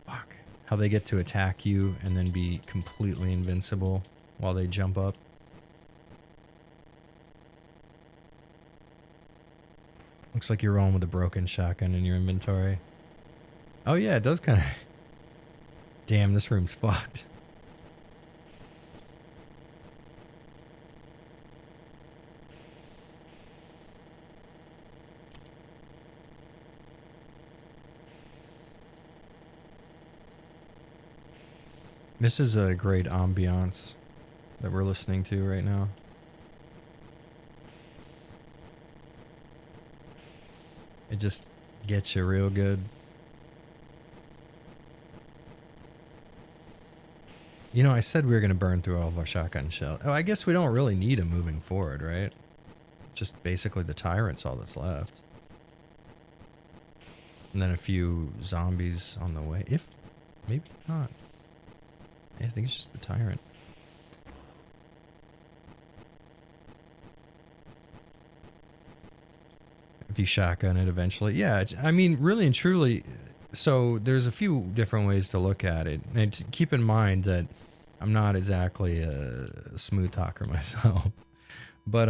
Fuck. How they get to attack you and then be completely invincible while they jump up. Looks like you're rolling with a broken shotgun in your inventory. Oh yeah, it does kind of... Damn, this room's fucked. This is a great ambiance. that we're listening to right now. It just gets you real good. You know, I said we were going to burn through all of our shotgun shells. Oh, I guess we don't really need them moving forward, right? Just basically the tyrant's all that's left. And then a few zombies on the way. If, maybe not. Yeah, I think it's just the tyrant. If you shotgun it eventually. Yeah, it's, I mean, really and truly, so there's a few different ways to look at it. And keep in mind that I'm not exactly a smooth talker myself. But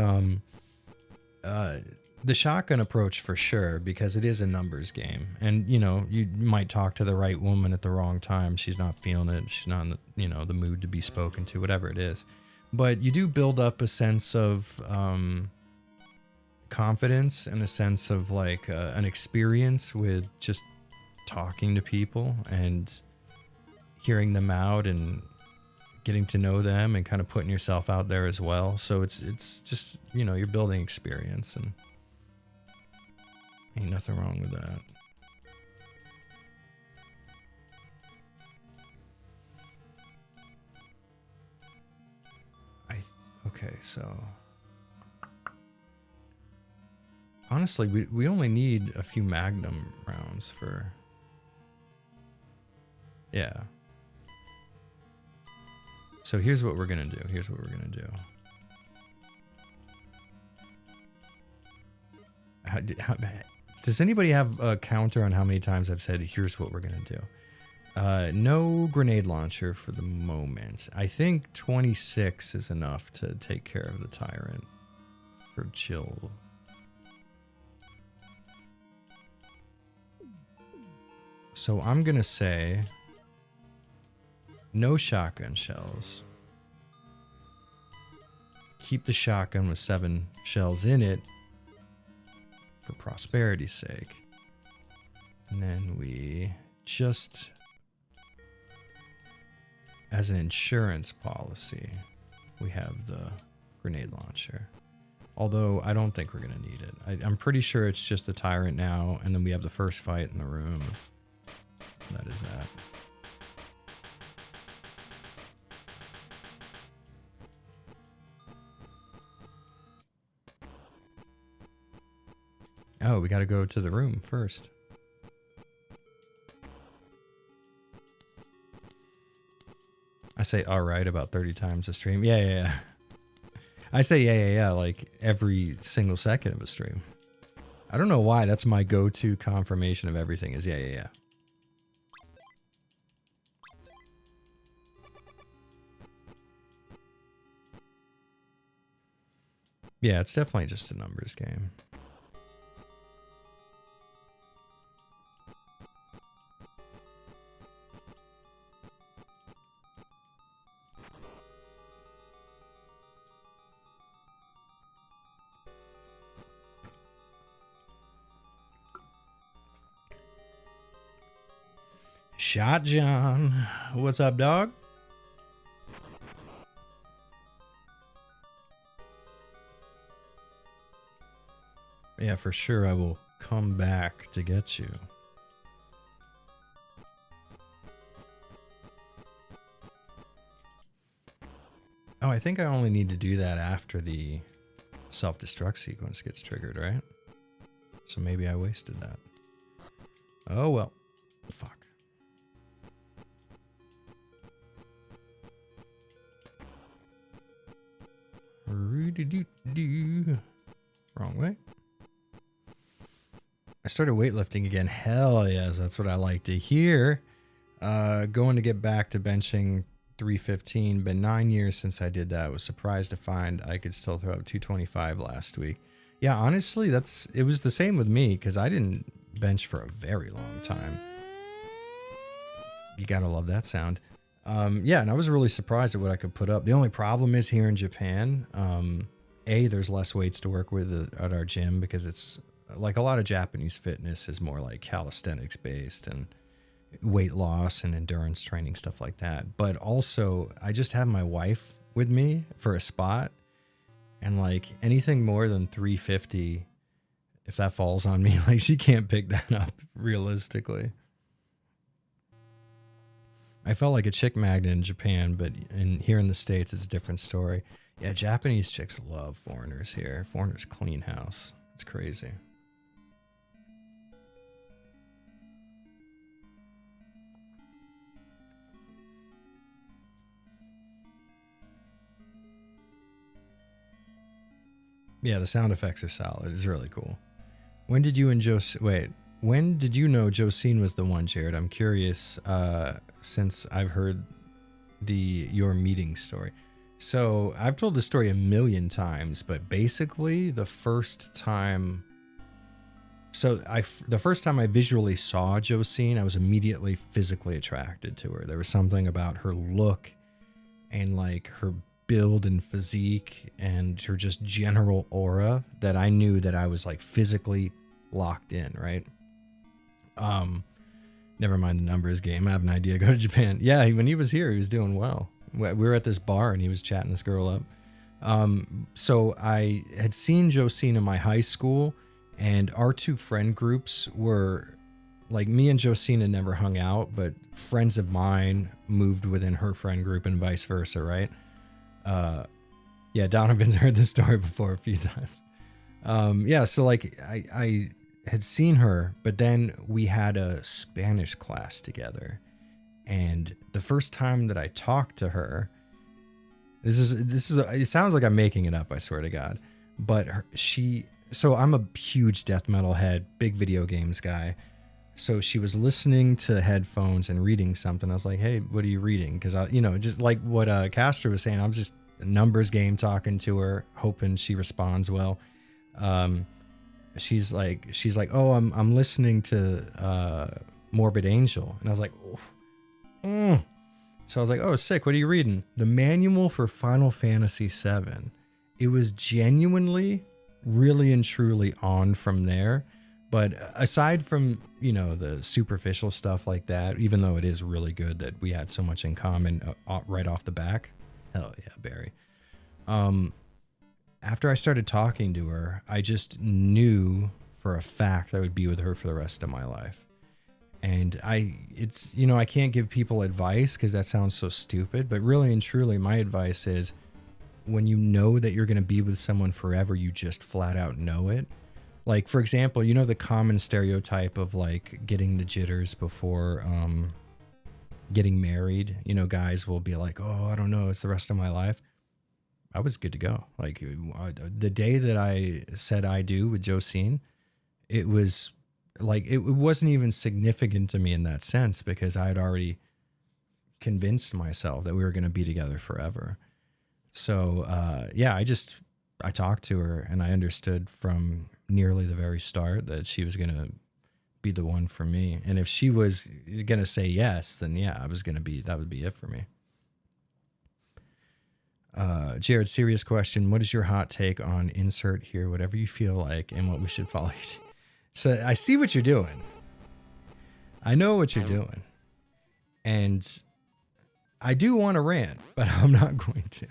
the shotgun approach for sure, because it is a numbers game. And, you know, you might talk to the right woman at the wrong time. She's not feeling it. She's not in the, you know, the mood to be spoken to, whatever it is. But you do build up a sense of confidence and a sense of like an experience with just talking to people and hearing them out and getting to know them and kind of putting yourself out there as well. So it's just, you know, you're building experience, and ain't nothing wrong with that. Okay, so honestly, we only need a few Magnum rounds for, yeah. So here's what we're gonna do. Here's what we're gonna do. Does anybody have a counter on how many times I've said, here's what we're gonna do? No grenade launcher for the moment. I think 26 is enough to take care of the tyrant for chill. So I'm gonna say no shotgun shells. Keep the shotgun with 7 shells in it for prosperity's sake. And then we just, as an insurance policy, we have the grenade launcher. Although I don't think we're gonna need it. I'm pretty sure it's just the tyrant now, and then we have the first fight in the room. That is that. Oh, we gotta go to the room first. I say alright about 30 times a stream. Yeah. I say yeah, like every single second of a stream. I don't know why, that's my go-to confirmation of everything is yeah. Yeah, it's definitely just a numbers game. Shot John. What's up, dog? Yeah, for sure I will come back to get you. Oh, I think I only need to do that after the self-destruct sequence gets triggered, right? So maybe I wasted that. Oh well. Fuck. Wrong way. I started weightlifting again. Hell yes, that's what I like to hear. Going to get back to benching 315. Been 9 years since I did that. Was surprised to find I could still throw up 225 last week. Yeah, honestly, it was the same with me because I didn't bench for a very long time. You gotta love that sound. Yeah, and I was really surprised at what I could put up. The only problem is here in Japan, there's less weights to work with at our gym because it's like a lot of Japanese fitness is more like calisthenics based and weight loss and endurance training, stuff like that. But also, I just have my wife with me for a spot. And like anything more than 350, if that falls on me, like she can't pick that up realistically. I felt like a chick magnet in Japan, but here in the States, it's a different story. Yeah, Japanese chicks love foreigners here. Foreigners clean house. It's crazy. Yeah, the sound effects are solid. It's really cool. When did you and when did you know Josine was the one, Jared? I'm curious, since I've heard your meeting story. So I've told the story a million times, but basically the first time I visually saw Josine, I was immediately physically attracted to her. There was something about her look and like her build and physique and her just general aura that I knew that I was like physically locked in, right? Never mind the numbers game. I have an idea. Go to Japan. Yeah, when he was here, he was doing well. We were at this bar and he was chatting this girl up. So I had seen Josine in my high school, and our two friend groups were like, me and Josine had never hung out, but friends of mine moved within her friend group and vice versa, right? Yeah, Donovan's heard this story before a few times. Yeah, so like I had seen her, but then we had a Spanish class together. And the first time that I talked to her, it sounds like I'm making it up, I swear to God. But so I'm a huge death metal head, big video games guy. So she was listening to headphones and reading something. I was like, hey, what are you reading? Because just like what Castro was saying, I'm just a numbers game talking to her, hoping she responds well. She's like, oh, I'm listening to Morbid Angel. And I was like, oh. So I was like, oh, sick. What are you reading? The manual for Final Fantasy VII. It was genuinely, really and truly on from there. But aside from, the superficial stuff like that, even though it is really good that we had so much in common right off the back. Hell yeah, Barry. After I started talking to her, I just knew for a fact I would be with her for the rest of my life. And I can't give people advice because that sounds so stupid, but really and truly, my advice is when you know that you're going to be with someone forever, you just flat out know it. Like, for example, the common stereotype of like getting the jitters before getting married. Guys will be like, oh, I don't know, it's the rest of my life. I was good to go. Like the day that I said I do with Josine, it was like, it wasn't even significant to me in that sense because I had already convinced myself that we were going to be together forever. So, yeah, I talked to her and I understood from nearly the very start that she was going to be the one for me. And if she was going to say yes, then yeah, that would be it for me. Jared, serious question. What is your hot take on insert here, whatever you feel like, and what we should follow? So I see what you're doing. I know what you're doing. And I do want to rant, but I'm not going to.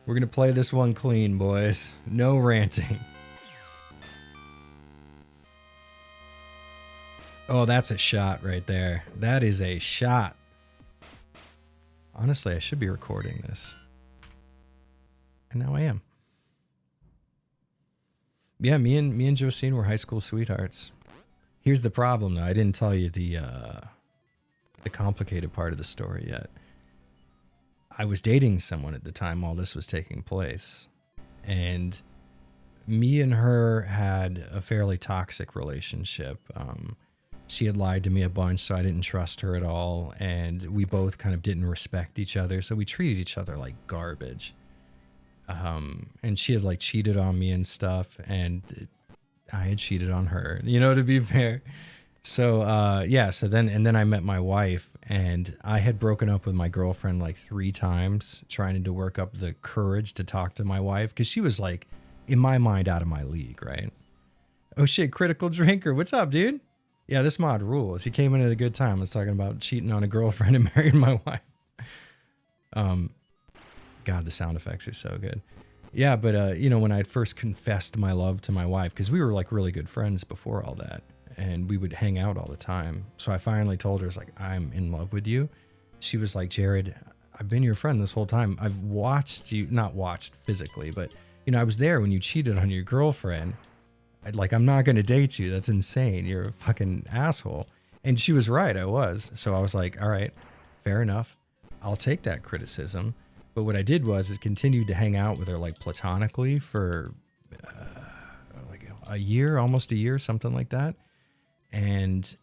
We're going to play this one clean, boys. No ranting. Oh, that's a shot right there. That is a shot. Honestly, I should be recording this. And now I am. Yeah, me and Josine were high school sweethearts. Here's the problem, though. I didn't tell you the complicated part of the story yet. I was dating someone at the time all this was taking place. And me and her had a fairly toxic relationship. She had lied to me a bunch, so I didn't trust her at all. And we both kind of didn't respect each other. So we treated each other like garbage. And she had like cheated on me and stuff. And I had cheated on her, to be fair. So, yeah. So then I met my wife, and I had broken up with my girlfriend like 3 times, trying to work up the courage to talk to my wife. 'Cause she was like, in my mind, out of my league. Right. Oh shit. Critical drinker. What's up, dude? Yeah. This mod rules. He came in at a good time. I was talking about cheating on a girlfriend and marrying my wife. God, the sound effects are so good. Yeah, but you know, when I'd first confessed my love to my wife, because we were like really good friends before all that, and we would hang out all the time. So I finally told her, "It's like, I'm in love with you." She was like, "Jared, I've been your friend this whole time. I've watched you, not watched physically, but you know, I was there when you cheated on your girlfriend. Like, I'm not going to date you. That's insane. You're a fucking asshole." And she was right. I was. So I was like, all right, fair enough. I'll take that criticism. But what I did was continued to hang out with her like platonically for like a year, almost a year, something like that. And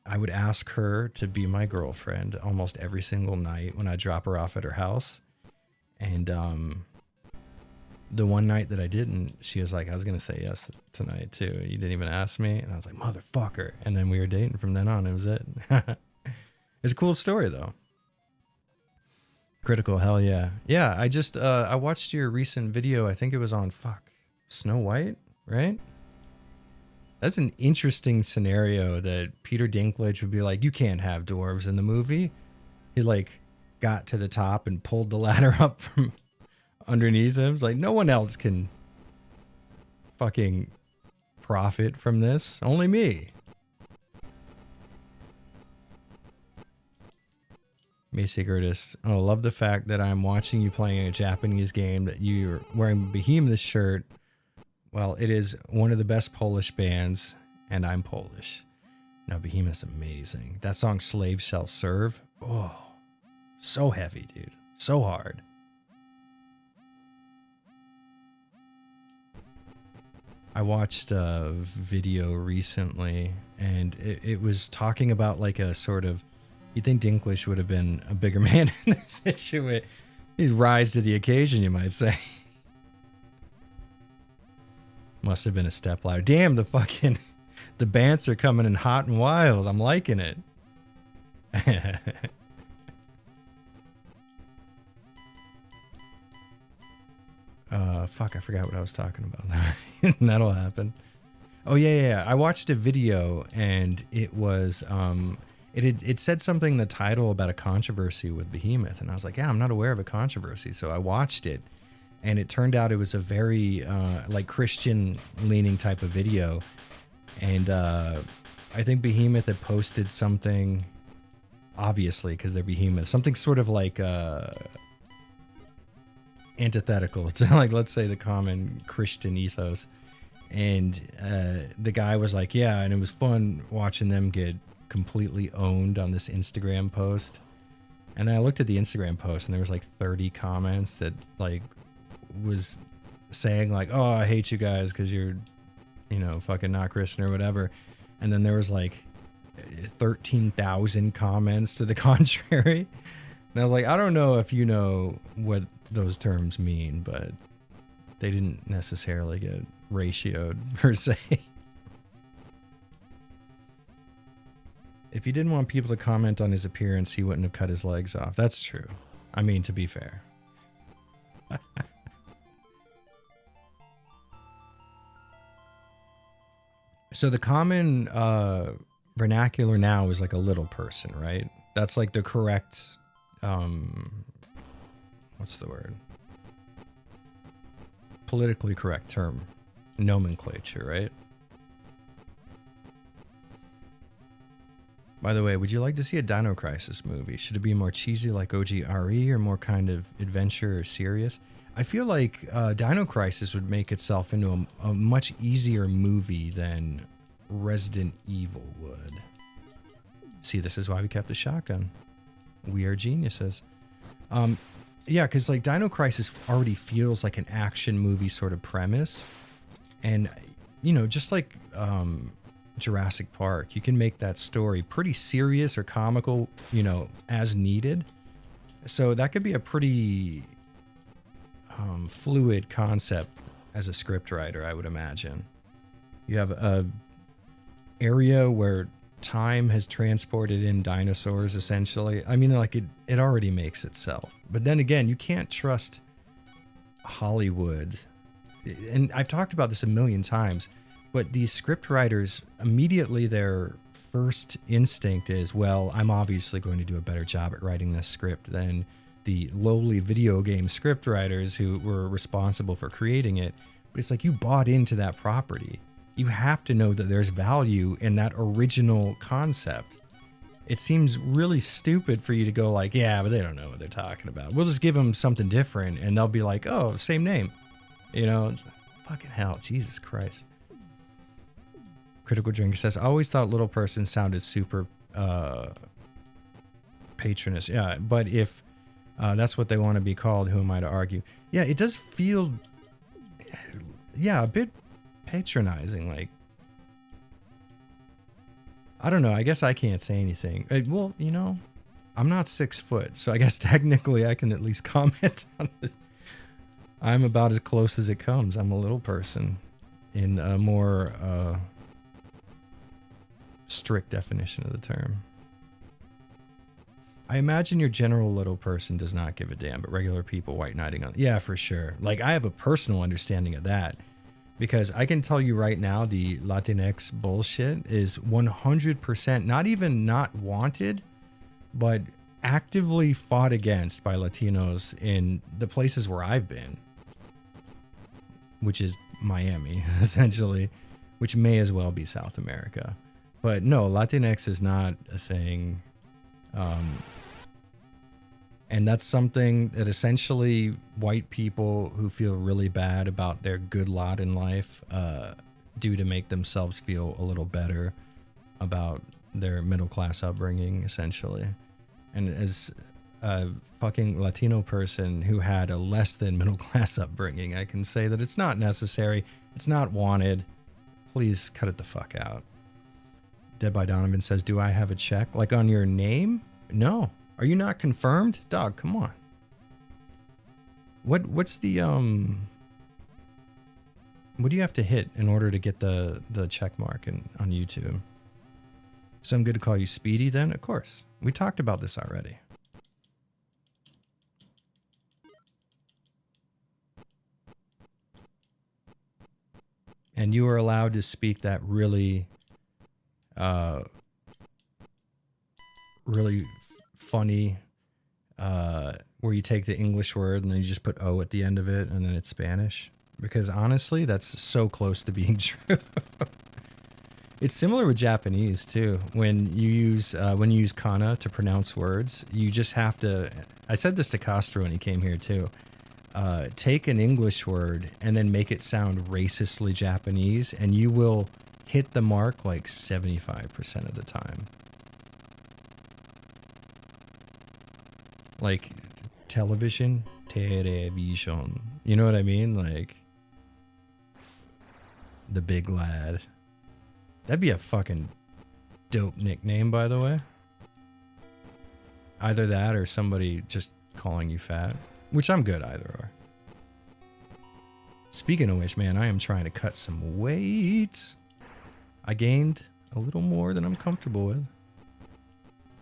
I would ask her to be my girlfriend almost every single night when I drop her off at her house. And the one night that I didn't, she was like, "I was going to say yes tonight too. You didn't even ask me." And I was like, "Motherfucker." And then we were dating from then on. It was it. It's a cool story though. Critical, hell yeah. Yeah, I just, I watched your recent video. I think it was on, Snow White, right? That's an interesting scenario that Peter Dinklage would be like, "You can't have dwarves in the movie." He like got to the top and pulled the ladder up from underneath him. It's like, no one else can fucking profit from this. Only me. Macy Curtis. Oh, love the fact that I'm watching you playing a Japanese game, that you're wearing Behemoth shirt. Well, it is one of the best Polish bands, and I'm Polish. Now, Behemoth's amazing. That song, Slave Shall Serve. Oh, so heavy, dude. So hard. I watched a video recently, and it was talking about like a sort of, you'd think Dinklage would have been a bigger man in this situation. He'd rise to the occasion, you might say. Must have been a stepladder. Damn, the bants are coming in hot and wild. I'm liking it. I forgot what I was talking about. That'll happen. Oh yeah. I watched a video and it was it said something in the title about a controversy with Behemoth, and I was like, yeah, I'm not aware of a controversy. So I watched it, and it turned out it was a very like Christian leaning type of video. And I think Behemoth had posted something, obviously because they're Behemoth, something sort of like antithetical to, like, let's say the common Christian ethos. And the guy was like, yeah, and it was fun watching them get completely owned on this Instagram post. And then I looked at the Instagram post, and there was like 30 comments that like was saying like, "Oh, I hate you guys because you're, you know, fucking not Christian," or whatever. And then there was like 13,000 comments to the contrary. And I was like, I don't know if you know what those terms mean, but they didn't necessarily get ratioed per se. If he didn't want people to comment on his appearance, he wouldn't have cut his legs off. That's true. I mean, to be fair. So the common vernacular now is like a little person, right? That's like the correct, what's the word? Politically correct term. Nomenclature, right? By the way, would you like to see a Dino Crisis movie? Should it be more cheesy like OG RE, or more kind of adventure or serious? I feel like Dino Crisis would make itself into a much easier movie than Resident Evil would. See, this is why we kept the shotgun. We are geniuses. Yeah, because like Dino Crisis already feels like an action movie sort of premise. And, you know, just like Jurassic Park, you can make that story pretty serious or comical, you know, as needed. So that could be a pretty fluid concept as a script writer, I would imagine. You have a area where time has transported in dinosaurs, essentially. I mean, like it already makes itself. But then again, you can't trust Hollywood. And I've talked about this a million times, but these script writers, immediately their first instinct is, well, I'm obviously going to do a better job at writing this script than the lowly video game script writers who were responsible for creating it. But it's like you bought into that property. You have to know that there's value in that original concept. It seems really stupid for you to go like, yeah, but they don't know what they're talking about. We'll just give them something different and they'll be like, oh, same name. You know, it's fucking hell. Jesus Christ. Critical Drinker says, I always thought Little Person sounded super patronous. Yeah, but if that's what they want to be called, who am I to argue? Yeah, it does feel, yeah, a bit patronizing. Like, I don't know. I guess I can't say anything. Well, you know, I'm not 6 foot, so I guess technically I can at least comment on it. I'm about as close as it comes. I'm a little person in a more strict definition of the term. I imagine your general little person does not give a damn, but regular people white knighting on. Yeah, for sure. Like, I have a personal understanding of that. Because I can tell you right now, the Latinx bullshit is 100% not even not wanted, but actively fought against by Latinos in the places where I've been, which is Miami, essentially, which may as well be South America. But no, Latinx is not a thing. And that's something that essentially white people who feel really bad about their good lot in life do to make themselves feel a little better about their middle class upbringing, essentially. And as a fucking Latino person who had a less than middle class upbringing, I can say that it's not necessary. It's not wanted. Please cut it the fuck out. Dead by Donovan says, do I have a check? Like on your name? No. Are you not confirmed? Dog, come on. What's the what do you have to hit in order to get the check mark on YouTube? So I'm good to call you Speedy then? Of course. We talked about this already. And you are allowed to speak that really really funny where you take the English word and then you just put O at the end of it and then it's Spanish, because honestly that's so close to being true. It's similar with Japanese too. When you use kana to pronounce words, you just have to, I said this to Castro when he came here too, take an English word and then make it sound racistly Japanese and you will hit the mark like 75% of the time. Like television, television. You know what I mean? Like the big lad. That'd be a fucking dope nickname, by the way. Either that or somebody just calling you fat, which I'm good either or. Speaking of which, man, I am trying to cut some weight. I gained a little more than I'm comfortable with.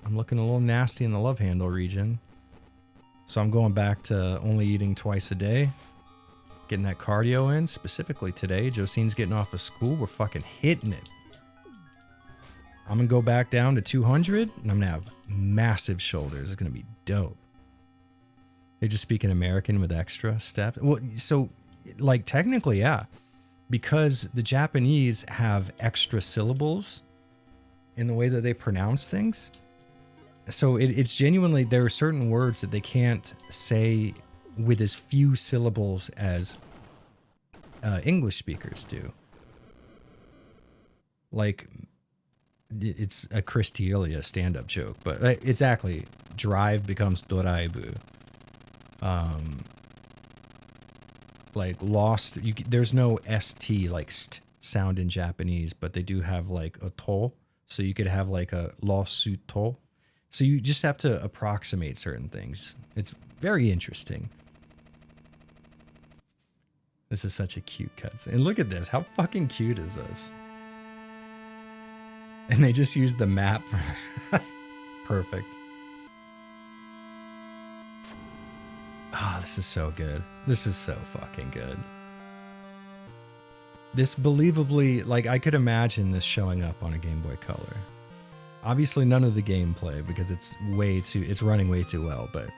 I'm looking a little nasty in the love handle region. So I'm going back to only eating twice a day, getting that cardio in. Specifically today, Josine's getting off of school. We're fucking hitting it. I'm going to go back down to 200 and I'm going to have massive shoulders. It's going to be dope. They're just speaking American with extra steps. Well, so like technically, yeah, because the Japanese have extra syllables in the way that they pronounce things. So it's genuinely, there are certain words that they can't say with as few syllables as English speakers do. Like, it's a Chris D'Elia stand-up joke, but exactly, drive becomes doraibu. Like lost, there's no st like st sound in Japanese, but they do have like a to, so you could have like a losuto. So you just have to approximate certain things. It's very interesting. This is such a cute cutscene. And look at this. How fucking cute is this? And they just use the map. Perfect. Ah, oh, this is so good. This is so fucking good. This believably, like, I could imagine this showing up on a Game Boy Color. Obviously none of the gameplay because it's running way too well, but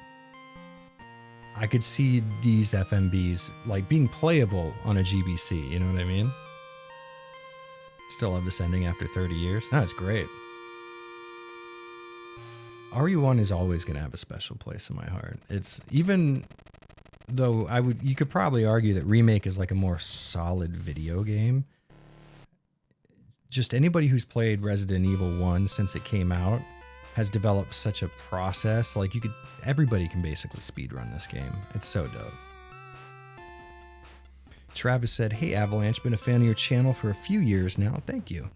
I could see these FMBs like being playable on a GBC. You know what I mean? Still love this ending after 30 years. That's great. RE1 is always going to have a special place in my heart. It's even though you could probably argue that Remake is like a more solid video game. Just anybody who's played Resident Evil 1 since it came out has developed such a process. Like everybody can basically speedrun this game. It's so dope. Travis said, "Hey Avalanche, been a fan of your channel for a few years now. Thank you.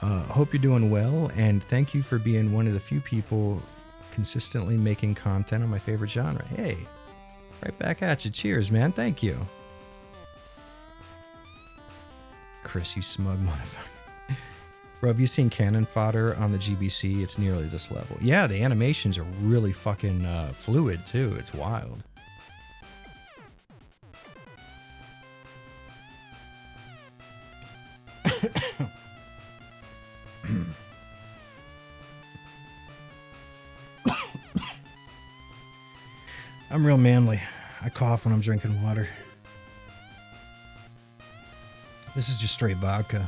Hope you're doing well, and thank you for being one of the few people consistently making content on my favorite genre." Hey, right back at you. Cheers, man. Thank you. Chris, you smug motherfucker. Bro, have you seen Cannon Fodder on the GBC? It's nearly this level. Yeah, the animations are really fucking fluid, too. It's wild. I'm real manly. I cough when I'm drinking water. This is just straight vodka.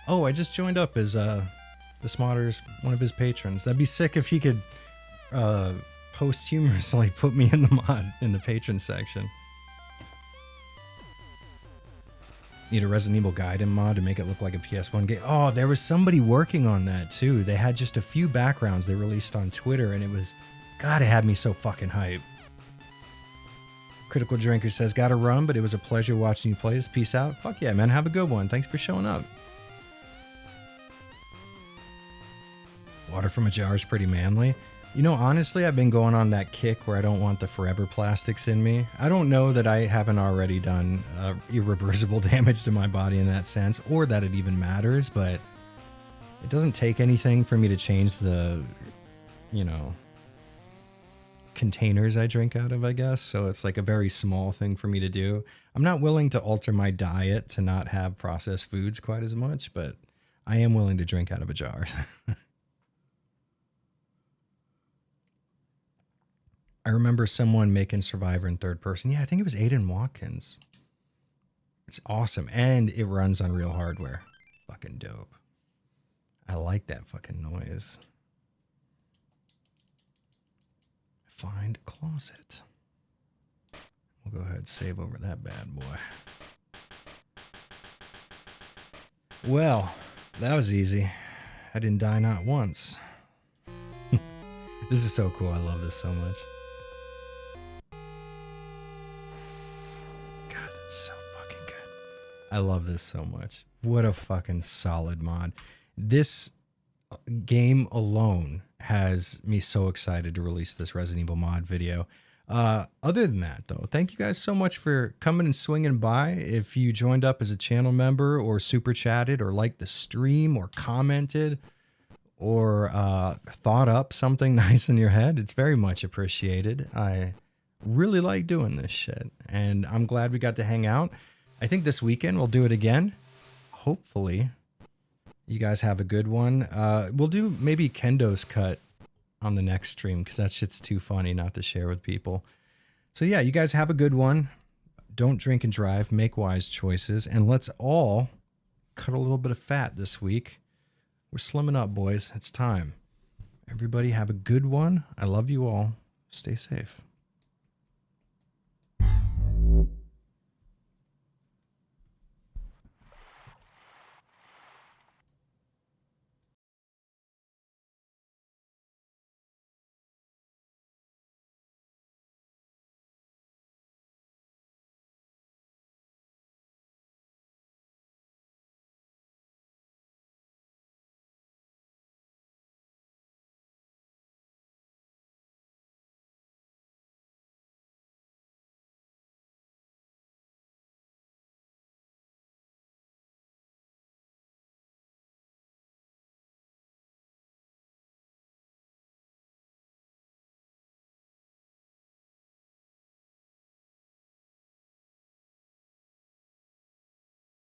Oh, I just joined up as the Smotter's one of his patrons. That'd be sick if he could posthumously put me in the mod in the patron section. Need a Resident Evil Gaiden mod to make it look like a PS1 game. Oh, there was somebody working on that too. They had just a few backgrounds they released on Twitter, and it was, God, it had me so fucking hype. Critical Drinker says, "Gotta run, but it was a pleasure watching you play this. Peace out." Fuck yeah, man. Have a good one. Thanks for showing up. Water from a jar is pretty manly. You know, honestly, I've been going on that kick where I don't want the forever plastics in me. I don't know that I haven't already done irreversible damage to my body in that sense, or that it even matters, but it doesn't take anything for me to change the, you know, containers I drink out of, I guess. So it's like a very small thing for me to do. I'm not willing to alter my diet to not have processed foods quite as much, but I am willing to drink out of a jar. I remember someone making Survivor in third person. Yeah, I think it was Aiden Watkins. It's awesome. And it runs on real hardware. Fucking dope. I like that fucking noise. Find closet. We'll go ahead and save over that bad boy. Well, that was easy. I didn't die not once. This is so cool. I love this so much. So fucking good. I love this so much. What a fucking solid mod. This game alone has me so excited to release this Resident Evil mod video. Other than that, though, thank you guys so much for coming and swinging by. If you joined up as a channel member or super chatted or liked the stream or commented or thought up something nice in your head, it's very much appreciated. I really like doing this shit, and I'm glad we got to hang out. I think this weekend we'll do it again. Hopefully you guys have a good one. We'll do maybe Kendo's cut on the next stream because that shit's too funny not to share with people. So yeah, you guys have a good one. Don't drink and drive, make wise choices, and let's all cut a little bit of fat this week. We're slimming up, boys. It's time. Everybody have a good one. I love you all. Stay safe.